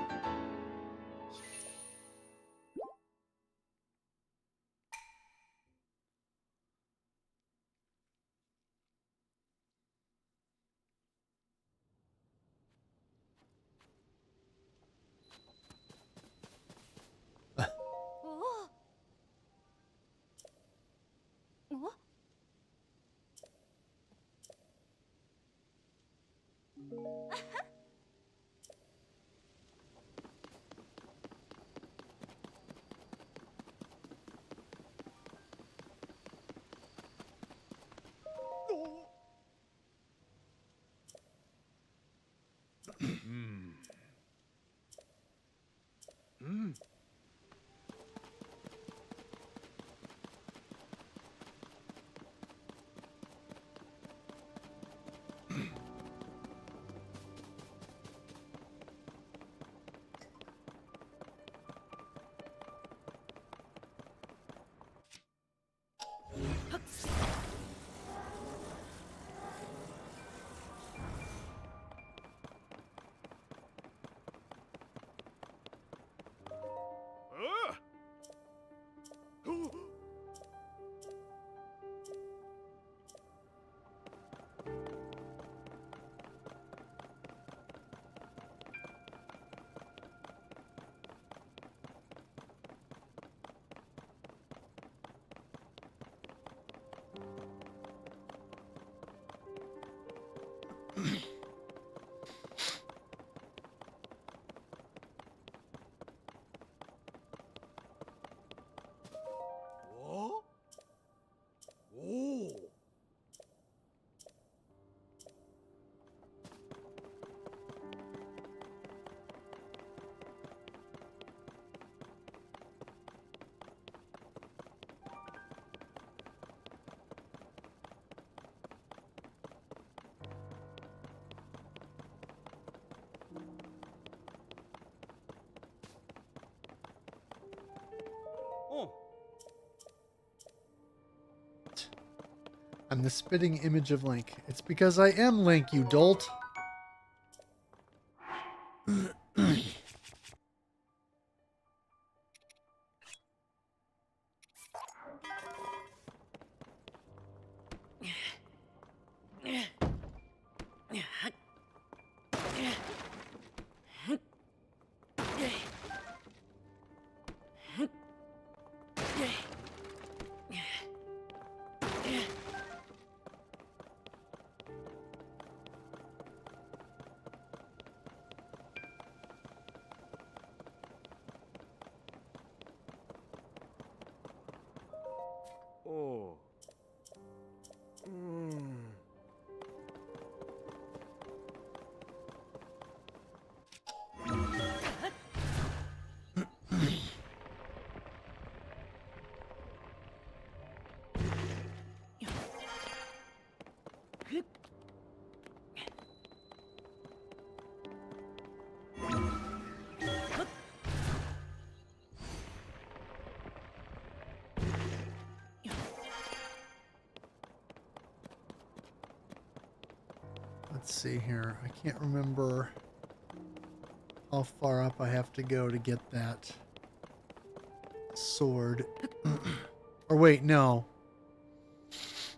Speaker 6: Oh. Oh.
Speaker 1: I'm the spitting image of Link. It's because I am Link, you dolt.
Speaker 5: Oh.
Speaker 1: Let's see here. I can't remember how far up I have to go to get that sword. Or wait, no.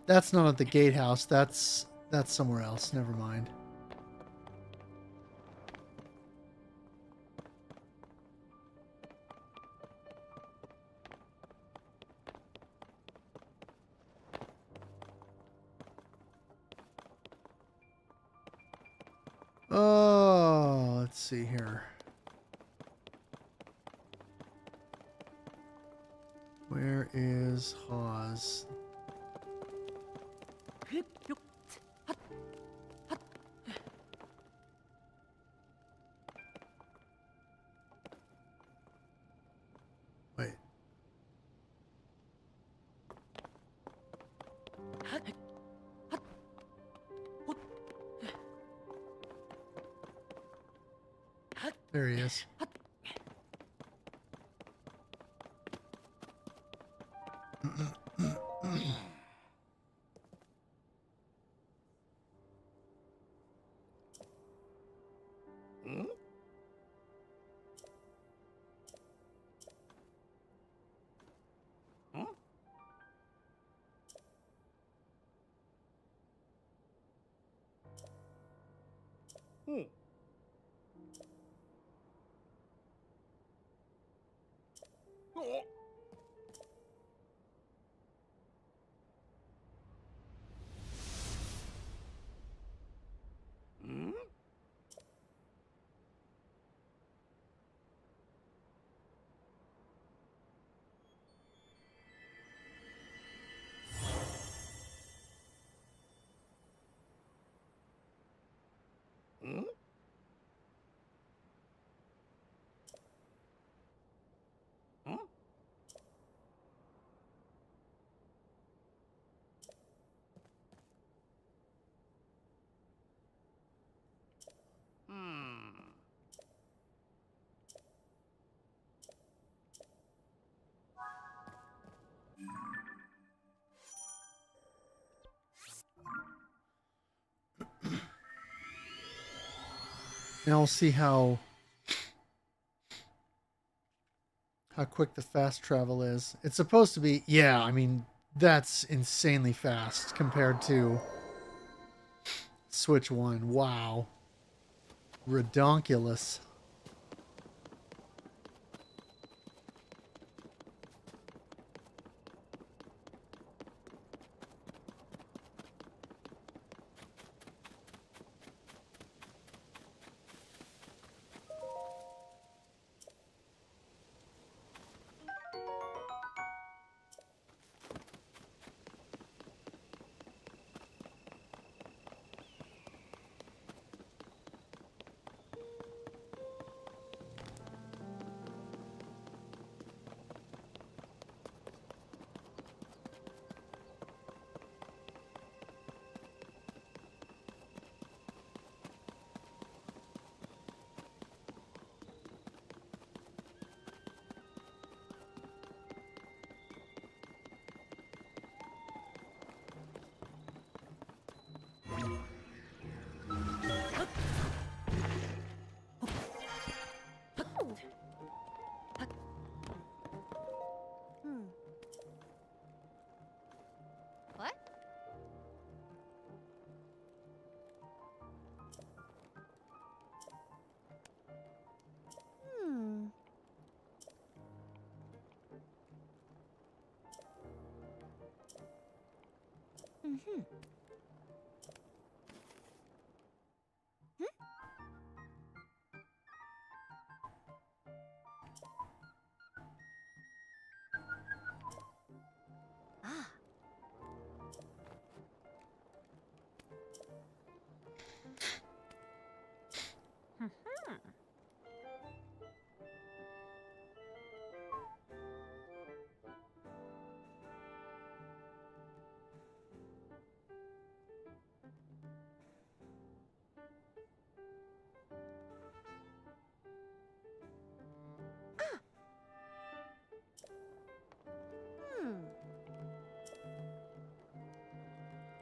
Speaker 1: That's not at the gatehouse. That's somewhere else. Never mind. Oh, let's see here. Where is Hawes? Wait. There he is. Now we'll see how quick the fast travel is. It's supposed to be, yeah, I mean, that's insanely fast compared to Switch 1. Wow. Redonkulous.
Speaker 6: What? Mm-hmm. Ah.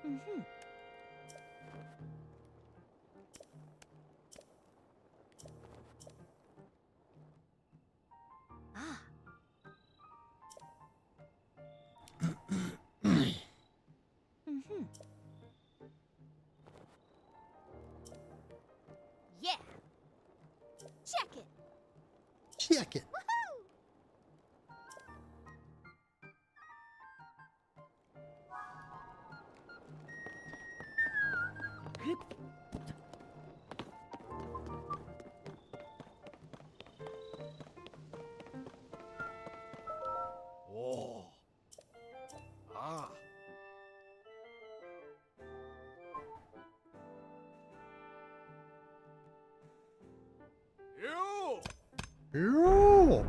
Speaker 6: Mm-hmm. Ah. Mm-hmm. Yeah. Check it.
Speaker 1: Check it.
Speaker 6: Woohoo!
Speaker 3: Oh. Ah. You.
Speaker 1: Ew.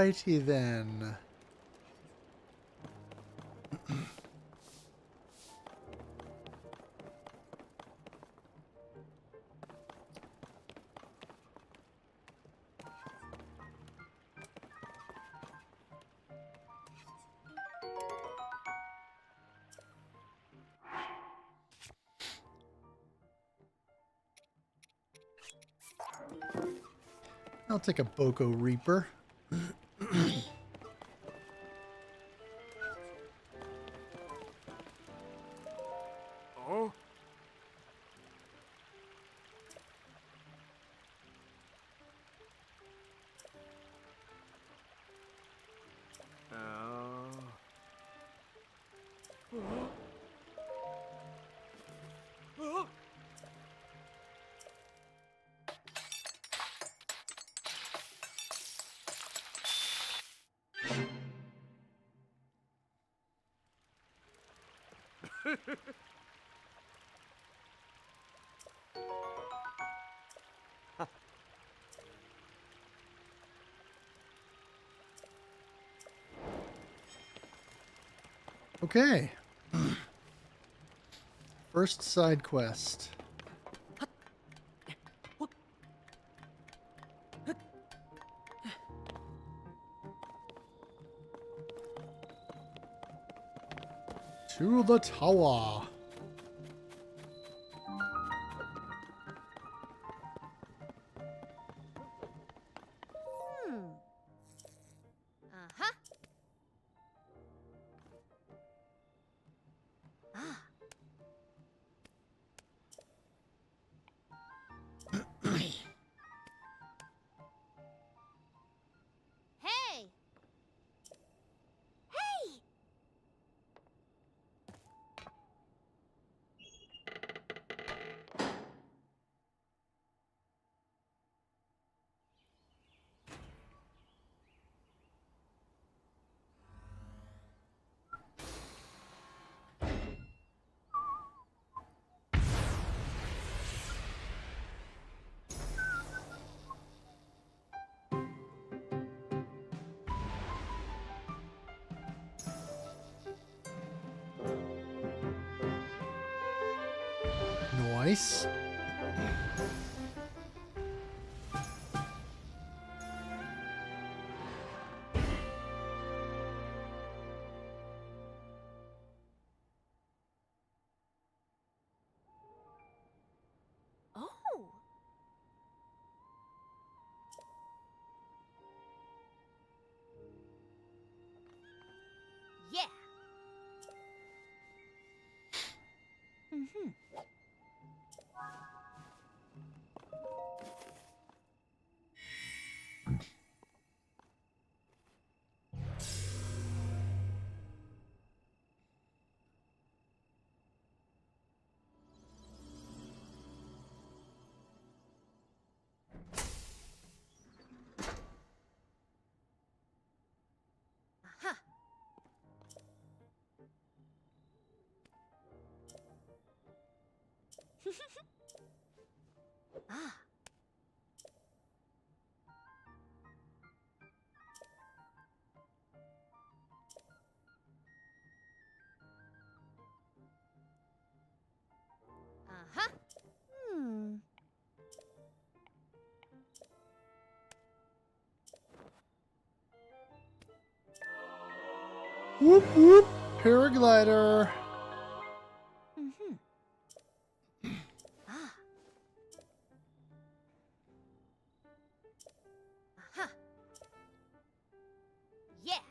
Speaker 1: Alrighty then. I'll take a Boko Reaper.
Speaker 4: Oh?
Speaker 1: Okay. First side quest. To the tower.
Speaker 6: Uh-huh. Ah. Hey! Hey!
Speaker 1: Nice.
Speaker 6: Oh! Yeah! Mm-hmm. Aha! Ah! Uh-huh. Hmm.
Speaker 1: Whoop whoop. Paraglider.
Speaker 6: Mm-hmm. Ah. Aha! Yeah!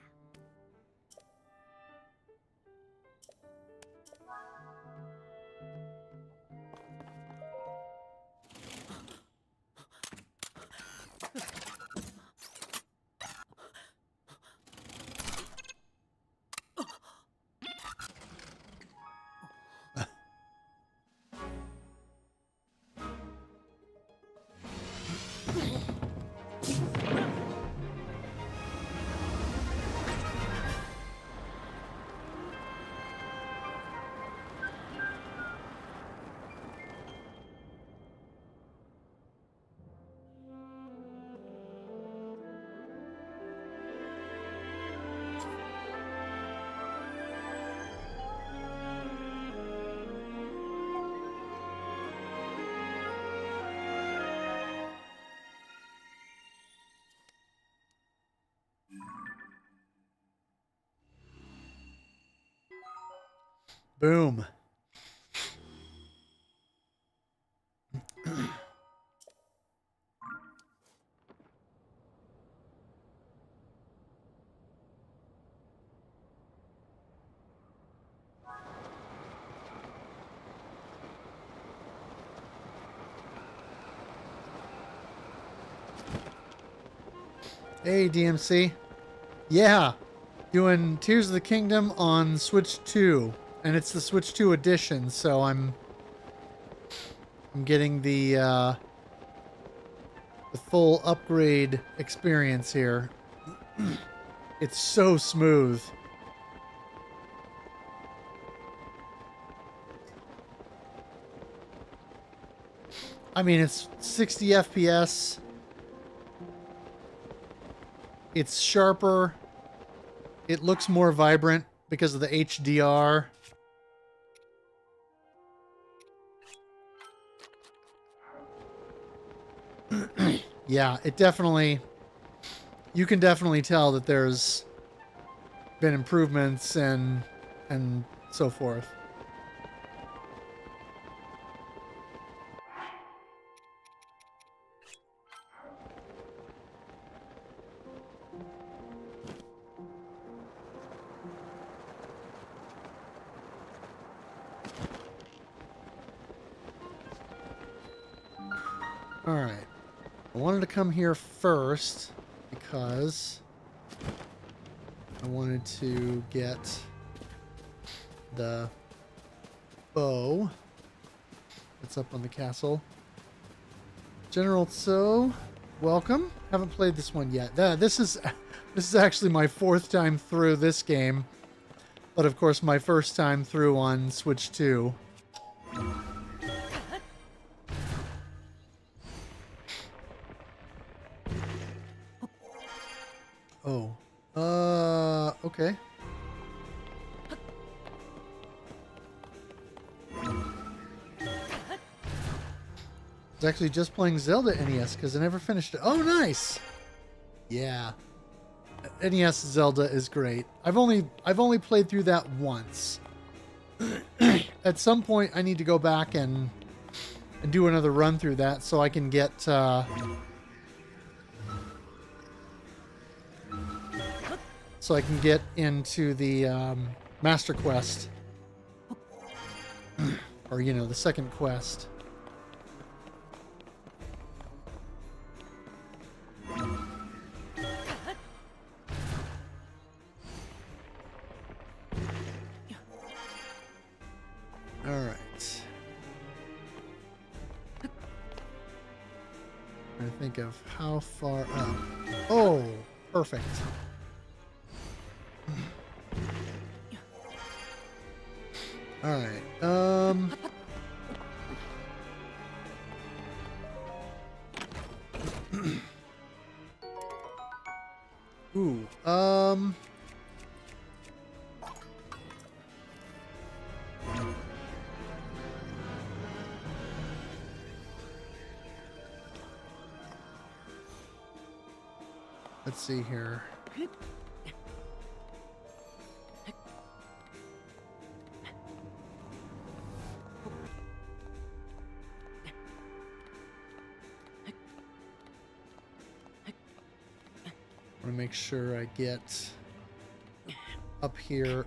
Speaker 1: Boom. Hey, DMC. Yeah, doing Tears of the Kingdom on Switch 2, and it's the Switch 2 edition, so I'm getting the full upgrade experience here. It's so smooth. I mean, it's 60 FPS. It's sharper. It looks more vibrant because of the HDR. Yeah, it definitely... You can definitely tell that there's been improvements and so forth. All right. I wanted to come here first because I wanted to get the bow that's up on the castle. General Tso, welcome. Haven't played this one yet. This is actually my 4th time through this game, but of course my first time through on Switch 2. Oh. Okay. I was actually just playing Zelda NES because I never finished it. Oh, nice! Yeah. NES Zelda is great. I've only played through that once. At some point, I need to go back and do another run through that so I can get... so I can get into the Master Quest. Or, you know, the second quest. Alright. Trying to think of how far up. Oh, perfect. All right. Ooh. Let's see here. I want to make sure I get up here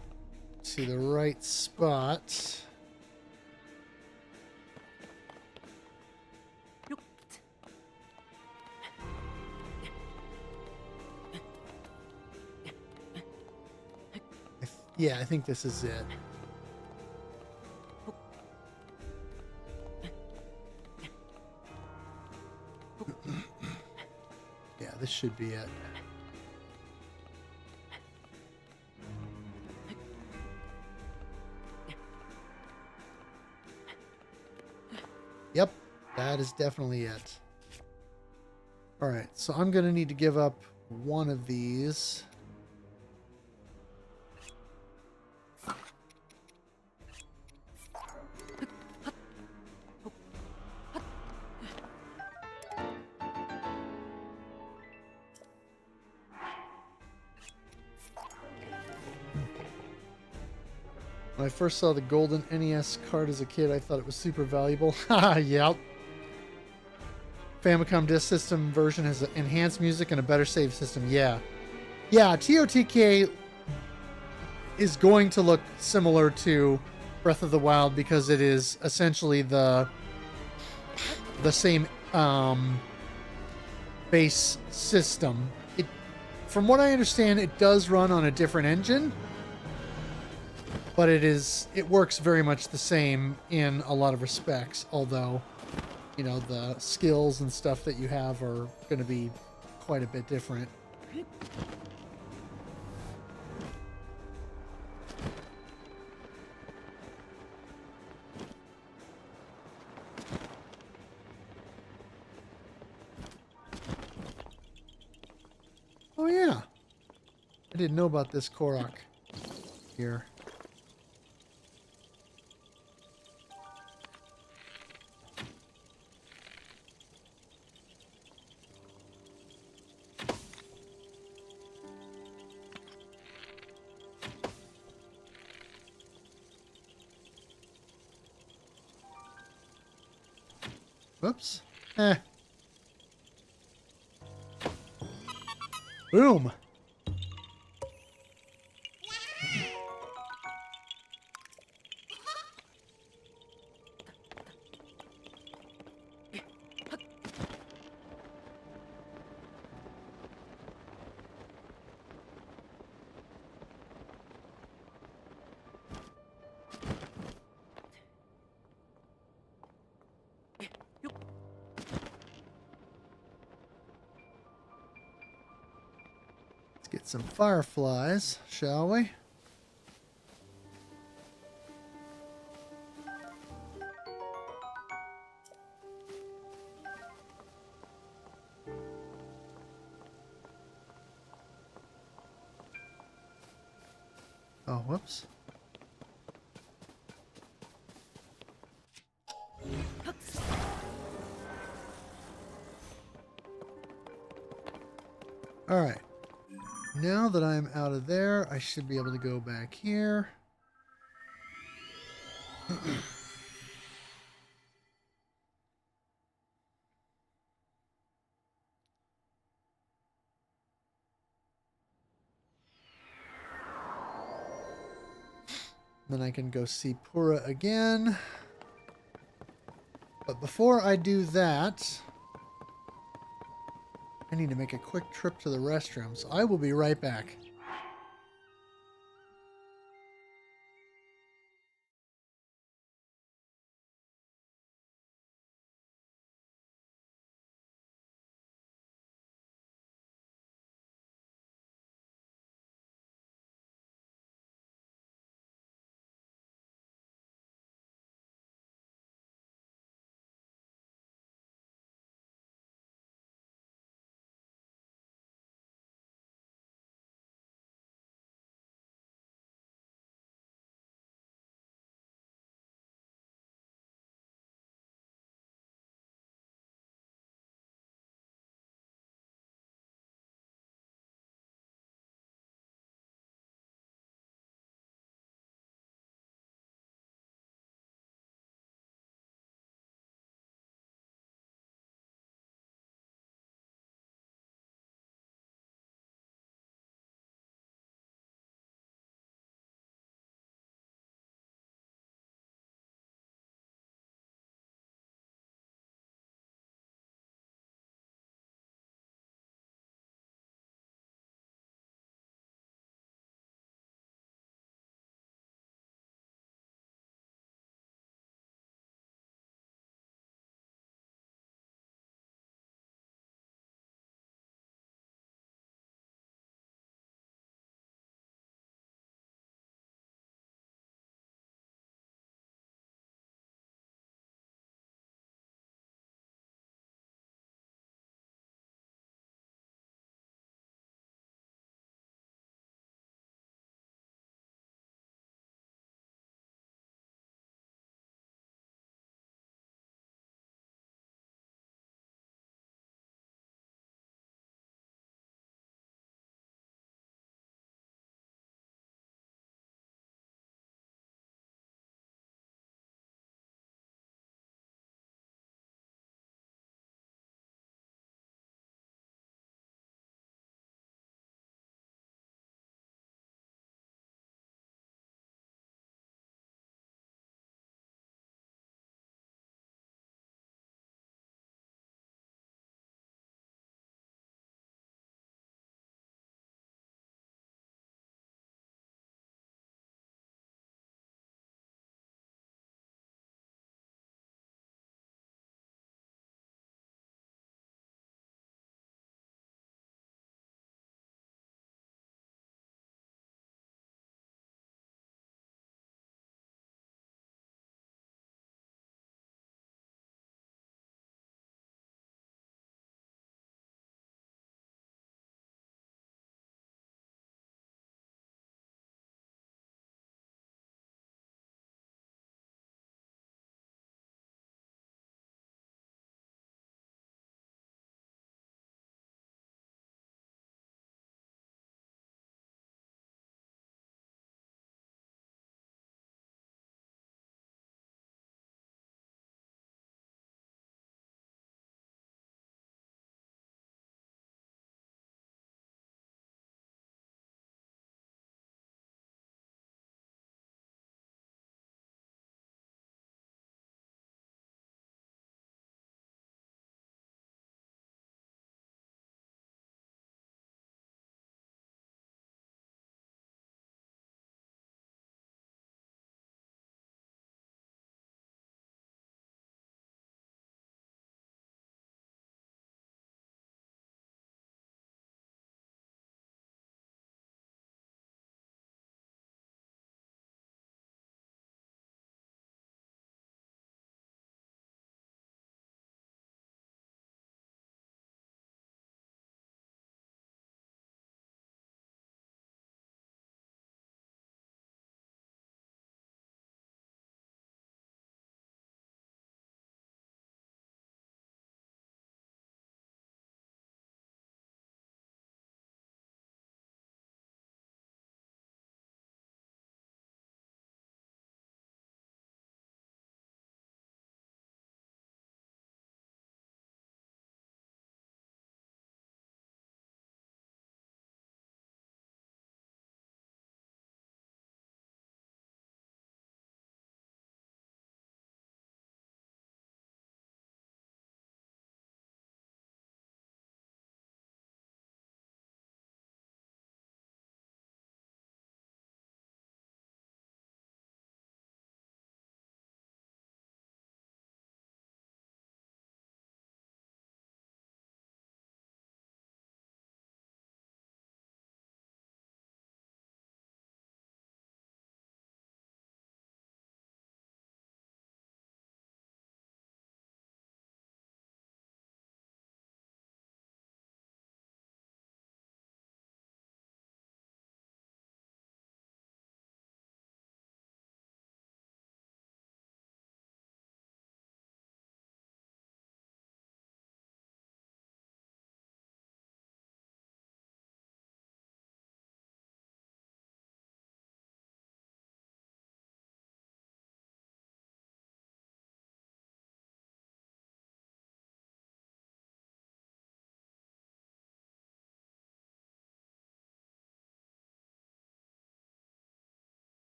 Speaker 1: to the right spot. Yeah, I think this is it. Yeah, this should be it. Yep, that is definitely it. All right, so I'm going to need to give up one of these. When I first saw the golden NES card as a kid, I thought it was super valuable. Haha, yep. Famicom Disk System version has enhanced music and a better save system. Yeah. Yeah, TOTK is going to look similar to Breath of the Wild because it is essentially the same base system. It, from what I understand, it does run on a different engine, but it works very much the same in a lot of respects, although, you know, the skills and stuff that you have are going to be quite a bit different. Oh yeah, I didn't know about this Korok here. Whoops. Boom. Let's get some fireflies, shall we? Oh, whoops. All right. Now that I'm out of there, I should be able to go back here. Then I can go see Pura again. But before I do that, I need to make a quick trip to the restroom, so I will be right back.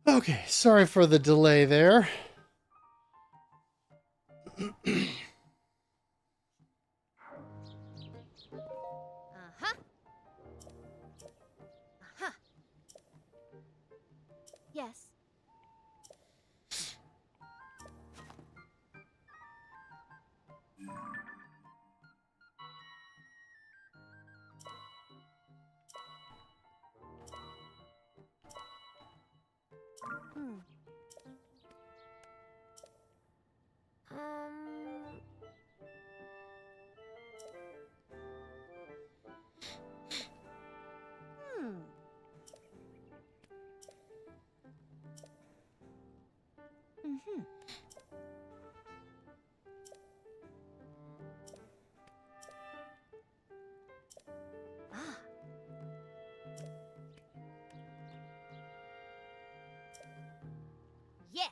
Speaker 1: Okay, sorry for the delay there.
Speaker 6: Uh-huh. Uh-huh. Yes. Hmm. Um... Hmm. Mm-hmm. Ah. Yeah.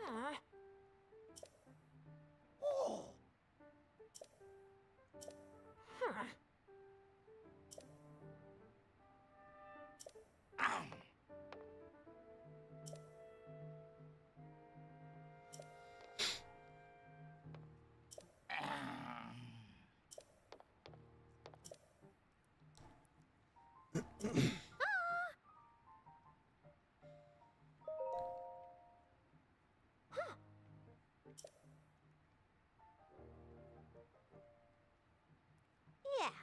Speaker 6: Ah. Oh. Huh. Ah. Huh. Yeah.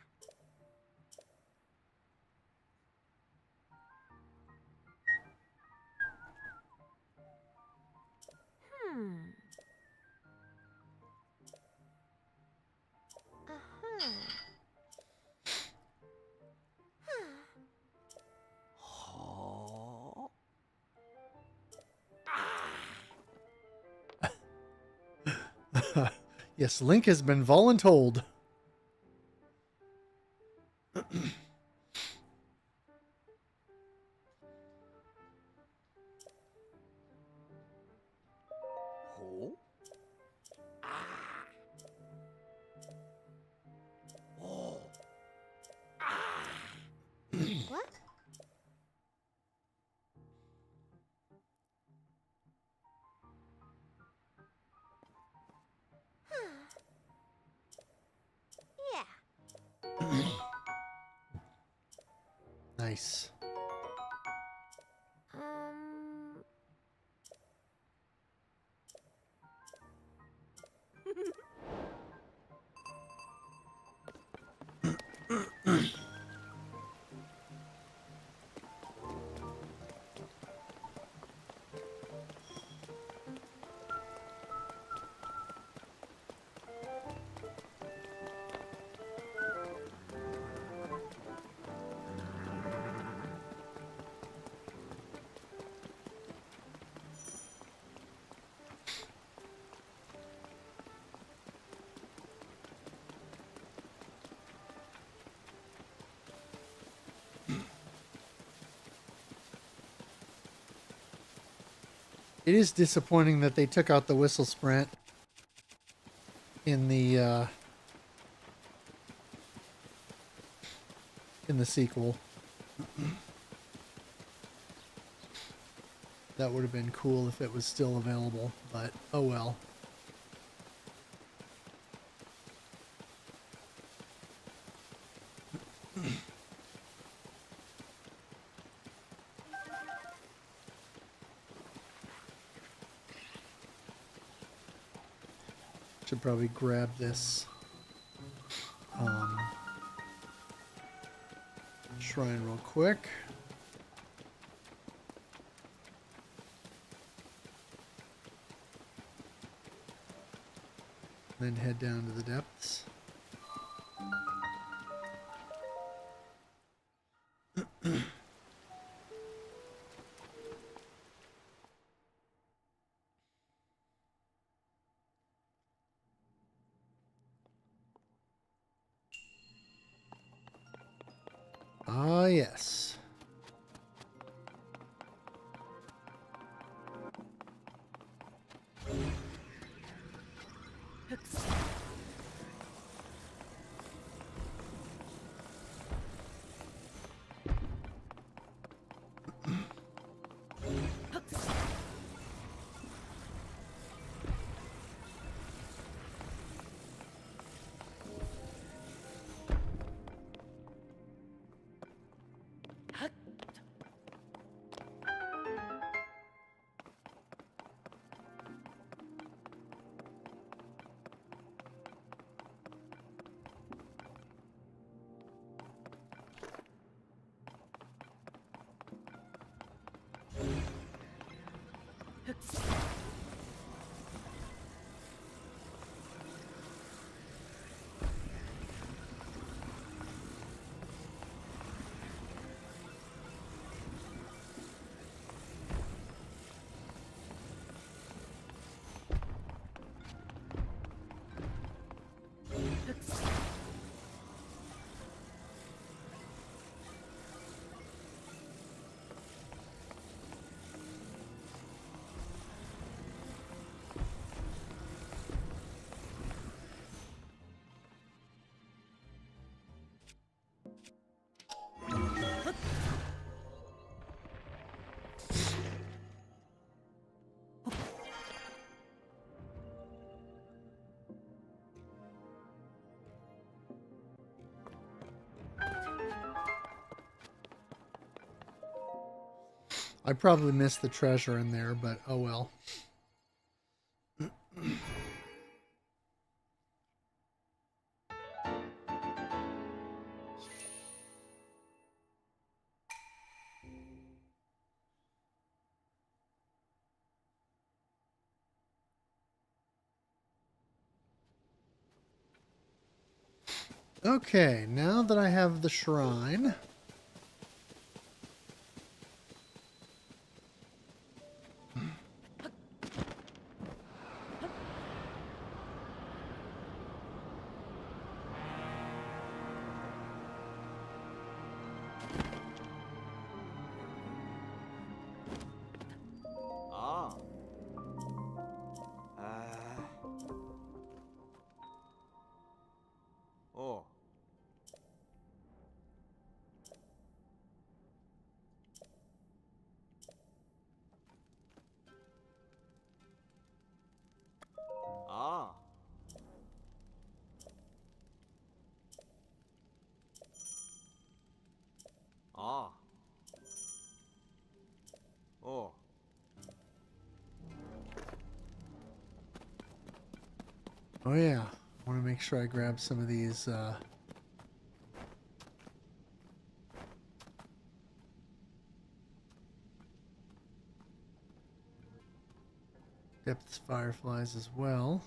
Speaker 6: Hmm. Uh-huh. Oh.
Speaker 1: Yes, Link has been voluntold.
Speaker 3: Oh? Ah. Oh. Ah.
Speaker 6: What? Yeah.
Speaker 1: Nice.
Speaker 6: Um...
Speaker 1: It is disappointing that they took out the whistle sprint in the sequel. That would have been cool if it was still available, but oh well. Should probably grab this shrine real quick. Then head down to the depths. Ah, yes. I probably missed the treasure in there, but oh well. Okay, now that I have the shrine,
Speaker 5: Ah. Oh. Ah. Ah. Oh.
Speaker 1: oh yeah, I want to make sure I grab some of these depth fireflies as well.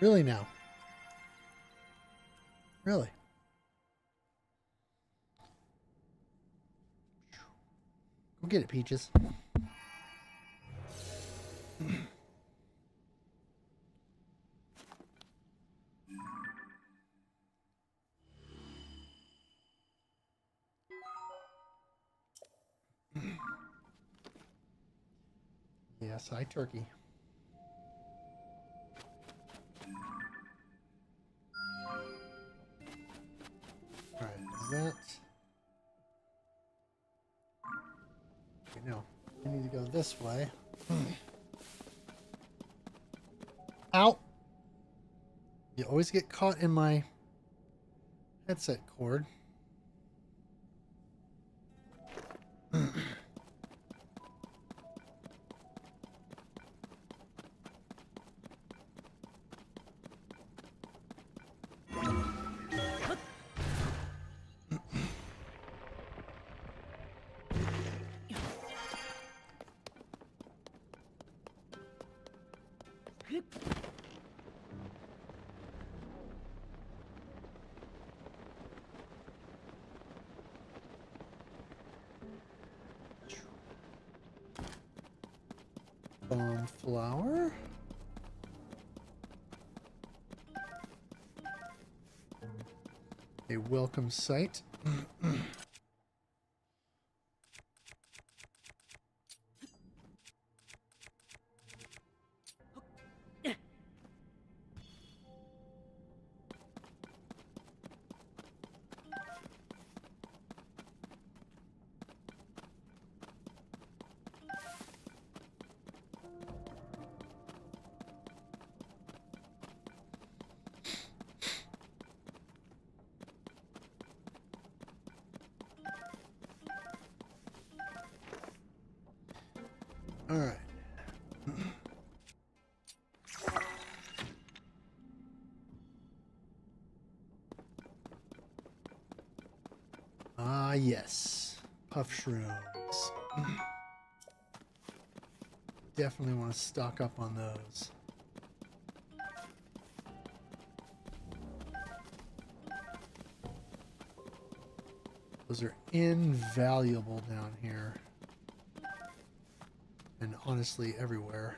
Speaker 1: Really now? Really? Go get it, Peaches. Yes, hi, turkey. Alright, is that... Okay, no. I need to go this way. Ow! You always get caught in my headset cord. Bomb flower. A welcome sight. All right. Ah, yes. Puff shrooms. Definitely want to stock up on those. Those are invaluable down here. And honestly, everywhere.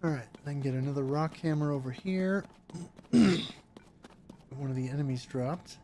Speaker 1: Alright, then get another rock hammer over here. One of the enemies dropped.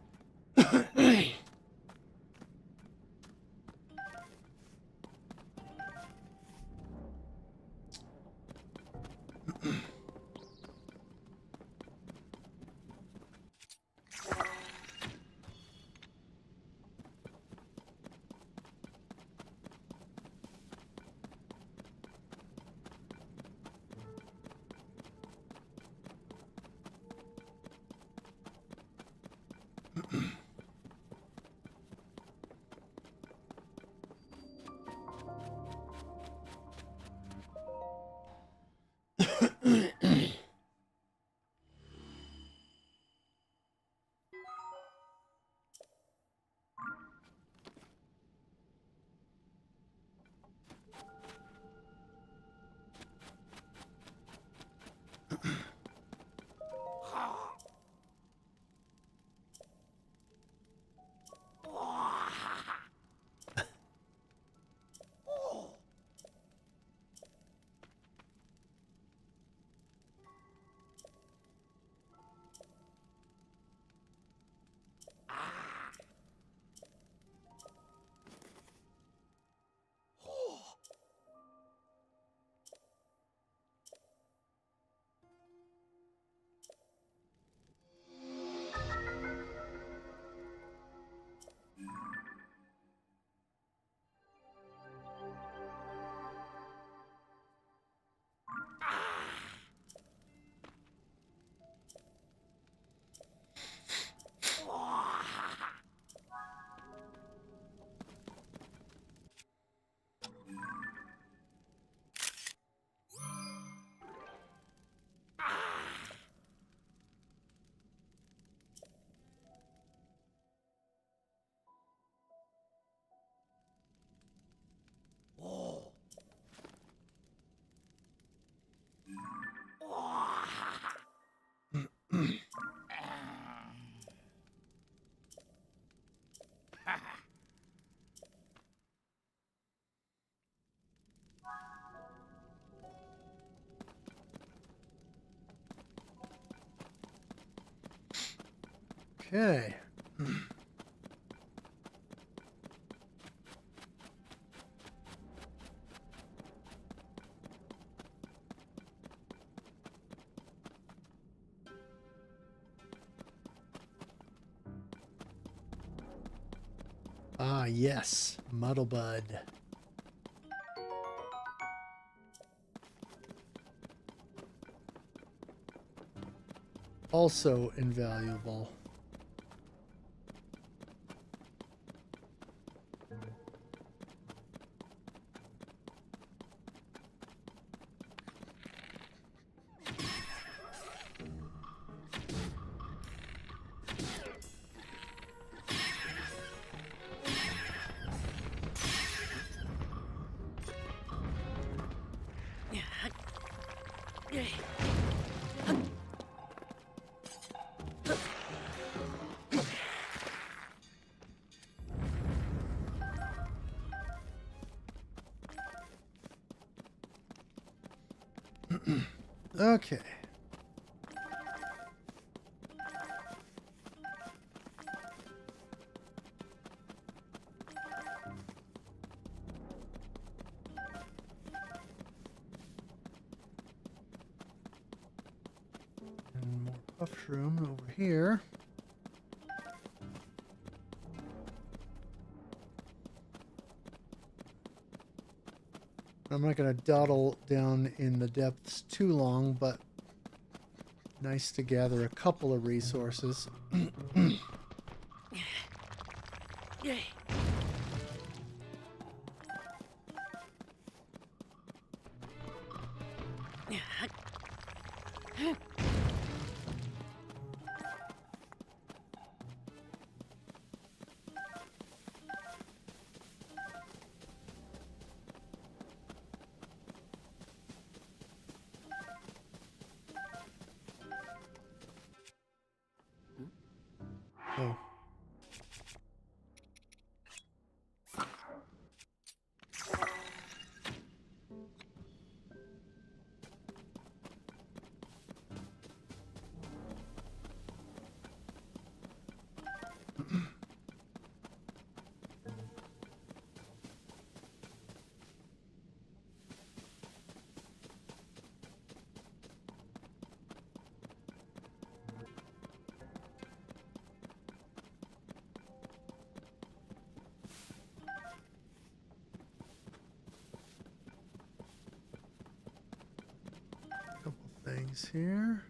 Speaker 1: Okay. Ah, yes. Muddlebud. Also invaluable. Okay. And more puff shroom over here. I'm not going to dawdle down in the depths too long, but nice to gather a couple of resources. things here.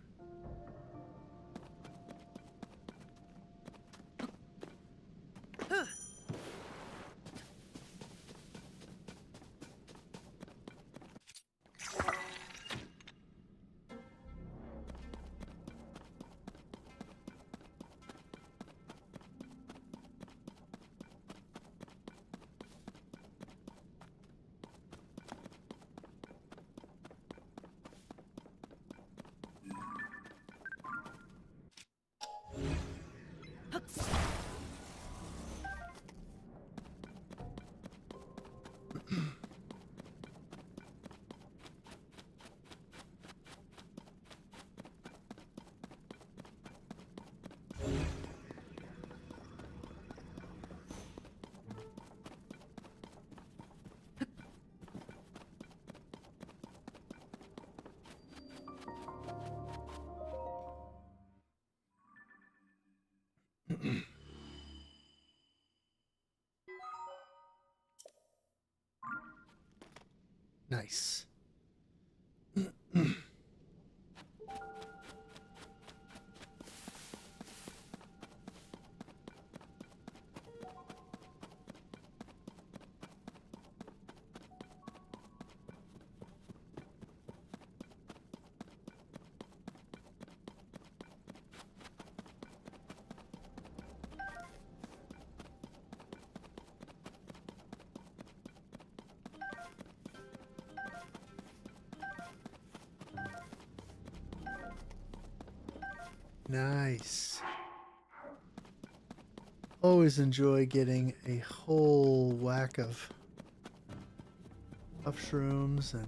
Speaker 1: Nice. Nice. Always enjoy getting a whole whack of shrooms and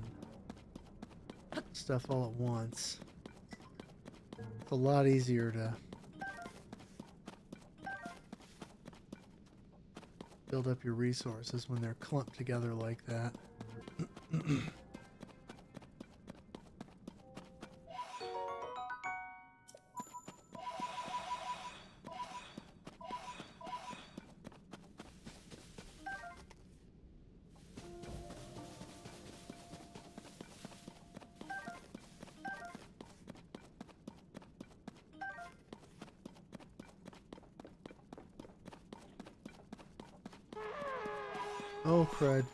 Speaker 1: stuff all at once. It's a lot easier to build up your resources when they're clumped together like that. Oh, crud.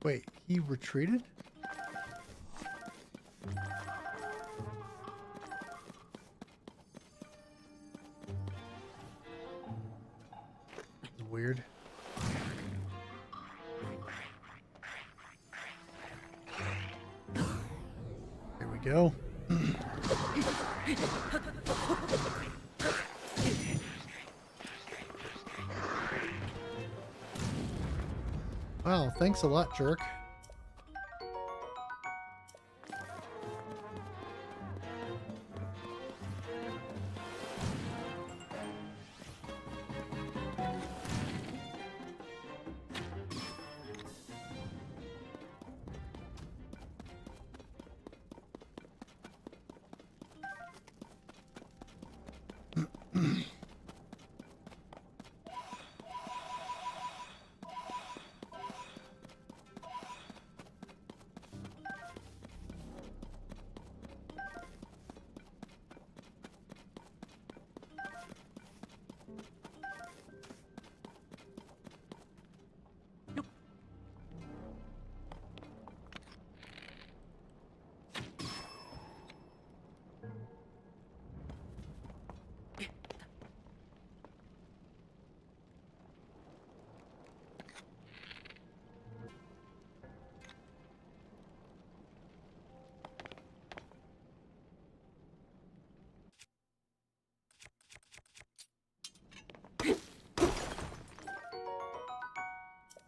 Speaker 1: Wait, he retreated? That's weird. There we go. Wow, thanks a lot, jerk.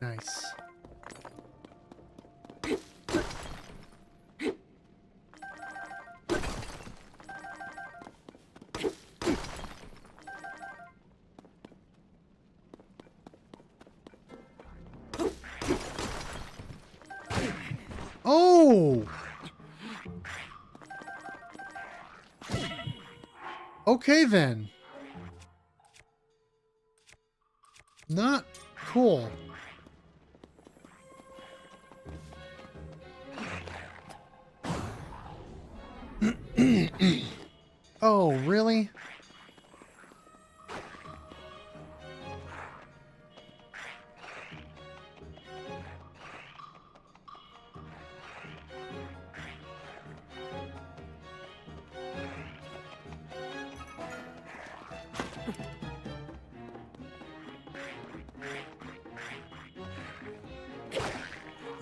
Speaker 1: Nice. Oh! Okay then. Not cool. Oh, really?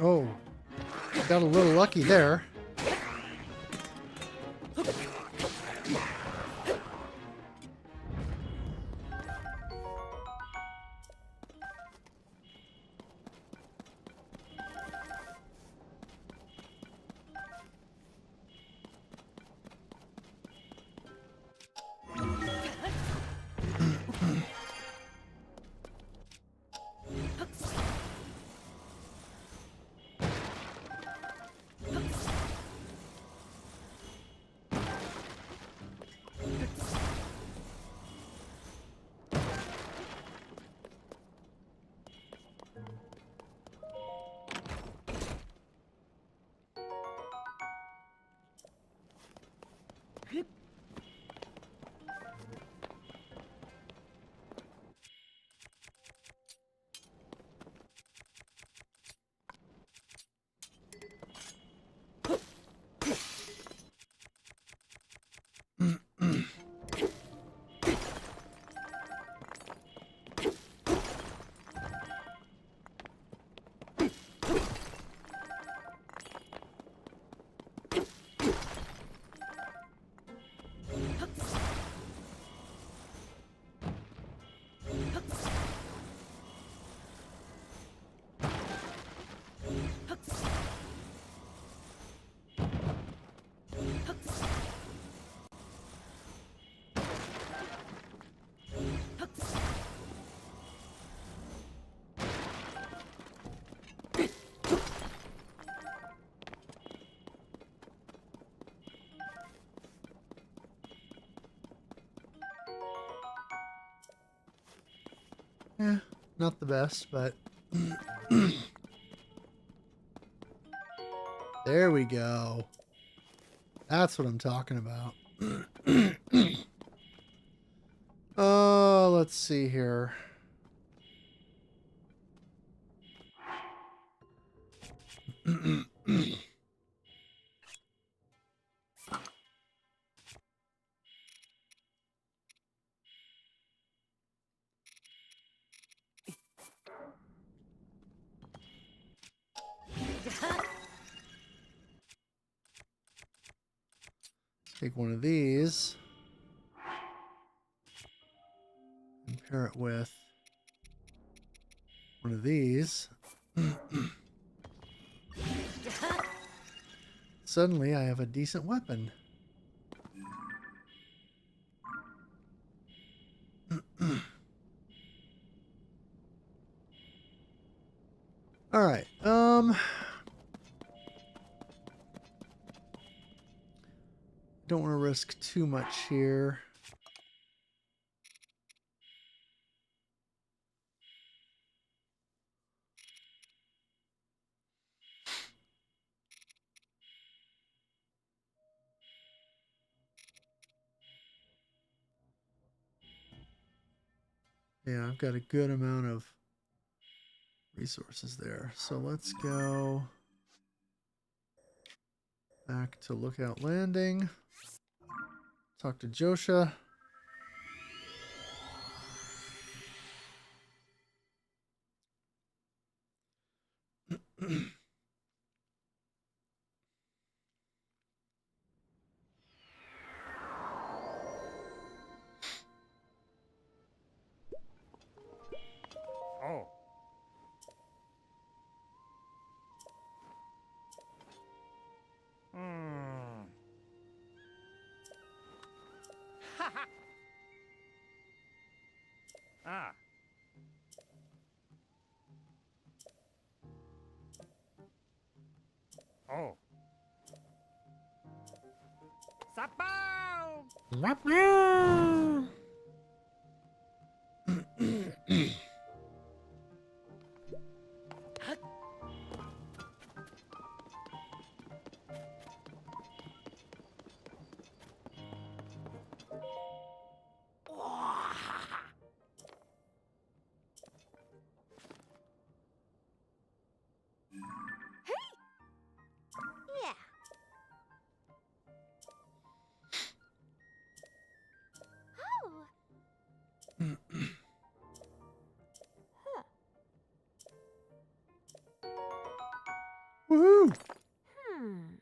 Speaker 1: Oh, got a little lucky there. Yeah, not the best, but there we go. That's what I'm talking about. Oh, let's see here. Take one of these. And pair it with one of these. Suddenly I have a decent weapon. All right. Don't want to risk too much here. Yeah, I've got a good amount of resources there. So let's go back to Lookout Landing. Talk to Josha.
Speaker 5: Oh. Ah. Oh. Sapao!
Speaker 6: Yeah. Oh. Huh.
Speaker 1: Woohoo!
Speaker 6: Hmm.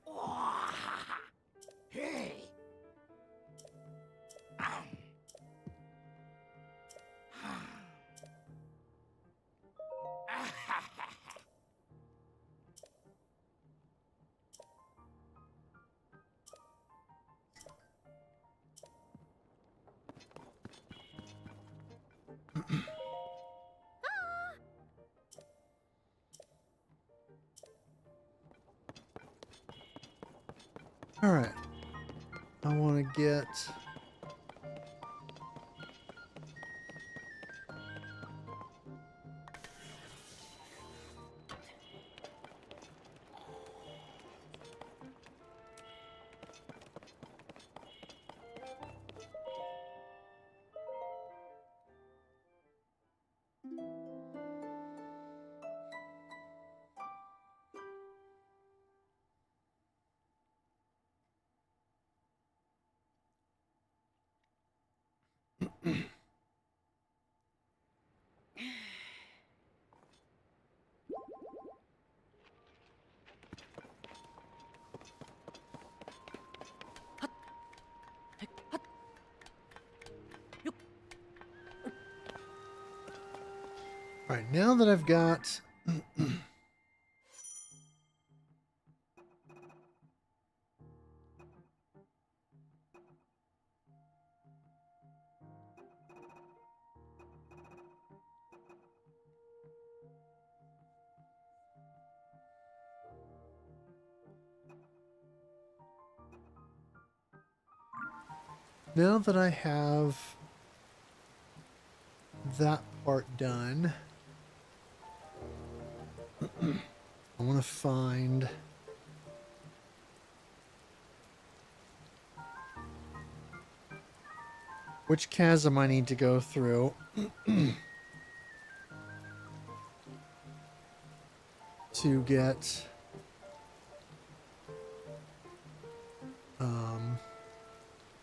Speaker 6: Whoa.
Speaker 3: Hey!
Speaker 1: All right. I want to get. All right, now that I've got now that I have that part done, I want to find which chasm I need to go through to get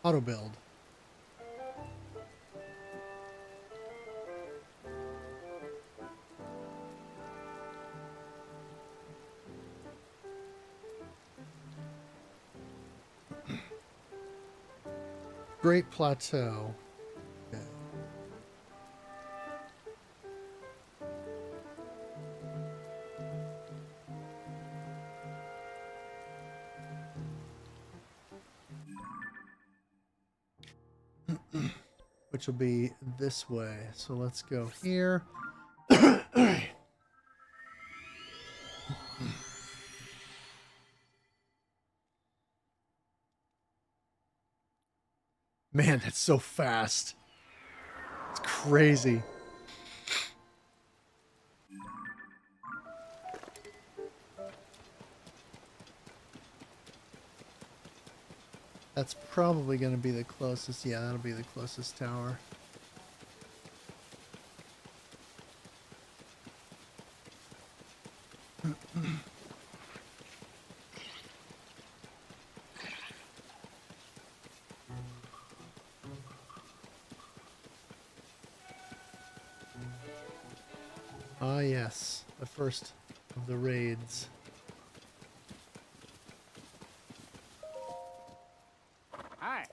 Speaker 1: auto build. Great Plateau. Okay. Which will be this way. So let's go here. Man, that's so fast. It's crazy. That's probably going to be the closest. Yeah, that'll be the closest tower. Ah, yes. The first of the raids.
Speaker 5: Hi.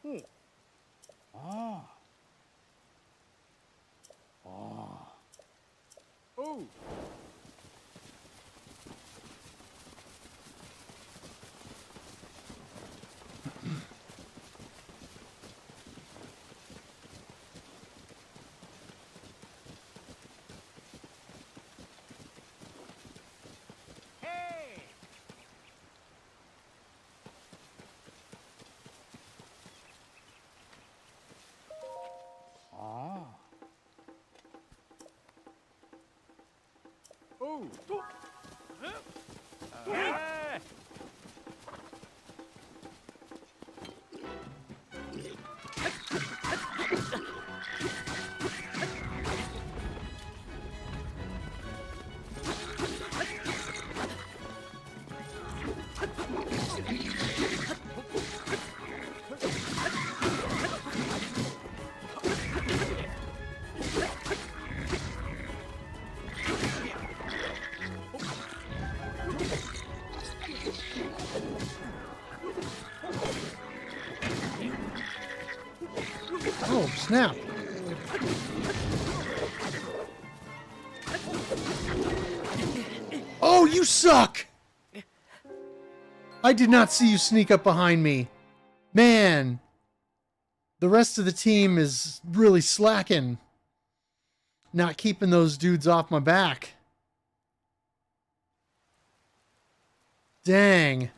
Speaker 5: Oh! Hey! Oh! Hey!
Speaker 1: Oh, snap. Oh, you suck! I did not see you sneak up behind me. Man, the rest of the team is really slacking. Not keeping those dudes off my back. Dang.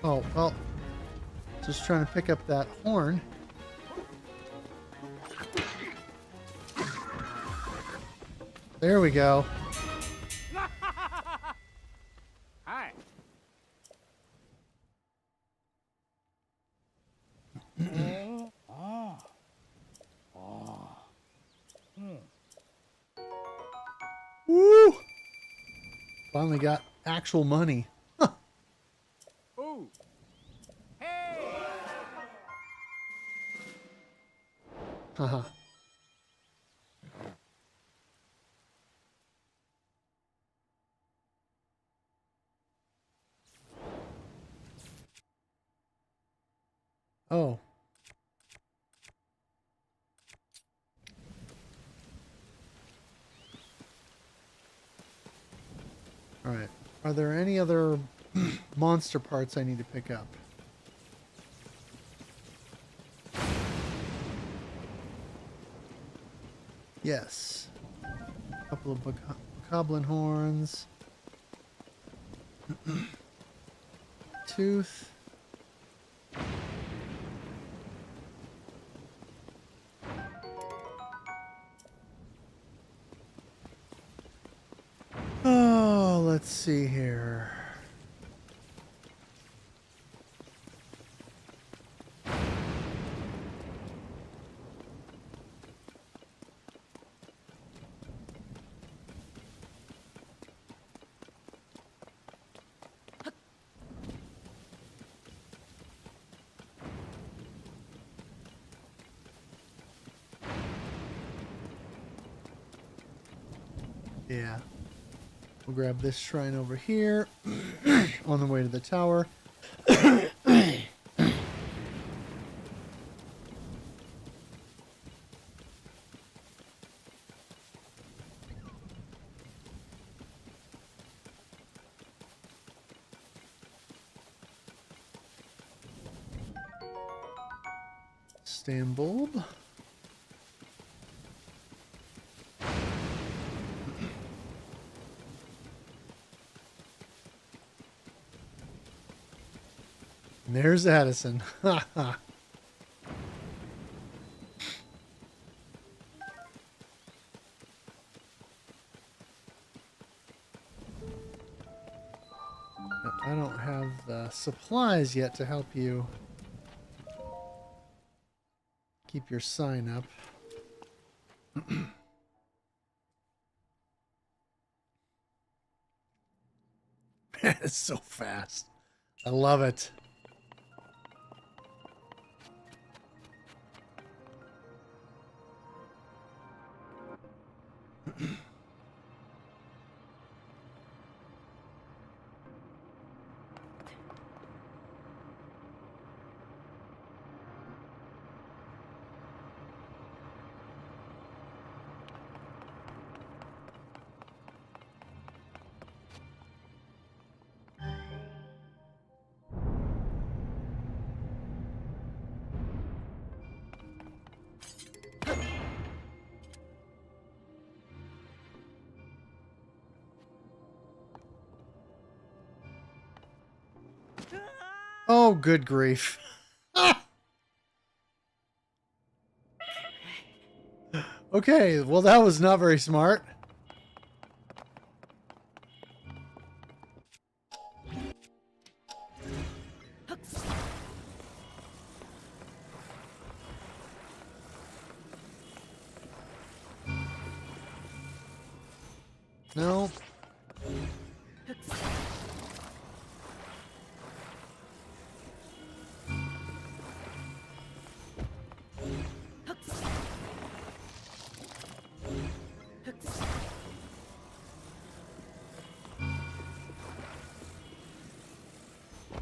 Speaker 1: Oh, well, just trying to pick up that horn. There we go.
Speaker 5: Hi!
Speaker 1: Woo! Finally got actual money.
Speaker 5: Oh! Hey!
Speaker 1: Haha. Oh. All right. Are there any other monster parts I need to pick up? Yes. A couple of goblin horns. Tooth. Oh, let's see here. Yeah. We'll grab this shrine over here on the way to the tower. Glowstone bulb. And there's Addison. Ha ha. I don't have the supplies yet to help you keep your sign up. Man, it's so fast. I love it. Oh, good grief. Okay, well, that was not very smart. No.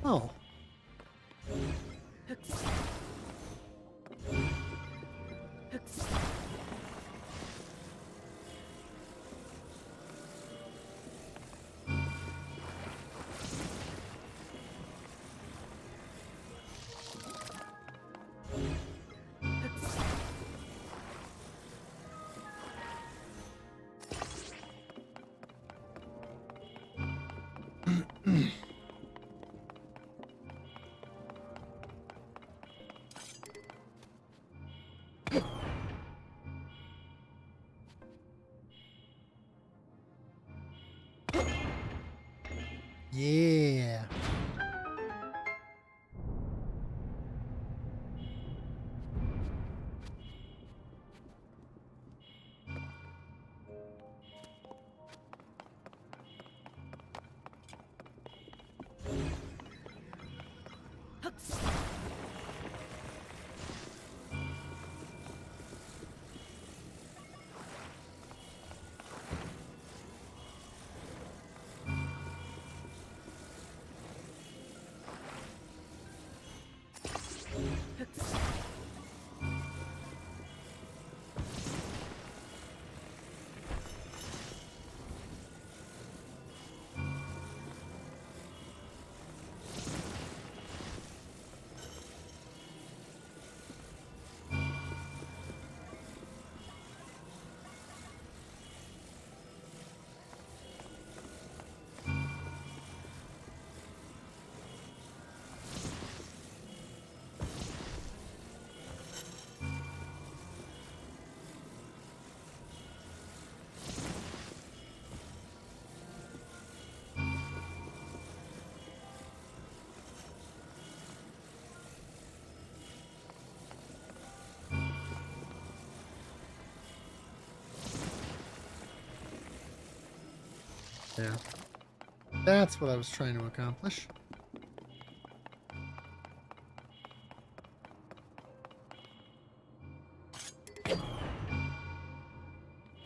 Speaker 1: Oh. Yeah. Yeah. That's what I was trying to accomplish.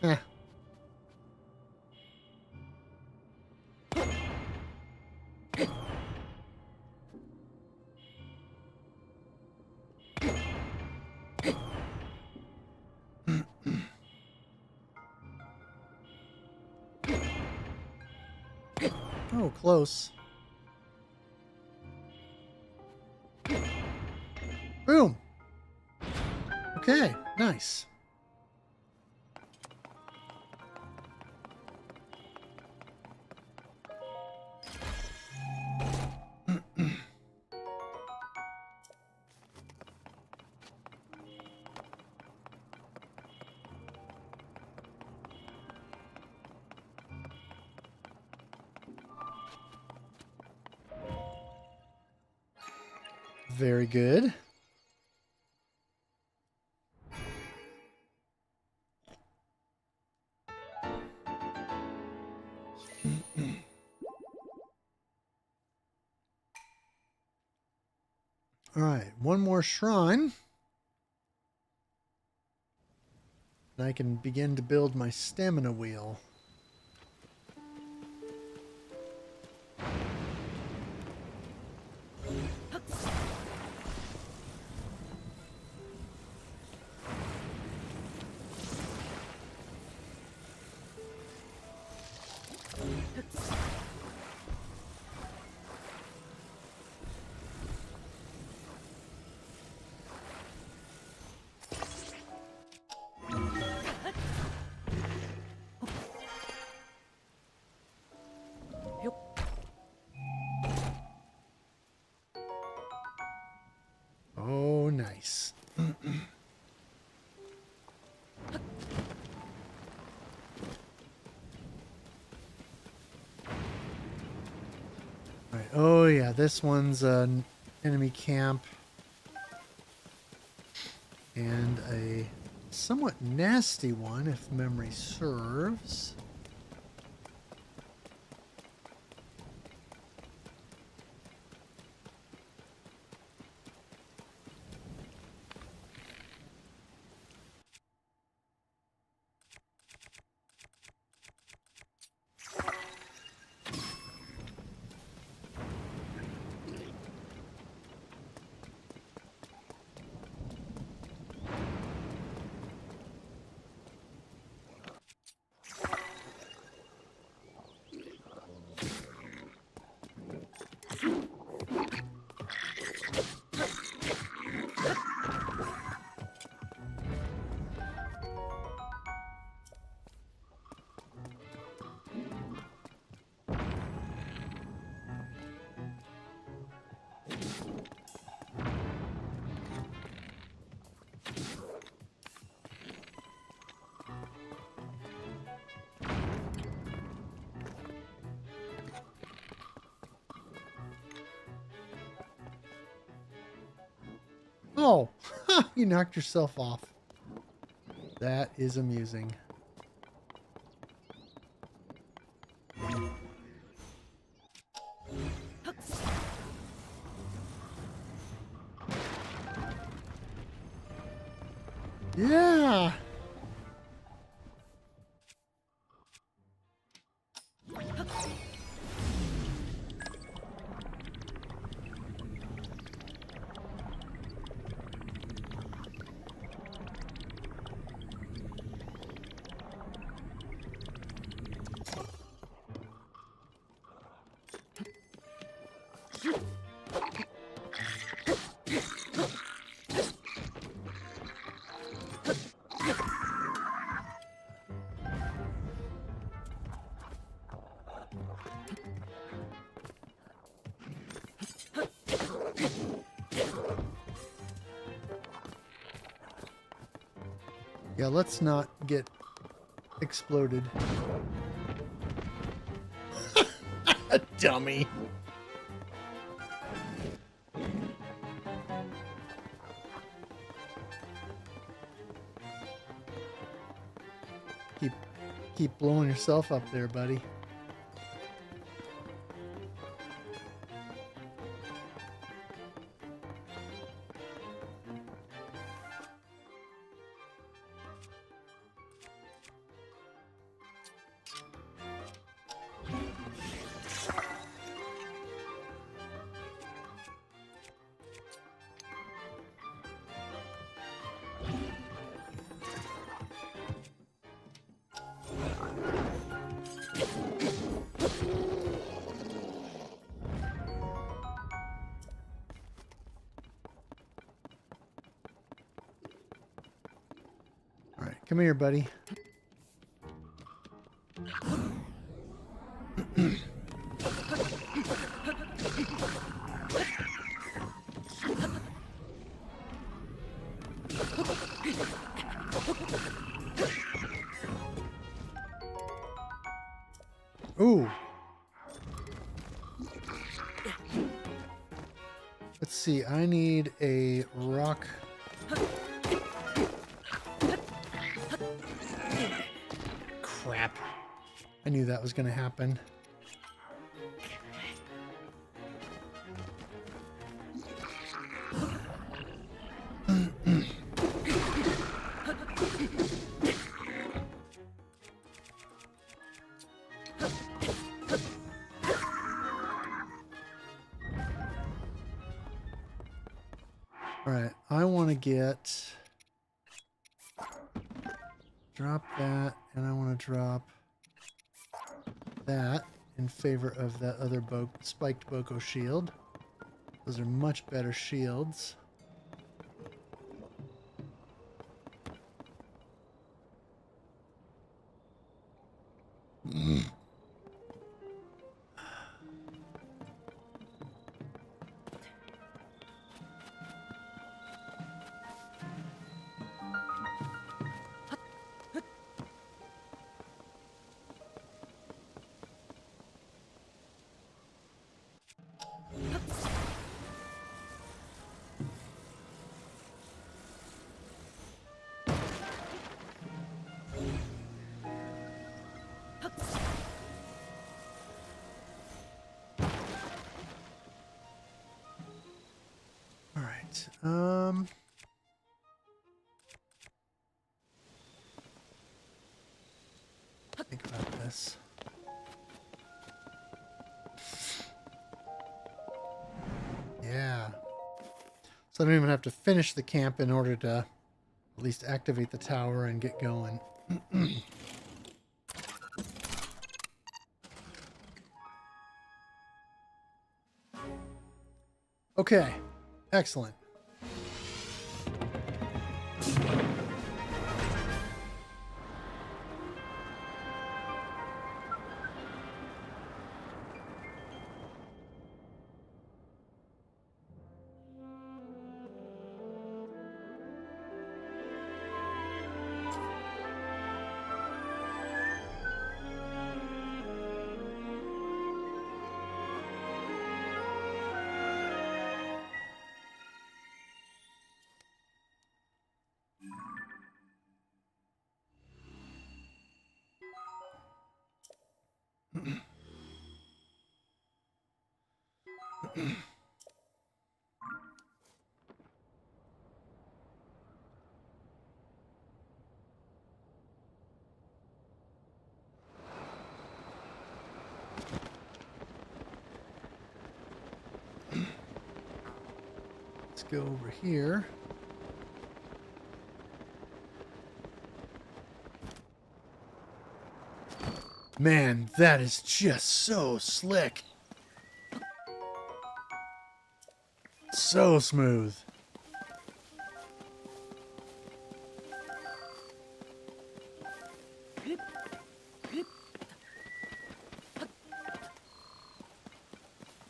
Speaker 1: Eh. Oh, close. Boom. Okay, nice. Very good. All right, one more shrine. And I can begin to build my stamina wheel. Oh, nice. All right. Oh, yeah, this one's an enemy camp. And a somewhat nasty one, if memory serves. Oh, you knocked yourself off. That is amusing. Yeah. Yeah, let's not get exploded. Dummy. Keep blowing yourself up there, buddy. come here, buddy. Ooh. Let's see, I need a rock. Crap. I knew that was going to happen. All right, I want to drop that, and I want to drop that in favor of that other spiked Boko shield. Those are much better shields. All right. Think about this. Yeah. So I don't even have to finish the camp in order to at least activate the tower and get going. Okay. Excellent. Let's go over here. Man, that is just so slick. So smooth.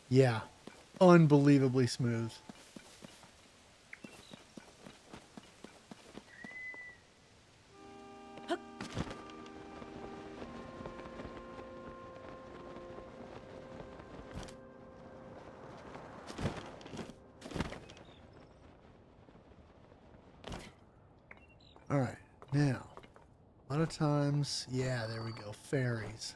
Speaker 1: Yeah, unbelievably smooth. All right, now, a lot of times, yeah, there we go, fairies.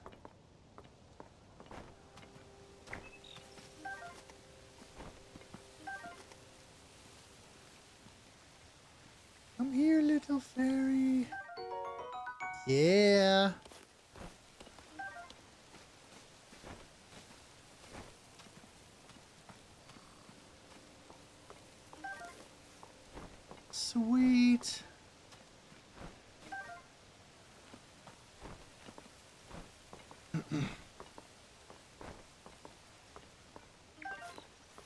Speaker 1: Come here, little fairy. Yeah. Sweet.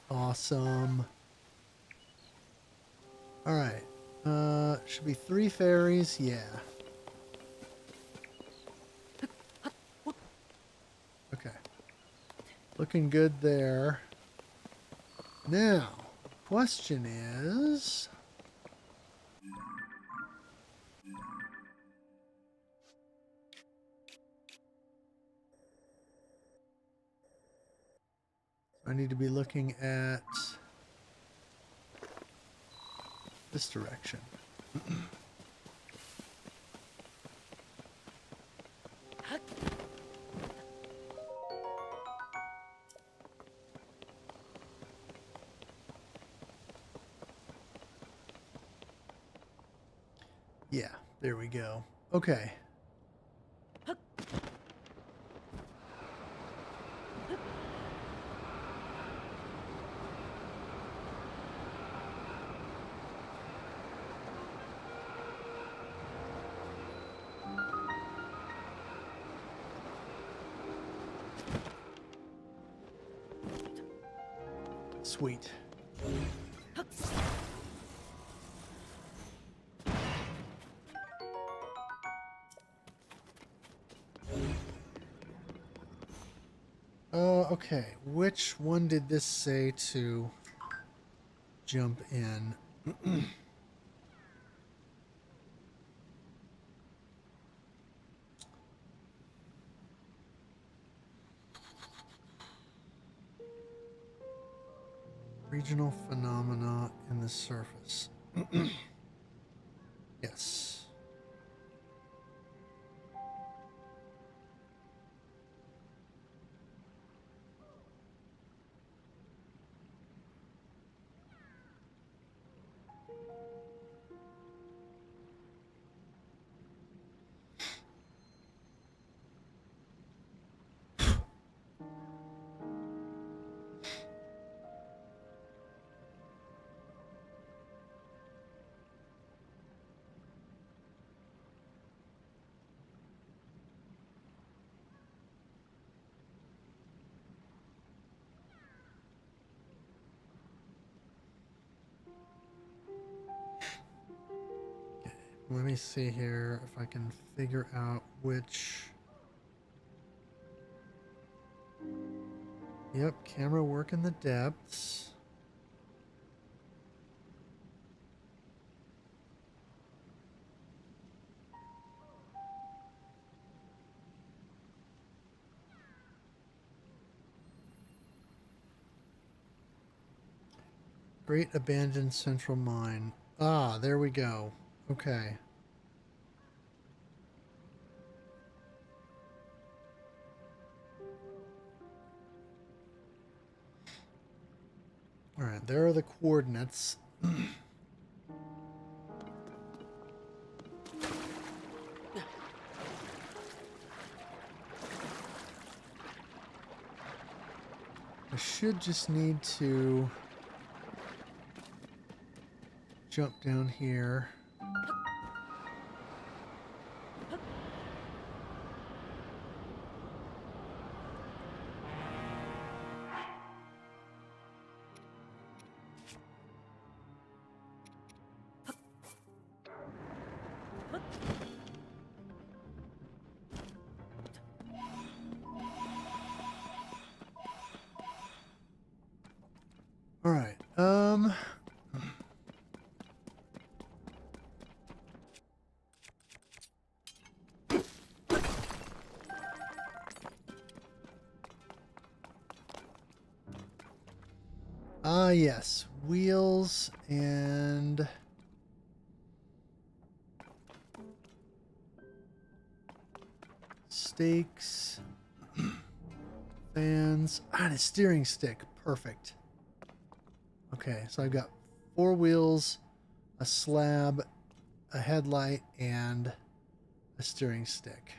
Speaker 1: Awesome. All right. Should be 3 fairies. Yeah. Looking good there. Now, question is... I need to be looking at this direction. Yeah, there we go. Okay. Sweet. Okay. Which one did this say to jump in? Regional phenomena in the surface. Yes. Let me see here if I can figure out which... Yep, camera work in the depths. Great abandoned central mine. Ah, there we go. Okay. All right, there are the coordinates. I should just need to jump down here. All right. Yes. Wheels and stakes, fans, and a steering stick. Perfect. Okay, so I've got 4 wheels, a slab, a headlight, and a steering stick.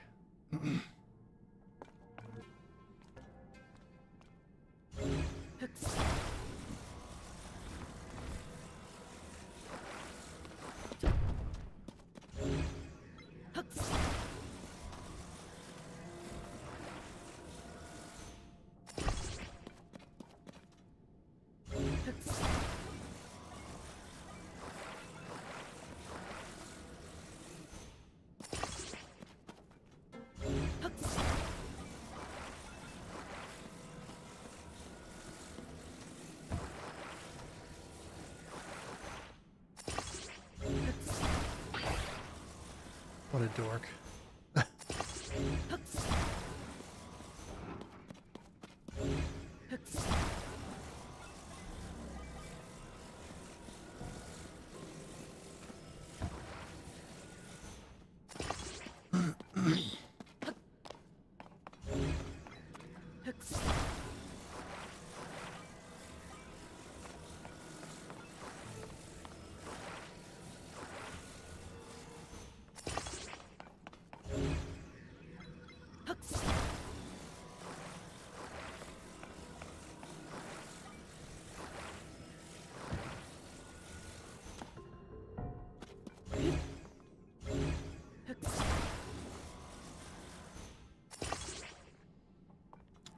Speaker 1: What a dork.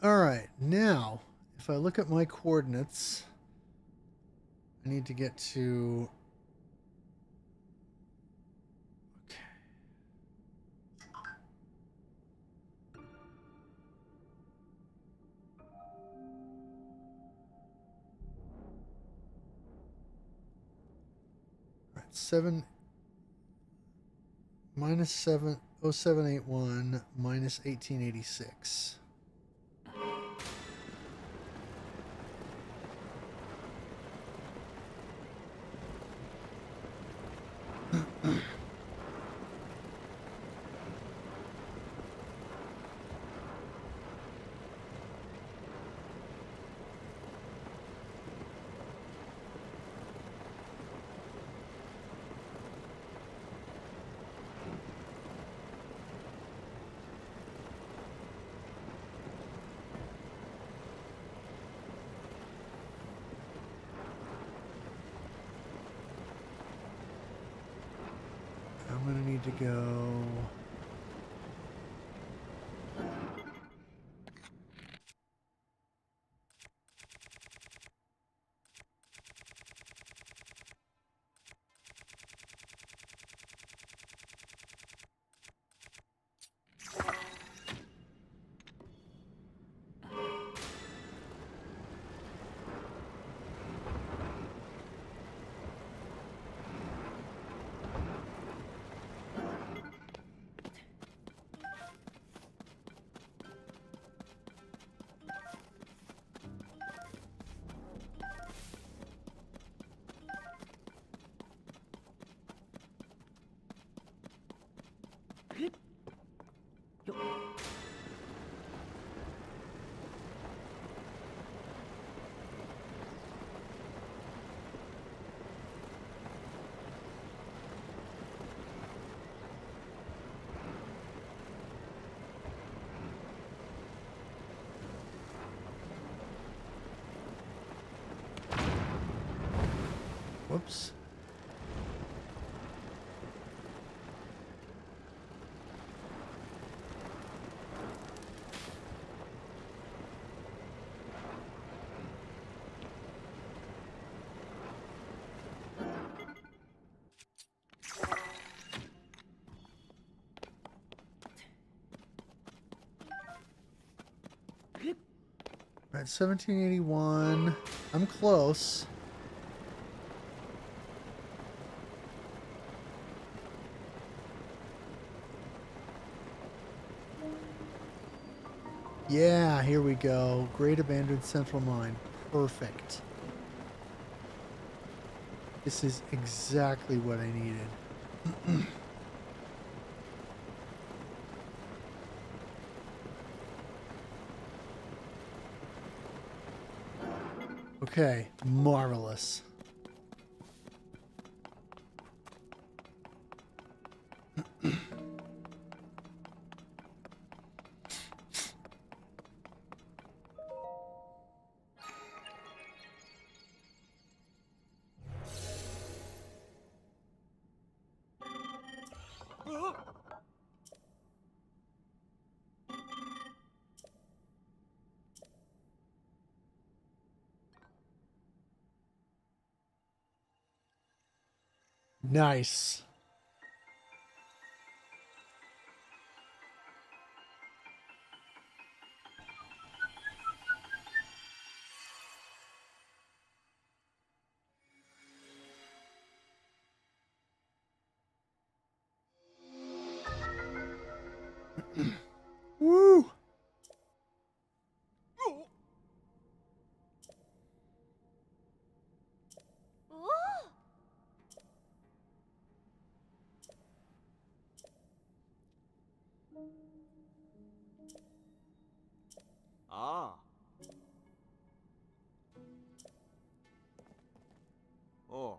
Speaker 1: All right, now, if I look at my coordinates, I need to get to... Okay. All right, 7... minus 0781 minus 1886. I'm going to need to go... Whoops. All right, 1781. I'm close. Yeah, here we go. Great Abandoned Central Mine. Perfect. This is exactly what I needed. Okay, marvelous. Nice.
Speaker 7: Ah. Oh.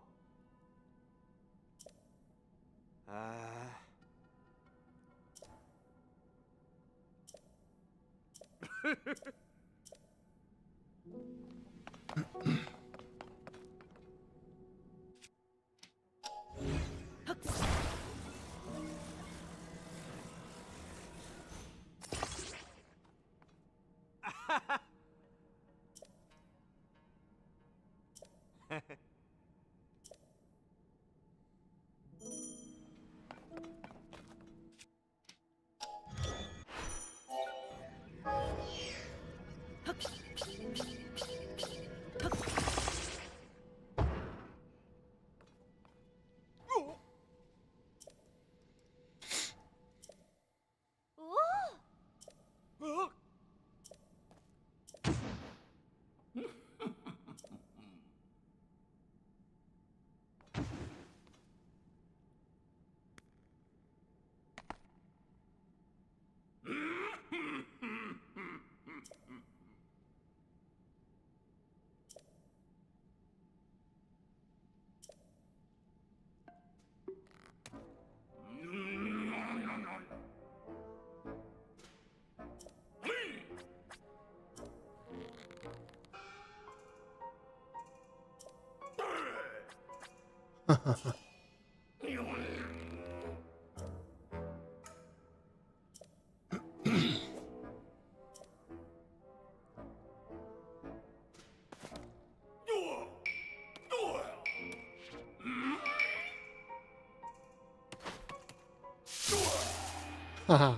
Speaker 1: Haha.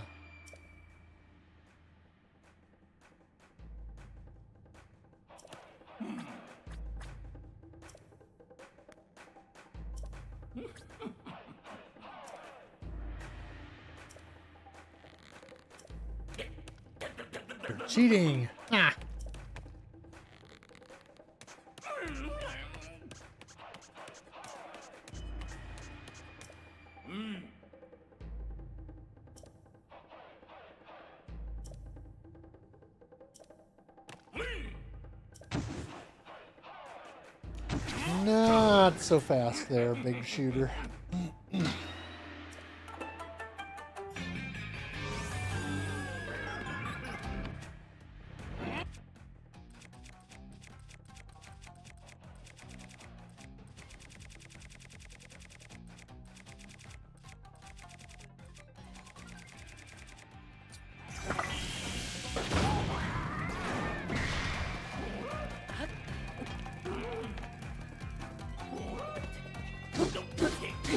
Speaker 1: You're cheating. Ah. Not so fast there, big shooter.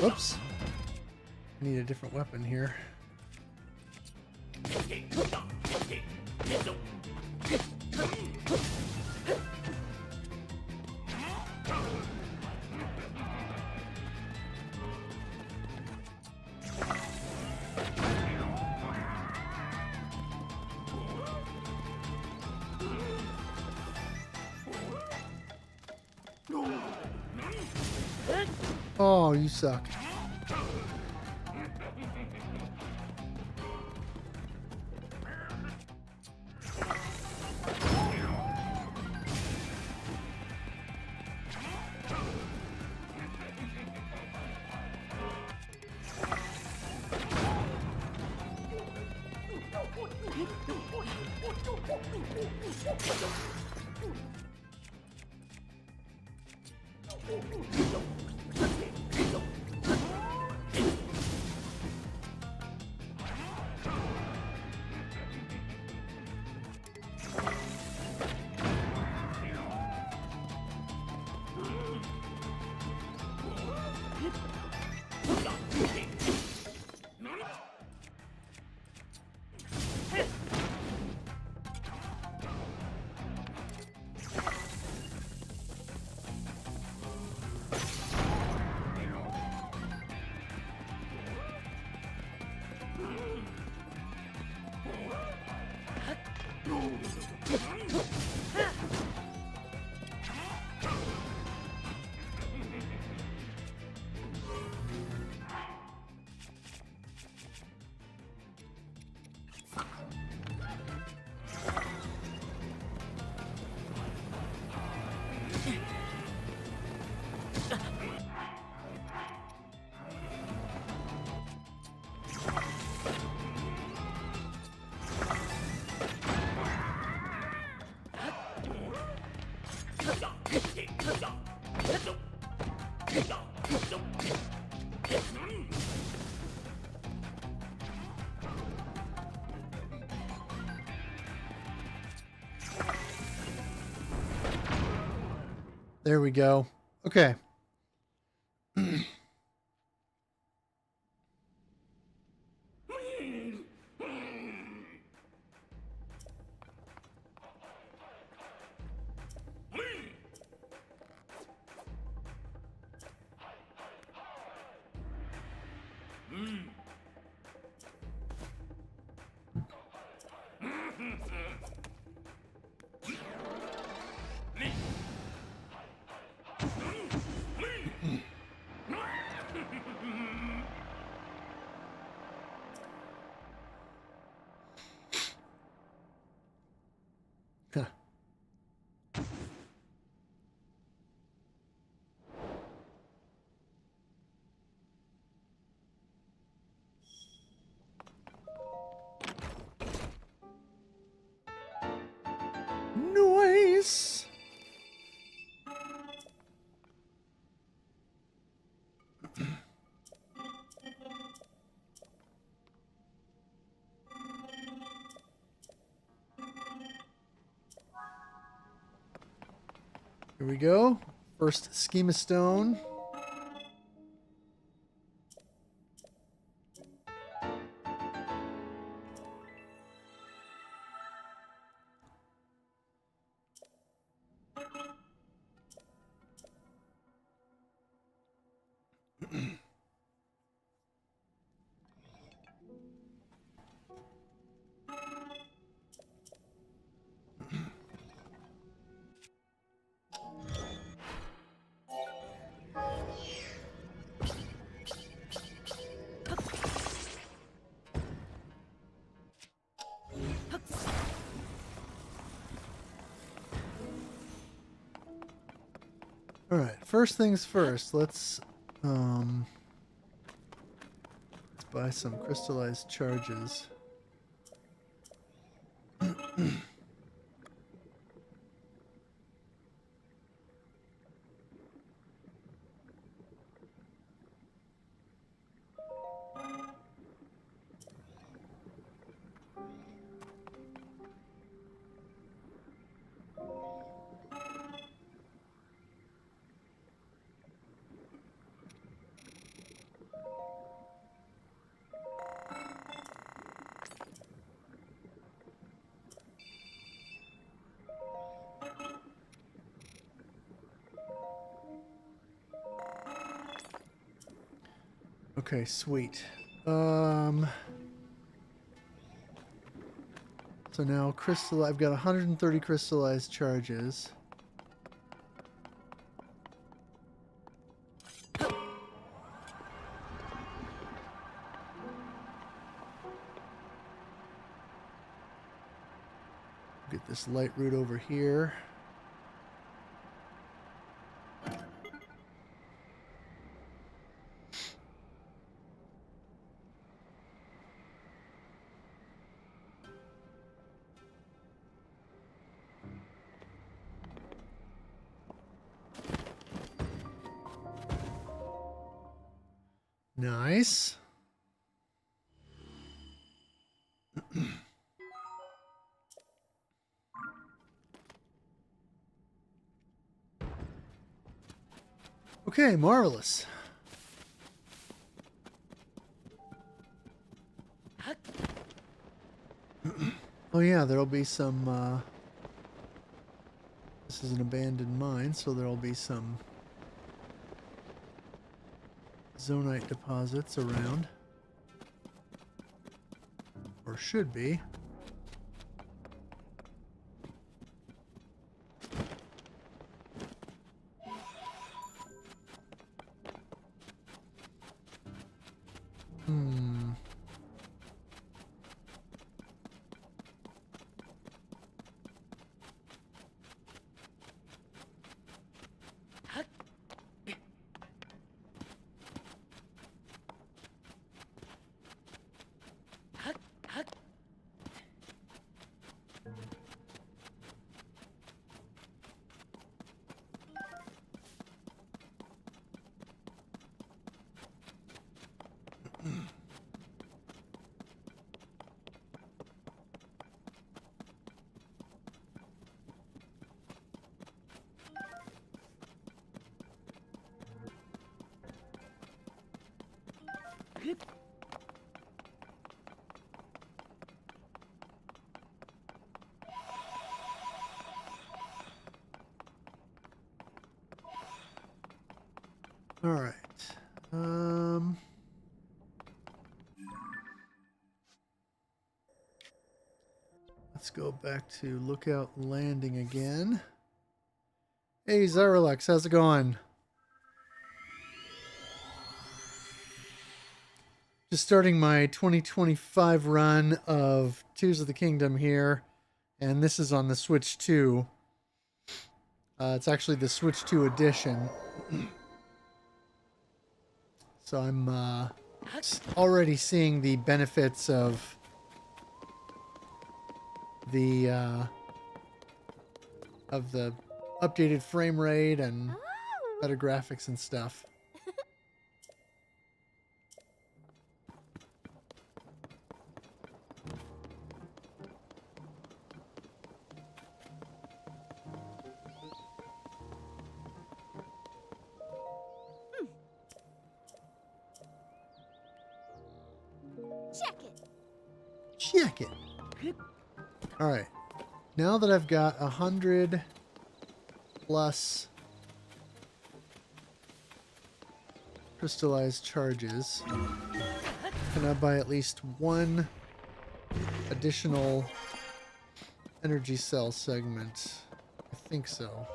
Speaker 1: Whoops. Need a different weapon here. Oh, you suck. There we go. Okay. Huh. Nice. Here we go. First schema stone. All right, first things first, let's buy some crystallized charges. Okay, sweet. So now I've got 130 crystallized charges. Get this light root over here. Nice. Okay, marvelous. Oh yeah, there'll be some, this is an abandoned mine, so there'll be some zonite deposits around. Or should be. All right. Let's go back to Lookout Landing again. Hey, Zyralex, how's it going? Just starting my 2025 run of Tears of the Kingdom here, and this is on the Switch 2. It's actually the Switch 2 edition. So I'm already seeing the benefits of the updated frame rate and better graphics and stuff.
Speaker 6: Check it.
Speaker 1: Check it. All right. Now that I've got 100 plus crystallized charges, can I buy at least one additional energy cell segment? I think so.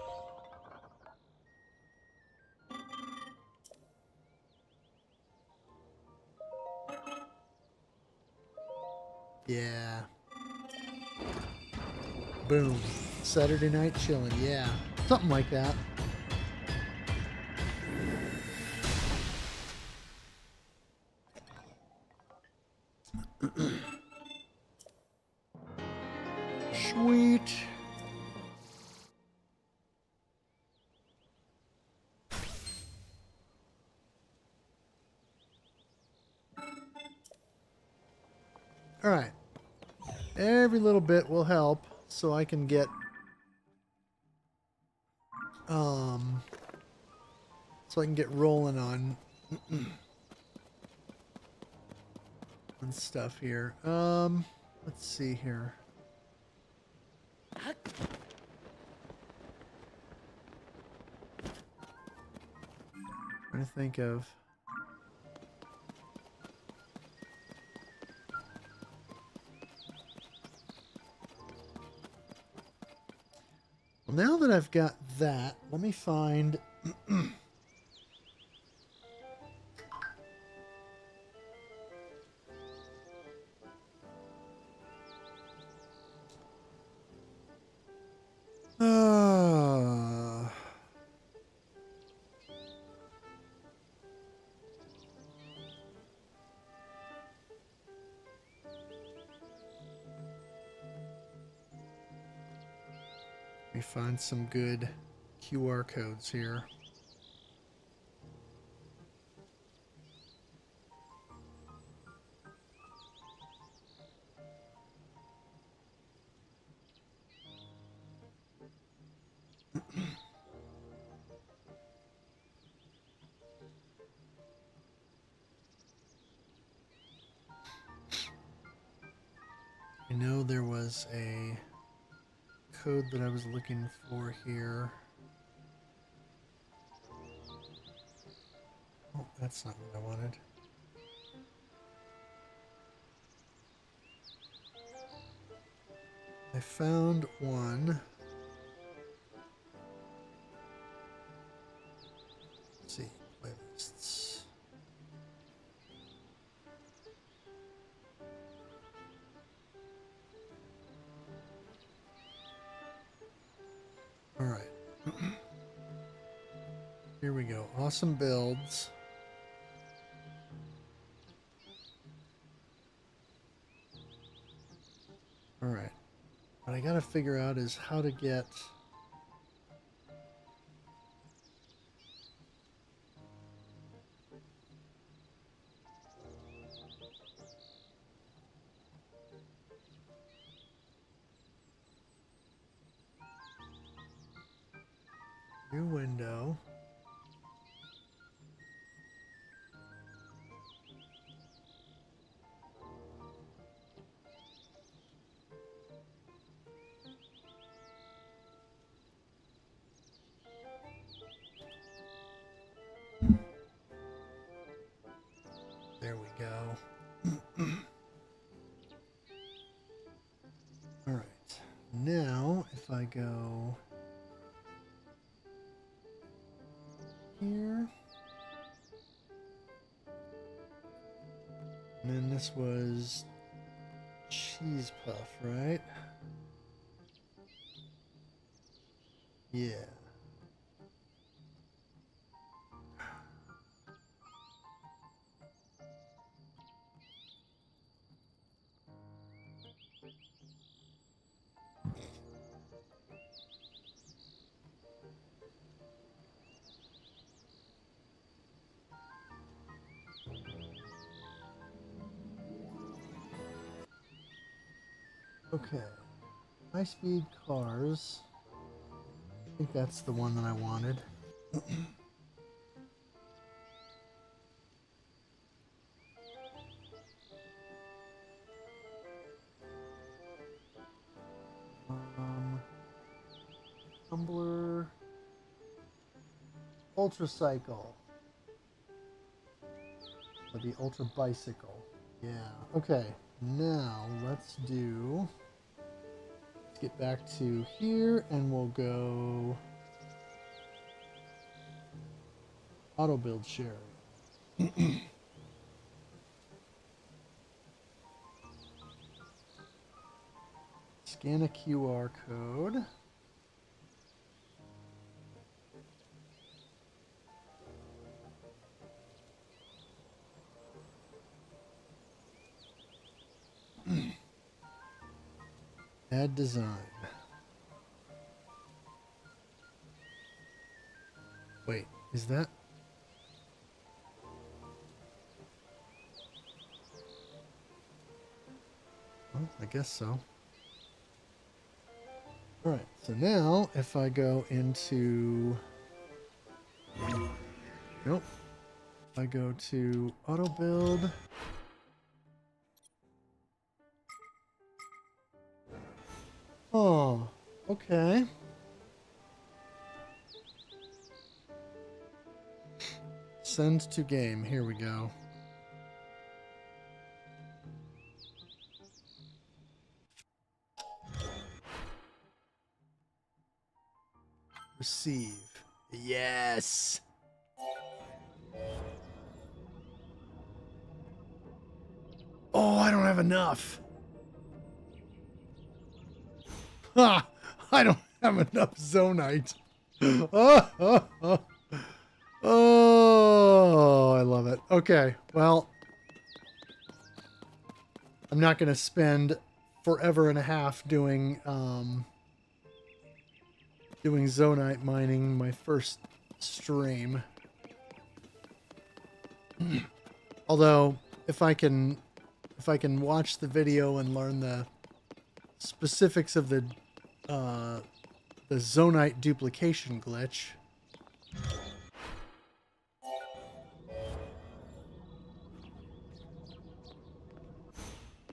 Speaker 1: Yeah. Boom. Saturday night chilling. Yeah. Something like that. Sweet. All right. Every little bit will help so I can get rolling on on stuff here. Let's see here. Trying to think of well, now that I've got that, let me find let me find some good QR codes here. I know there was a code that I was looking for here. Oh, that's not what I wanted. I found one. Let's see, playlists. All right. Here we go. Awesome builds. All right. What I got to figure out is how to get new window. All right. Now, if I go here, and then this was cheese puff, right? Yeah. Okay. High-speed cars. I think that's the one that I wanted. Tumbler. Ultracycle. Or the Ultra Bicycle. Yeah. Okay. Now let's get back to here and we'll go auto build sharing. Scan a QR code. Add design. Wait, is that? Well, I guess so. Alright, so now if I go into... Nope. If I go to auto build... Oh, okay. Send to game. Here we go. Receive. Yes. Oh, I don't have enough. Ha! I don't have enough Zonite. Oh, I love it. Okay, well, I'm not going to spend forever and a half doing Zonite mining my first stream. Although, if I can watch the video and learn the specifics of the Zonite duplication glitch,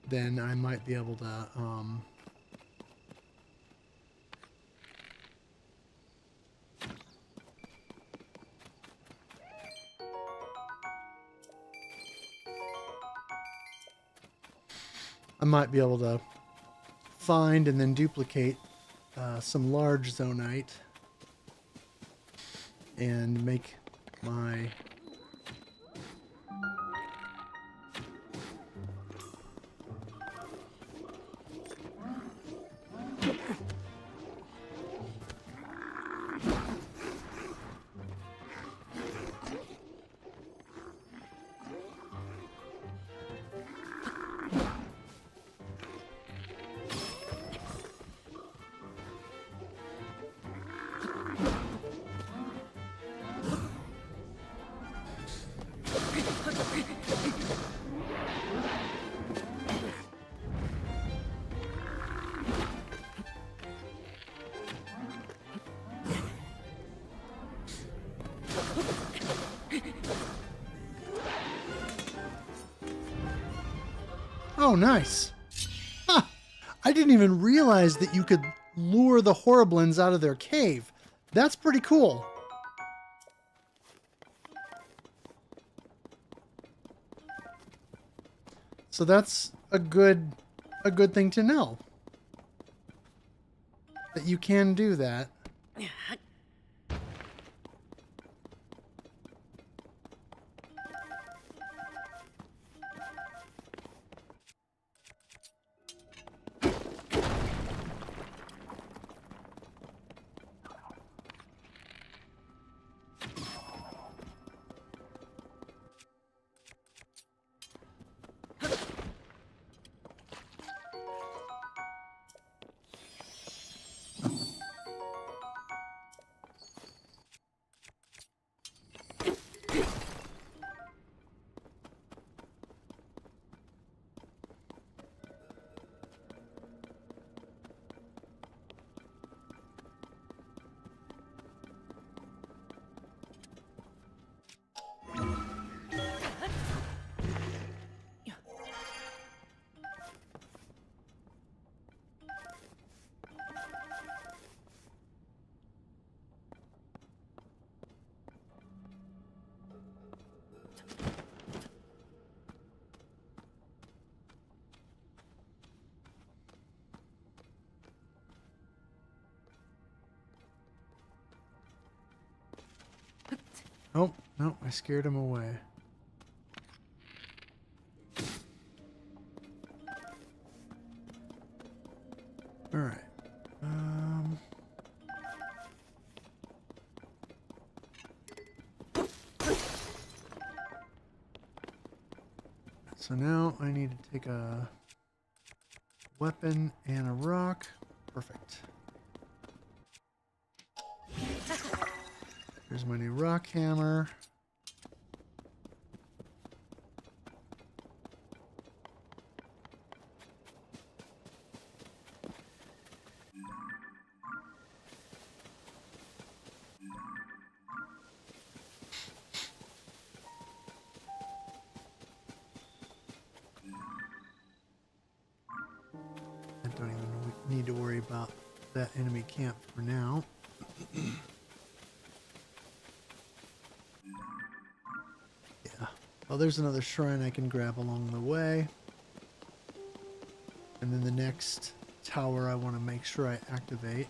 Speaker 1: then I might be able to find and then duplicate some large Zonite and make my Oh, nice. Huh. I didn't even realize that you could lure the Horriblins out of their cave. That's pretty cool. So that's a good thing to know. that you can do that. Oh, no, I scared him away. All right. So now I need to take a weapon and a rock. Perfect. Here's my new rock hammer. I don't even need to worry about that enemy camp for now. Yeah. Well, there's another shrine I can grab along the way. And then the next tower I want to make sure I activate.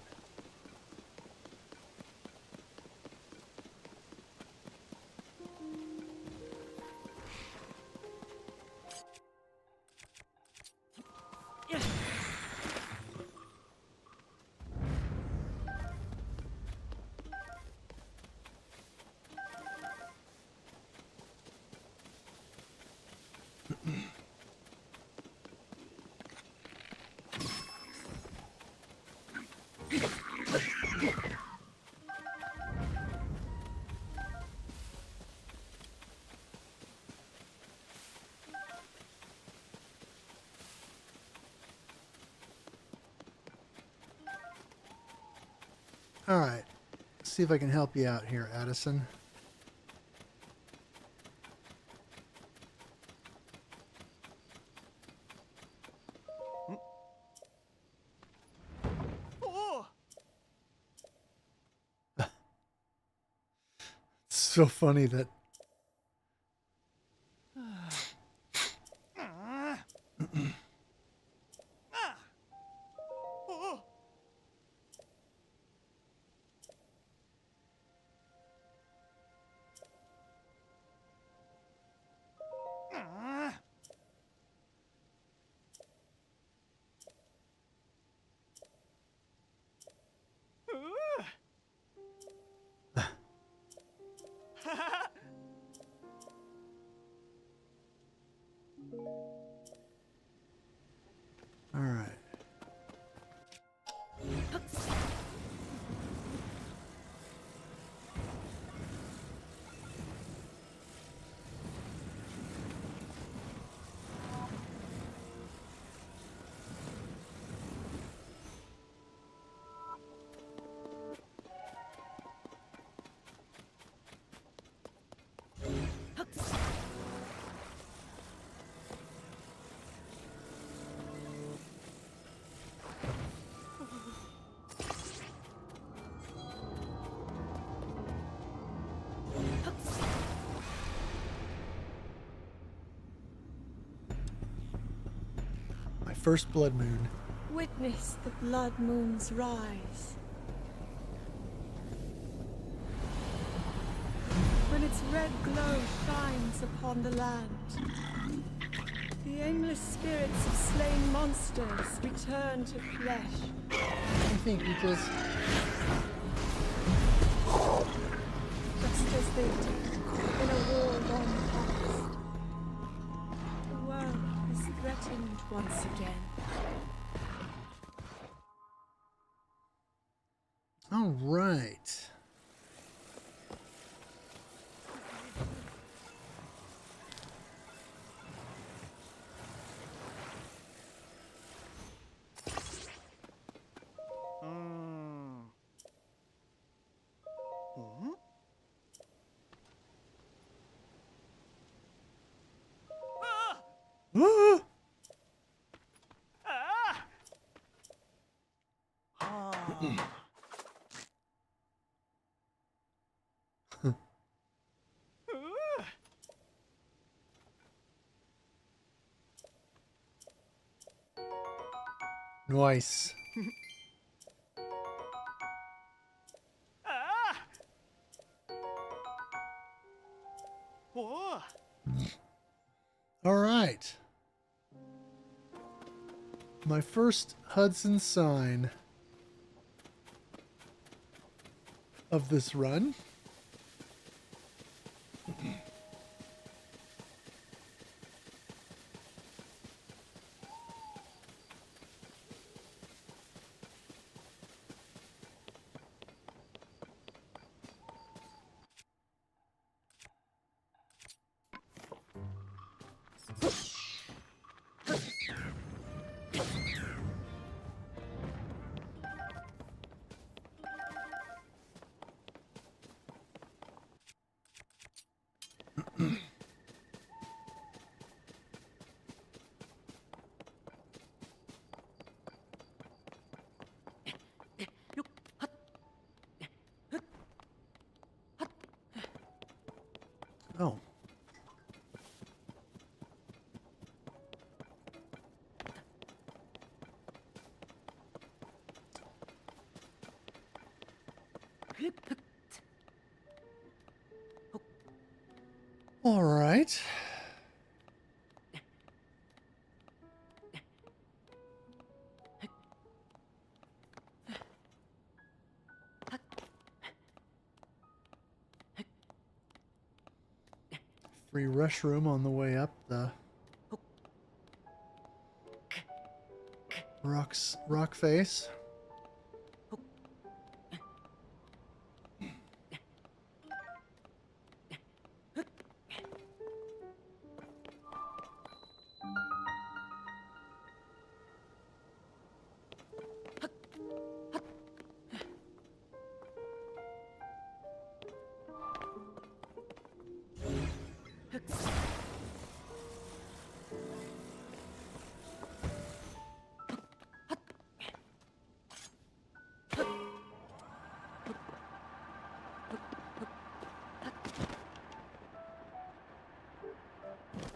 Speaker 1: All right, let's see if I can help you out here, Addison.
Speaker 7: Oh!
Speaker 1: It's so funny that
Speaker 7: Oh!
Speaker 1: all right. My first blood moon.
Speaker 2: witness the blood moons rise. When its red glow shines upon the land, the aimless spirits of slain monsters return to flesh.
Speaker 1: I think we just...
Speaker 2: Just as they did in a war long past. The world is threatened once again.
Speaker 1: All right. Ah! Nice. All right. My first Hudson sign of this run. Oh. All right. Free rush room on the way up the rock face.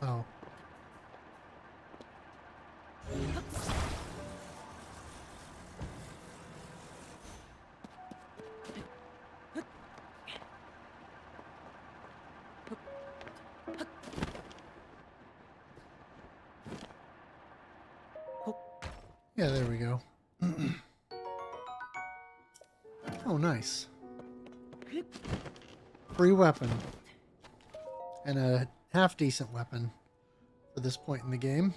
Speaker 1: Oh. Yeah, there we go. Oh, nice. Free weapon. And a half-decent weapon for this point in the game.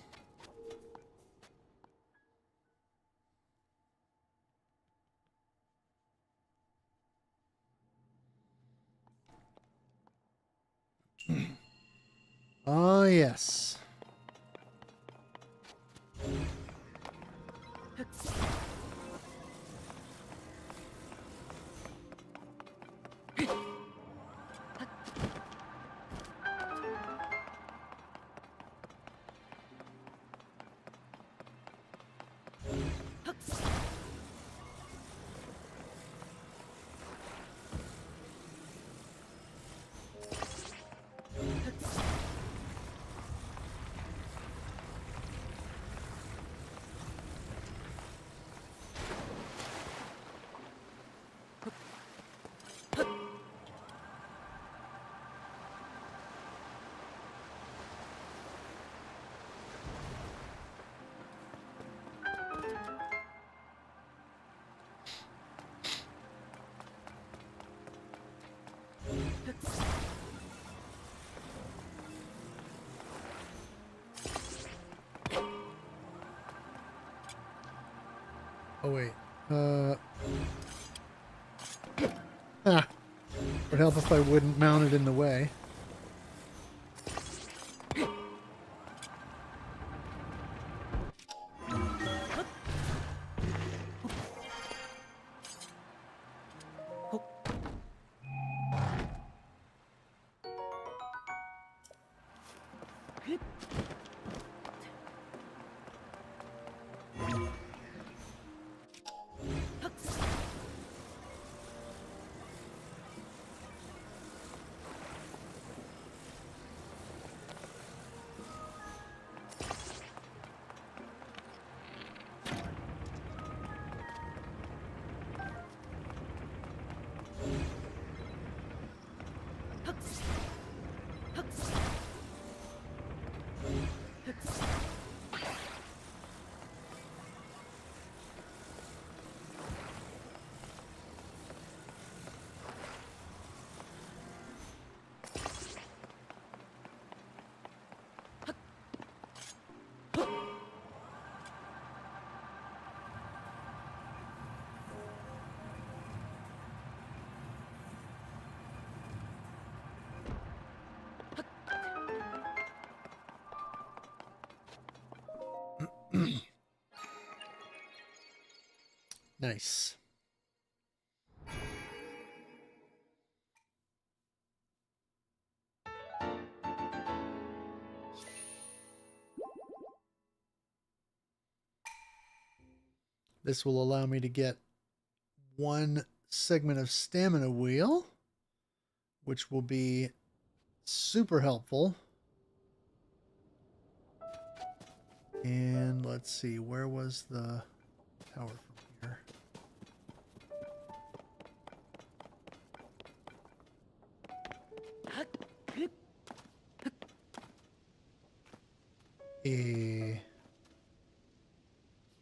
Speaker 1: Oh, yes. Oh wait. Ah. Would help if I wouldn't mount it in the way. Nice. This will allow me to get one segment of stamina wheel, which will be super helpful. And let's see, where was the tower from here?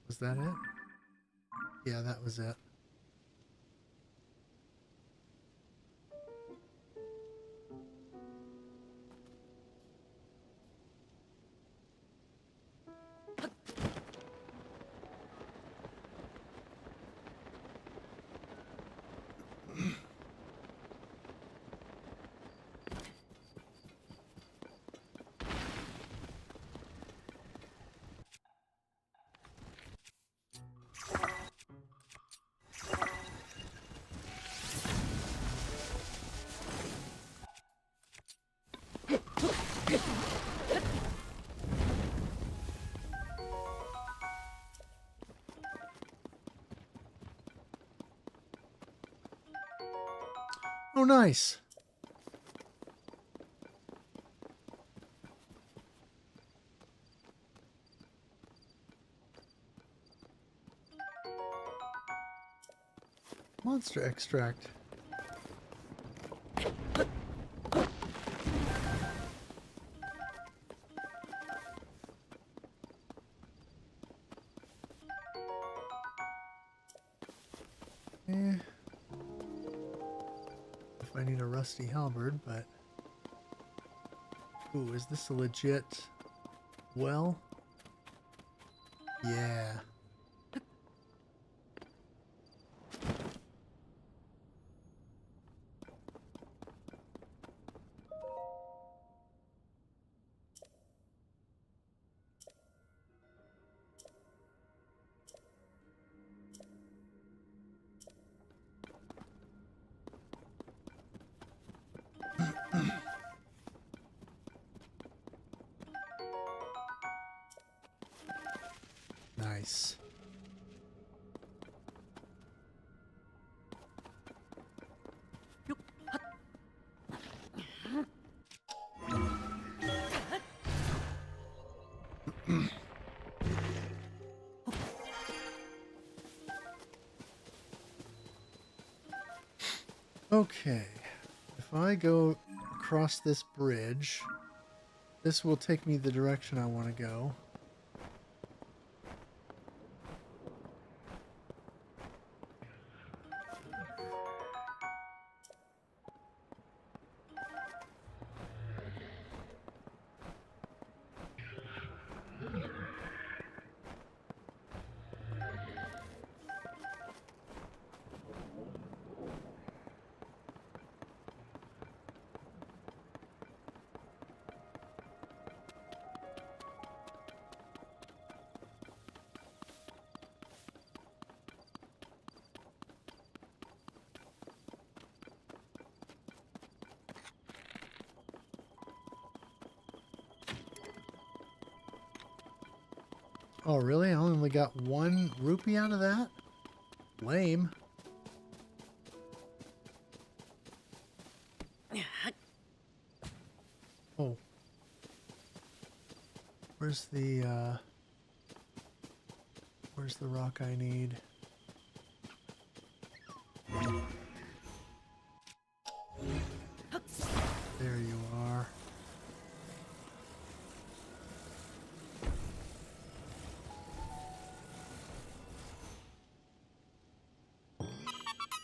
Speaker 1: Was that it? Yeah, that was it. Oh, nice. Monster extract. If I need a rusty halberd, but... Ooh, is this a legit well? Yeah. Nice. Okay, if I go across this bridge, this will take me the direction I want to go. Oh, really? I only got 1 rupee out of that? Lame. Oh. Where's the rock I need? There you are.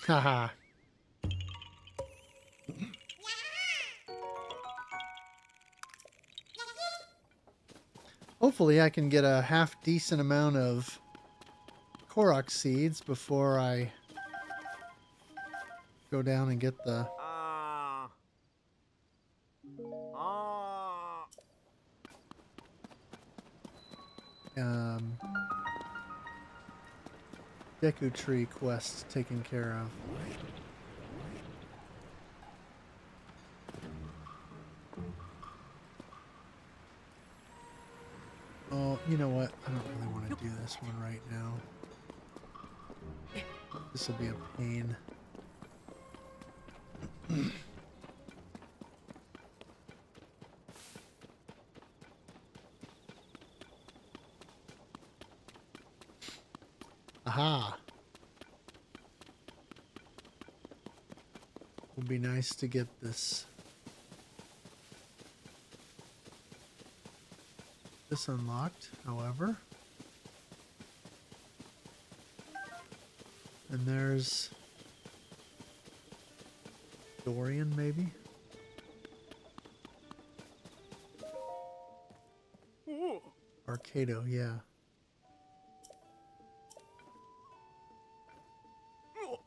Speaker 1: Haha. Hopefully I can get a half decent amount of Korok seeds before I go down and get the
Speaker 7: Ah. Ah.
Speaker 1: um, Deku Tree quest taken care of. Oh, you know what? I don't really want to do this one right now. This will be a pain. Aha! Would be nice to get this unlocked, however. And there's Dorian, maybe? Arcado, yeah.
Speaker 7: Oh.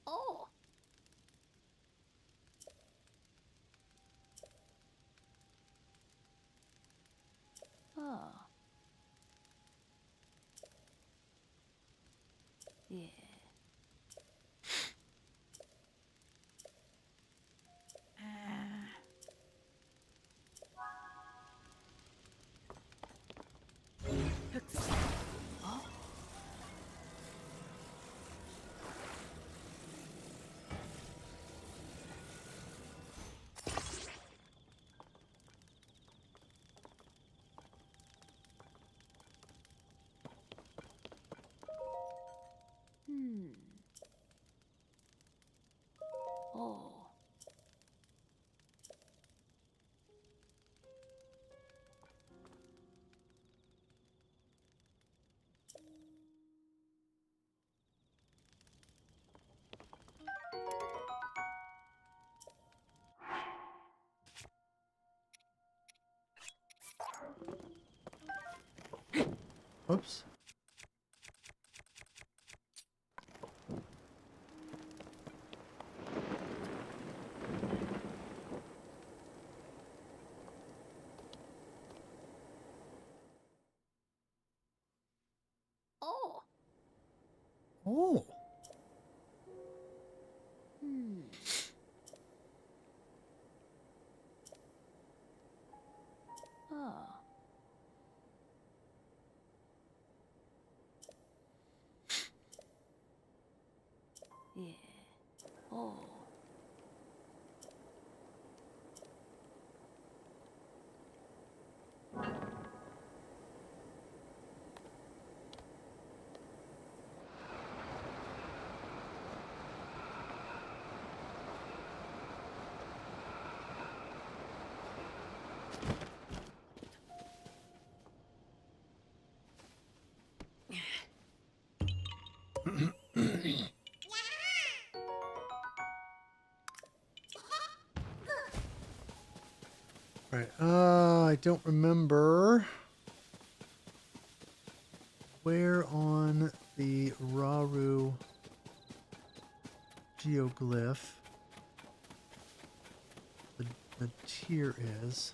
Speaker 6: Oh. Oh. Yeah. Oh.
Speaker 1: Oops.
Speaker 6: Oh.
Speaker 1: Oh.
Speaker 6: Oh. Yeah. Oh.
Speaker 1: Right. I don't remember where on the Raru geoglyph the tier is.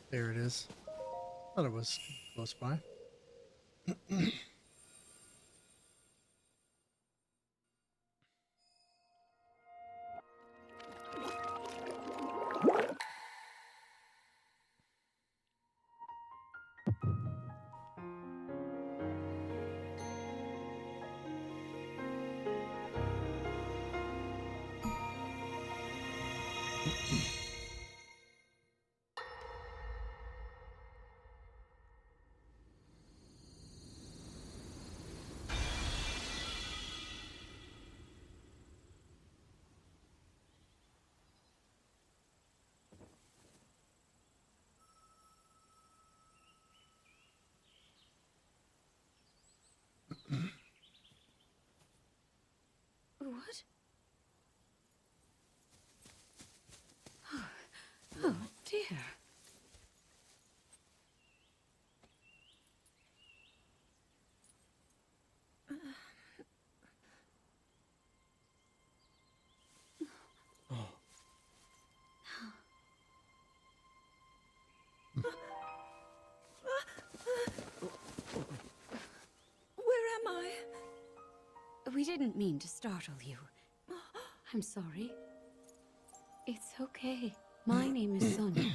Speaker 1: There it is. Thought it was close by.
Speaker 2: What? Oh dear. Where am I?
Speaker 8: We didn't mean to startle you. I'm sorry. It's okay. My name is Sonia.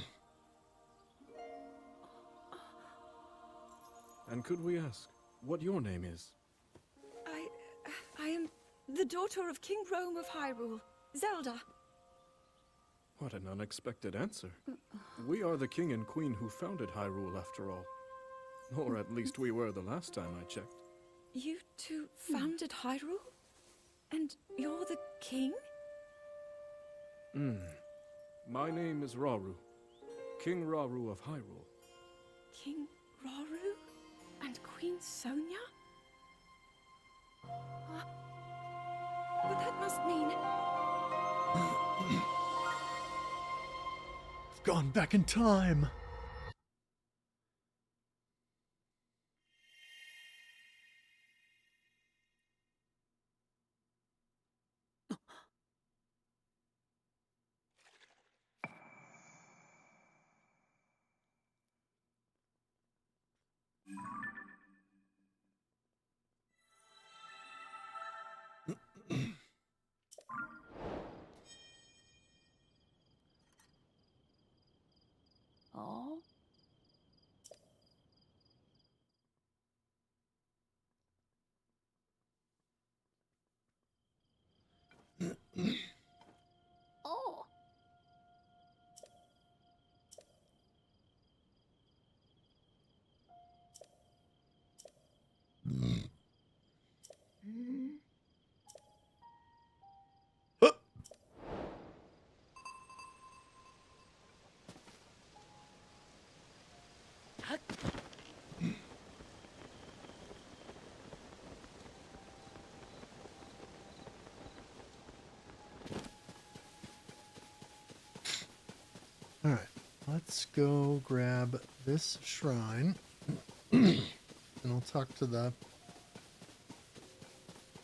Speaker 4: And could we ask what your name is?
Speaker 2: I am the daughter of King Rome of Hyrule, Zelda.
Speaker 4: What an unexpected answer. We are the king and queen who founded Hyrule, after all. Or at least we were the last time I checked.
Speaker 2: You two founded Hyrule? And you're the king?
Speaker 4: My name is Raru. King Raru of Hyrule.
Speaker 2: King Raru? And Queen Sonia? But that must mean...
Speaker 1: I've gone back in time.
Speaker 8: Oh? Oh!
Speaker 1: All right, let's go grab this shrine, and I'll talk to the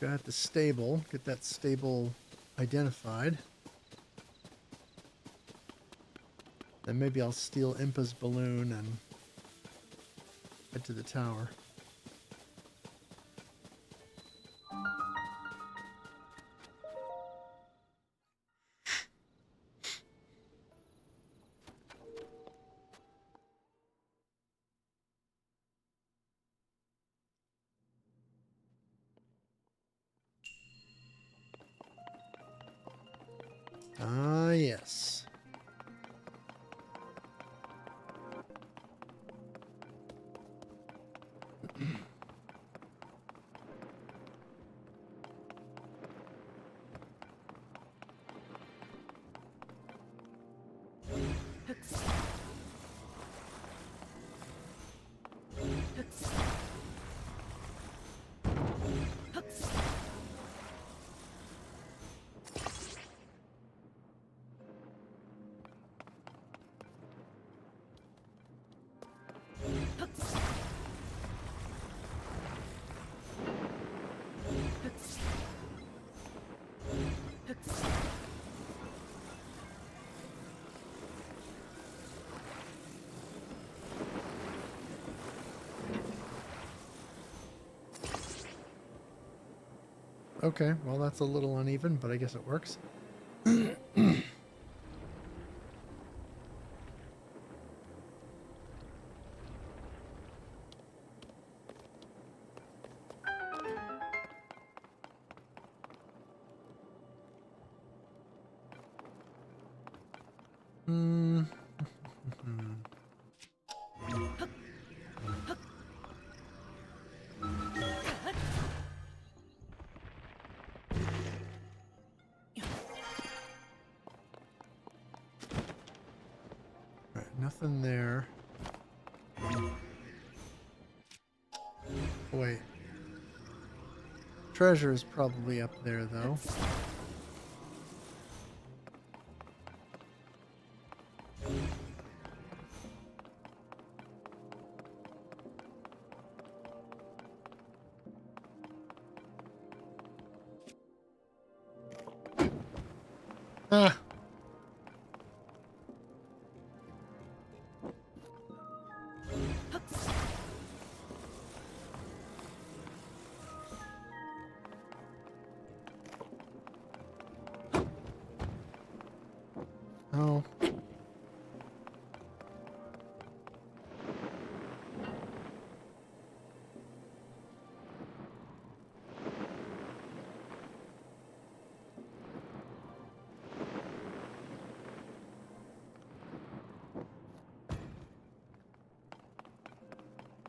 Speaker 1: guy at the stable, get that stable identified. Then maybe I'll steal Impa's balloon and head to the tower. Ah, yes. Okay, well, that's a little uneven, but I guess it works. Hmm. Right, nothing there. Wait. Treasure is probably up there, though. Ah! Oh.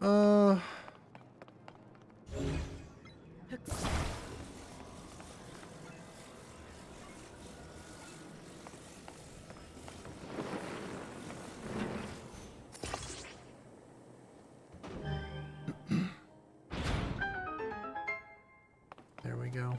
Speaker 1: Uh. There we go.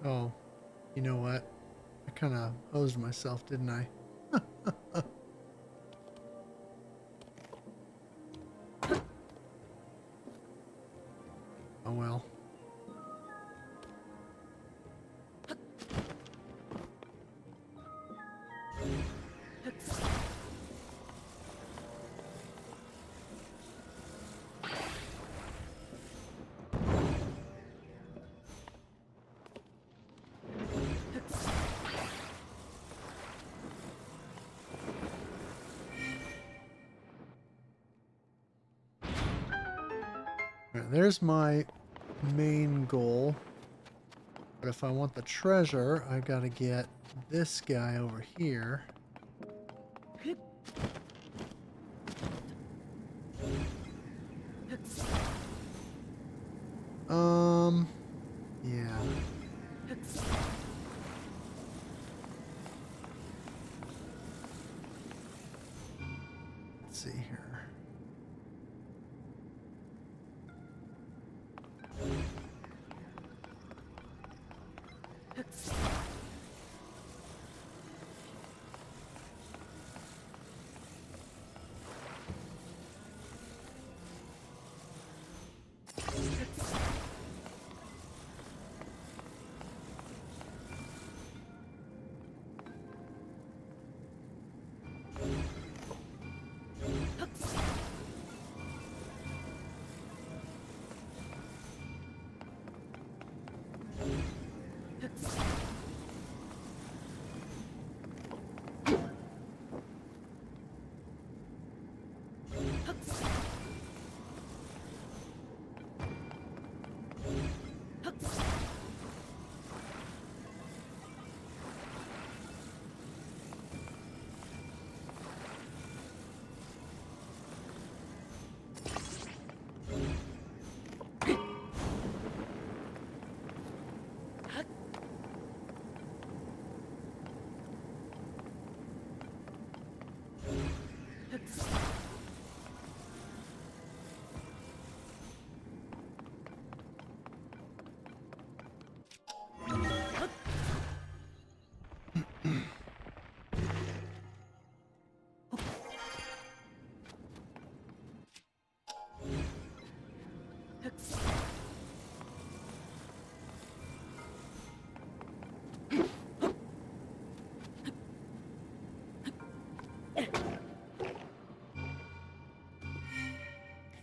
Speaker 1: Oh, you know what? I kind of hosed myself, didn't I? Oh well. Alright, there's my main goal. But if I want the treasure, I've got to get this guy over here. Yeah. Let's see here.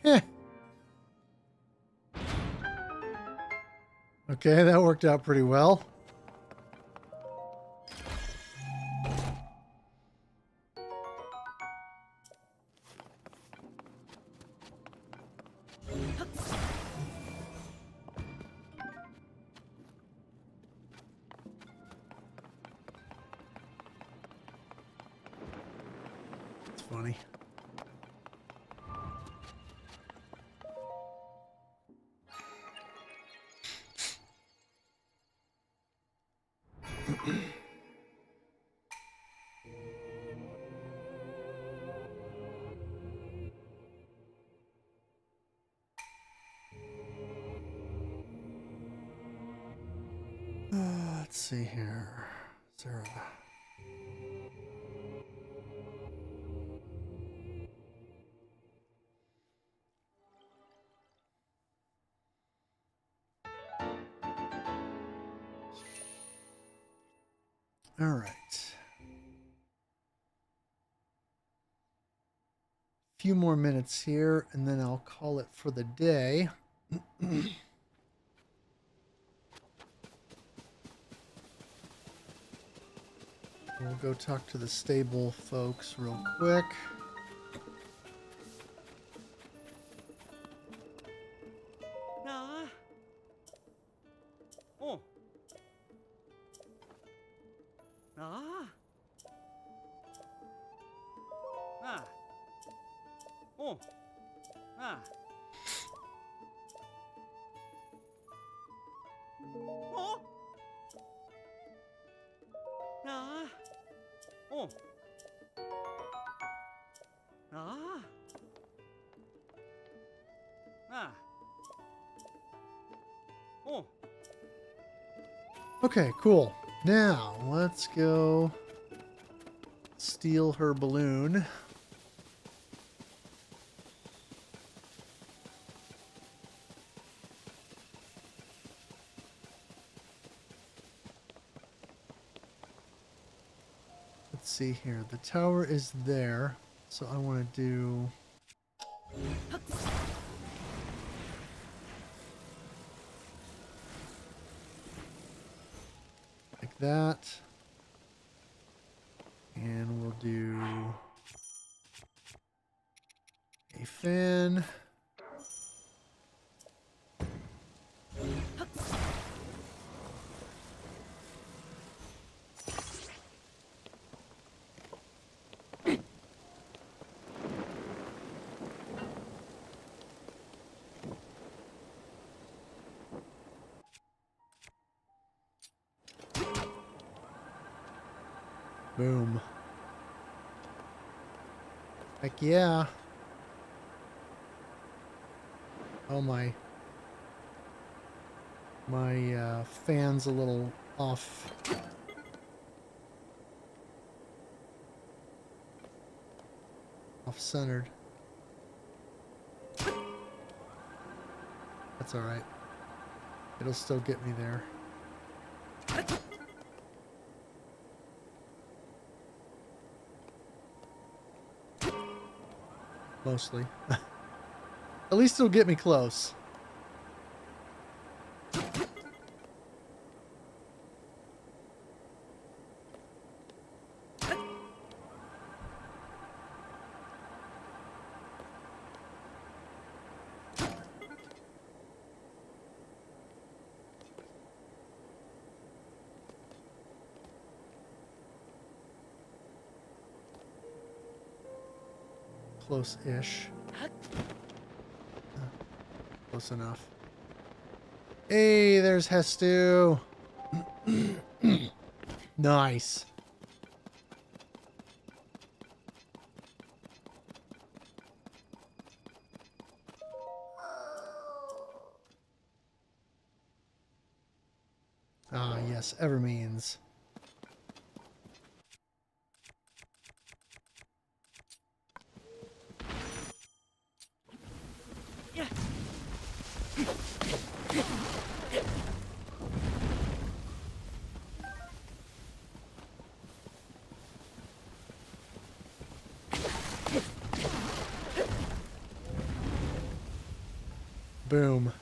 Speaker 1: Eh. Okay, that worked out pretty well. It's funny. Let's see here. Sarah. All right. Few more minutes here, and then I'll call it for the day. We'll go talk to the stable folks real quick.
Speaker 5: Nah. Oh. Nah. Ah. Oh. Ah. Oh. Nah. Oh. Ah. Ah. Oh.
Speaker 1: Okay, cool. Now, let's go steal her balloon. Let's see here. The tower is there, so I want to do... like that. And we'll do a fan. Boom. Heck yeah. Oh, my fan's a little off. Off-centered. That's all right. It'll still get me there. Mostly. At least it'll get me close. Close-ish. Close enough. Hey, there's Hestu. Nice. Ah, yes, Evermeans. Boom.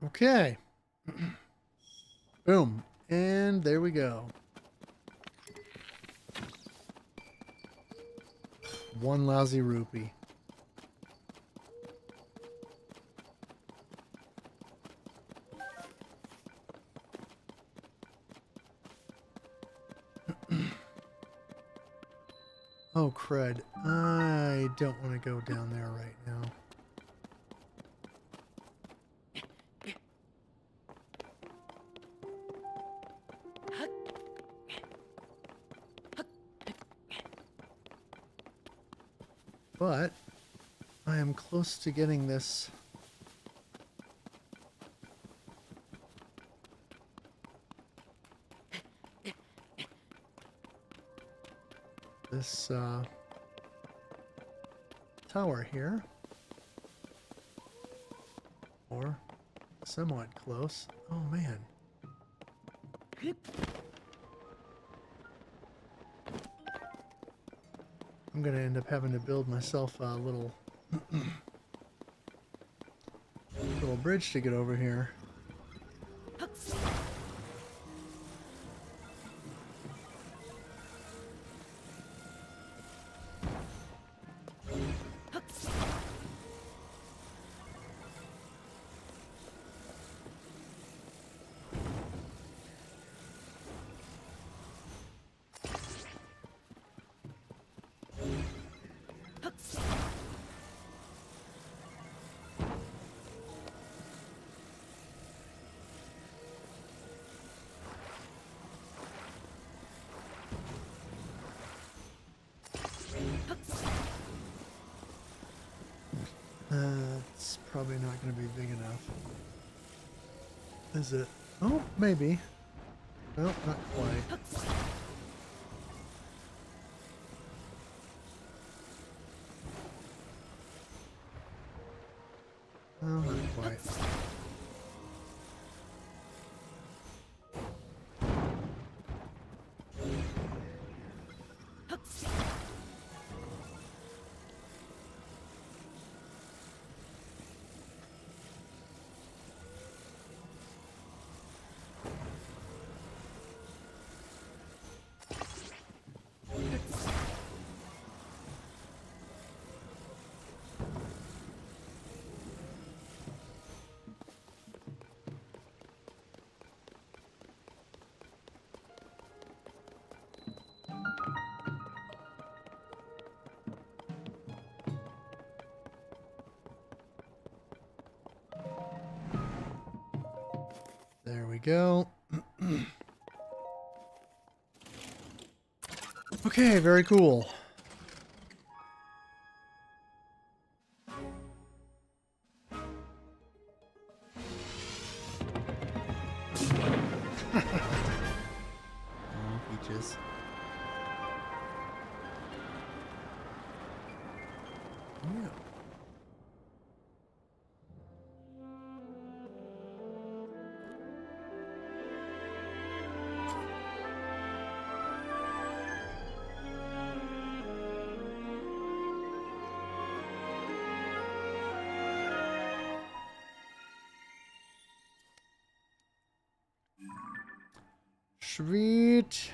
Speaker 1: Okay. Boom. And there we go. One lousy rupee. Oh, crud. I don't want to go down there right now. But I am close to getting this. This tower here. Or somewhat close. Oh man. I'm gonna end up having to build myself a little little bridge to get over here. It's probably not going to be big enough. Is it? Oh, maybe. No, not quite. No, not quite. There we go. Okay, very cool. Oh, peaches. Yeah. Sweet.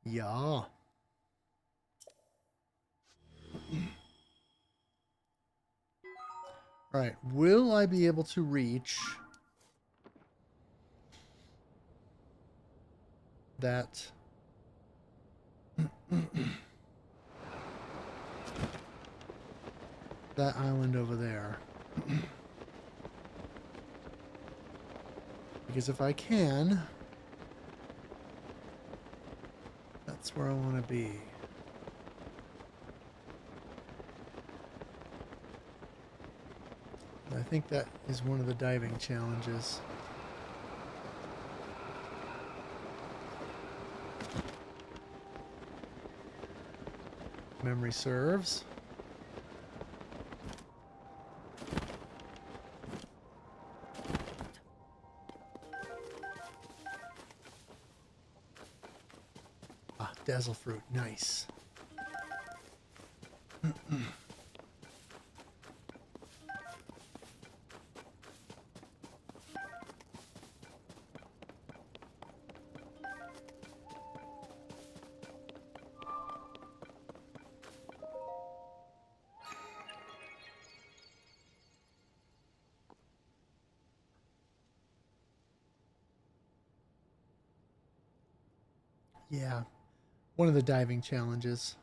Speaker 1: Yeah. Alright, will I be able to reach that that island over there? Because if I can, that's where I want to be. I think that is one of the diving challenges. Memory serves. Ah, dazzle fruit, nice. Yeah, one of the diving challenges.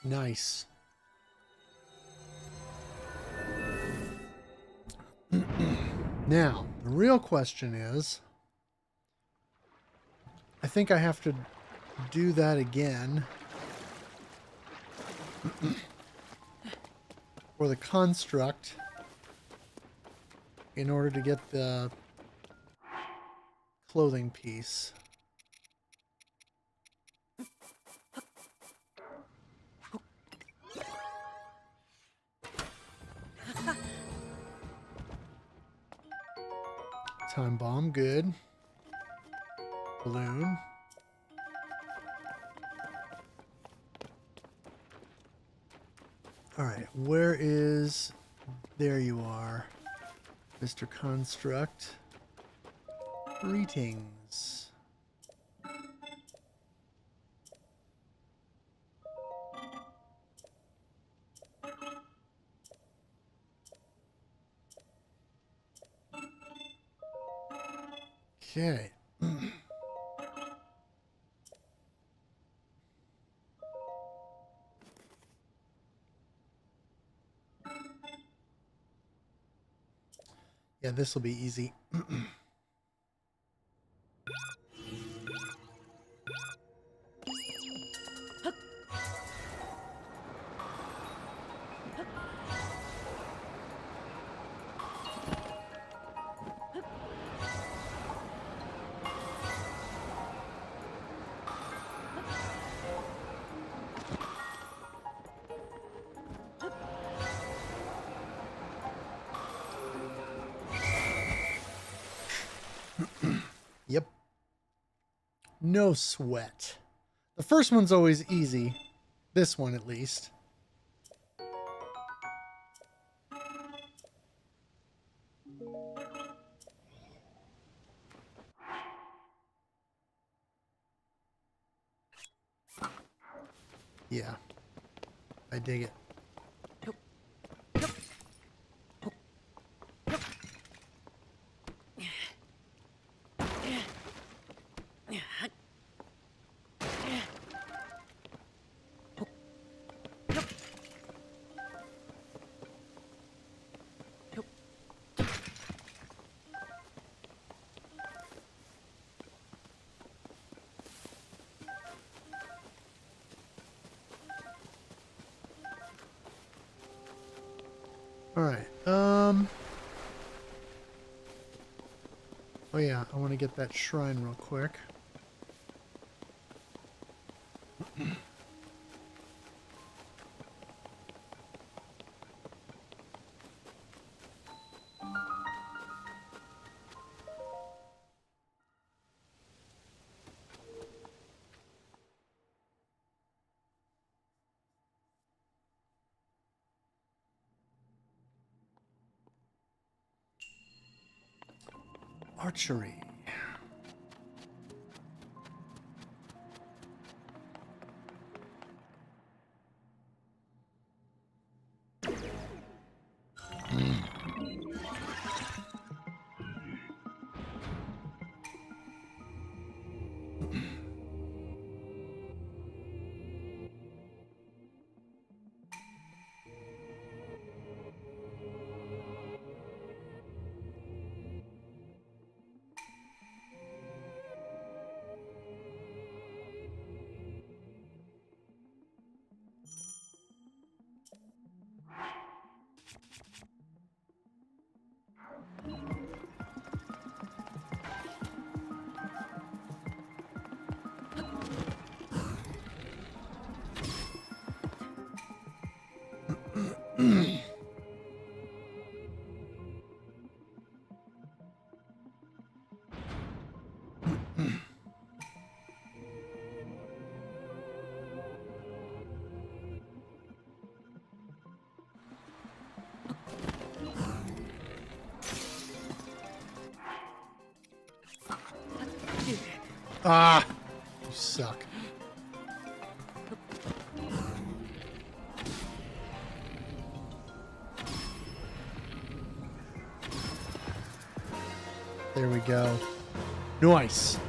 Speaker 1: Nice. Now, the real question is, I think I have to do that again for the construct in order to get the clothing piece. Time bomb, good. Balloon. Alright, where is... There you are, Mr. Construct. Greetings. Okay. Yeah, this will be easy. Yep. No sweat. The first one's always easy. This one, at least. Yeah. I dig it. All right. Oh yeah, I want to get that shrine real quick. Archery. Ah, you suck. There we go. Nice.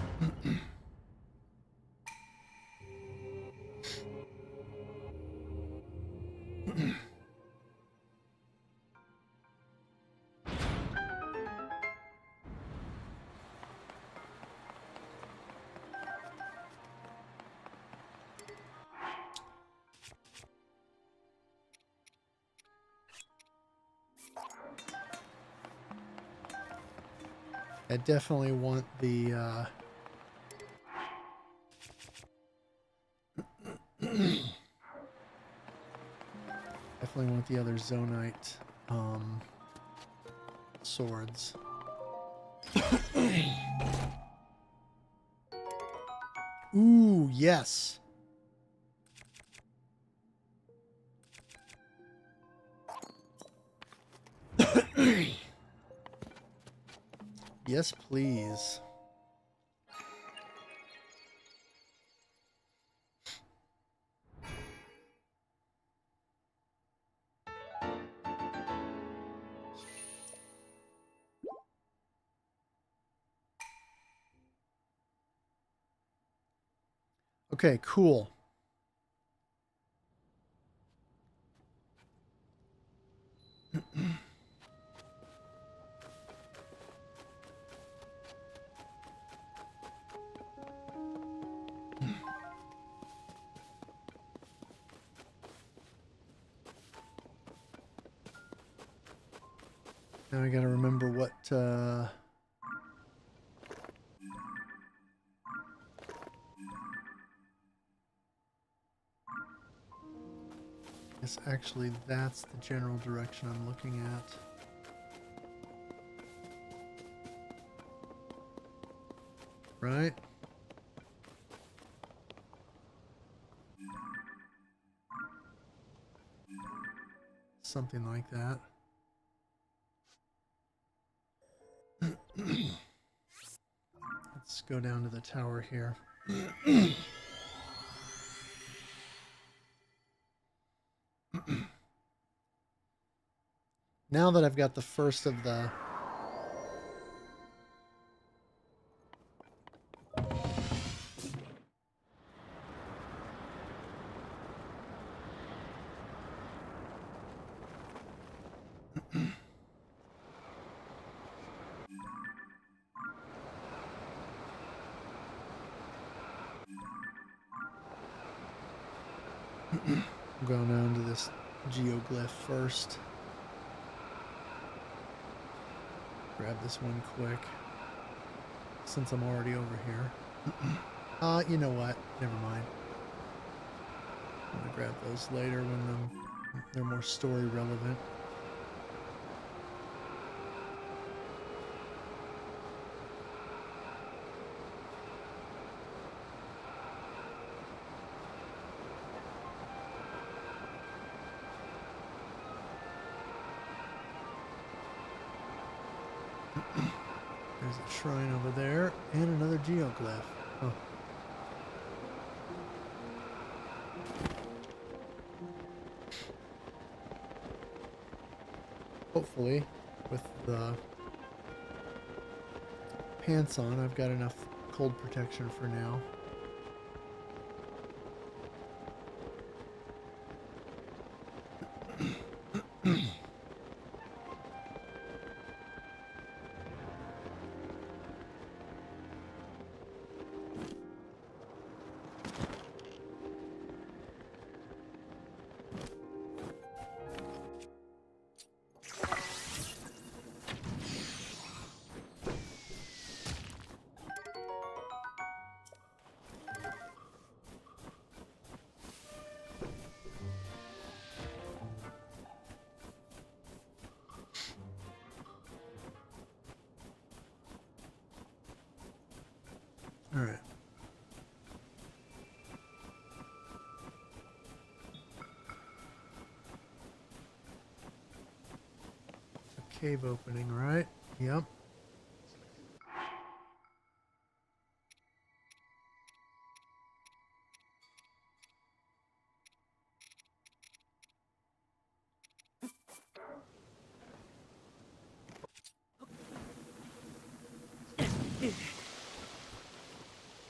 Speaker 1: I definitely want the definitely want the other Zonite swords. Ooh, yes. Yes, please. Okay, cool. Now I gotta remember what guess actually that's the general direction I'm looking at. Right? Something like that. Let's go down to the tower here. Now that I've got the first of the I'm going down to this geoglyph first. Grab this one quick, since I'm already over here. You know what? Never mind. I'm gonna grab those later when they're more story relevant. There's a shrine over there and another geoglyph. Huh. Hopefully, with the pants on, I've got enough cold protection for now. All right. A cave opening, right? Yep.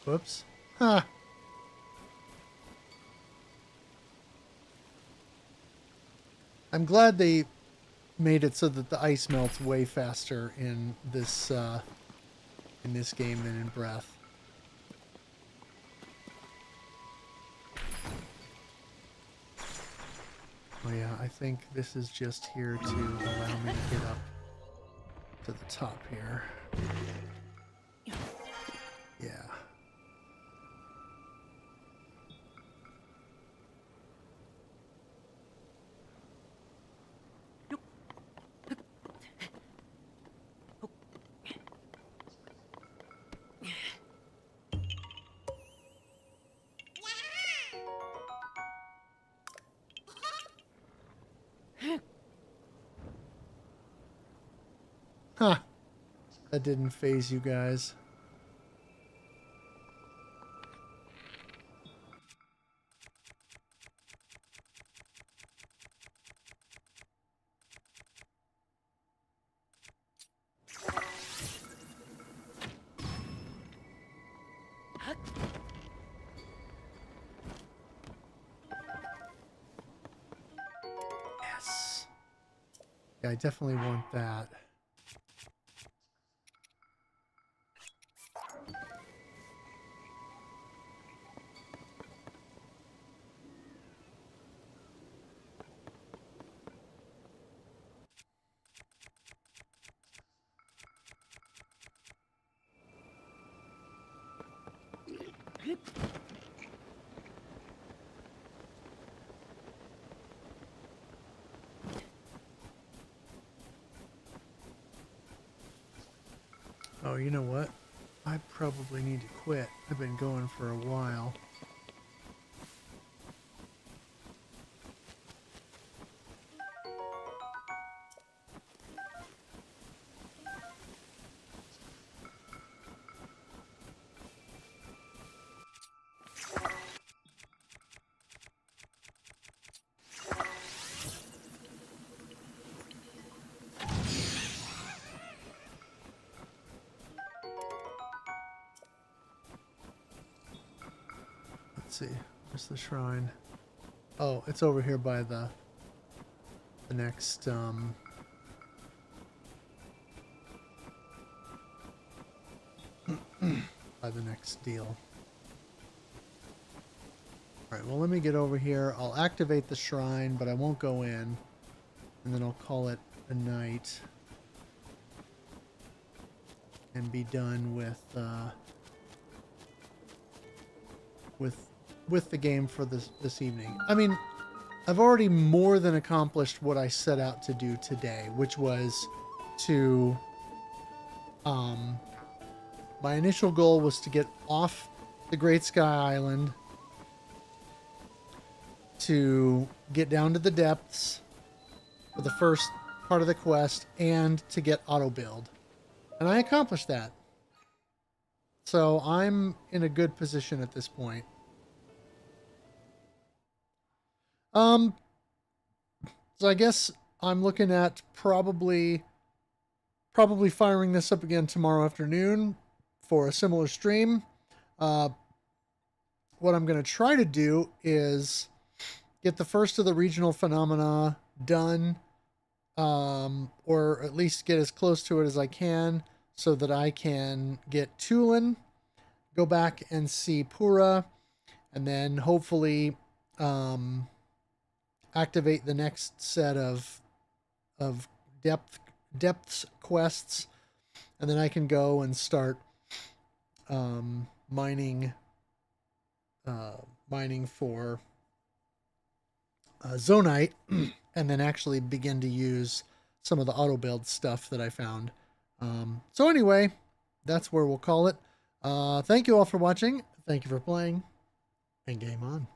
Speaker 1: Whoops. Ha! I'm glad they made it so that the ice melts way faster in this game than in Breath. Oh yeah, I think this is just here to allow me to get up to the top here. Yeah. Huh. That didn't faze you guys. Yes. Yeah, I definitely want that. Oh, you know what? I probably need to quit. I've been going for a while. Let's see. Where's the shrine? Oh, it's over here by the next by the next deal. Alright, well let me get over here. I'll activate the shrine, but I won't go in. And then I'll call it a night. and be done with the game for this evening. I mean, I've already more than accomplished what I set out to do today, which was to my initial goal was to get off the Great Sky Island, to get down to the depths for the first part of the quest, and to get auto build. And I accomplished that. So I'm in a good position at this point. So I guess I'm looking at probably firing this up again tomorrow afternoon for a similar stream. What I'm going to try to do is get the first of the regional phenomena done, or at least get as close to it as I can, so that I can get Tulin, go back and see Pura, and then hopefully activate the next set of depths quests, and then I can go and start mining for Zonite, and then actually begin to use some of the auto build stuff that I found. So anyway, that's where we'll call it. Thank you all for watching. Thank you for playing, and game on.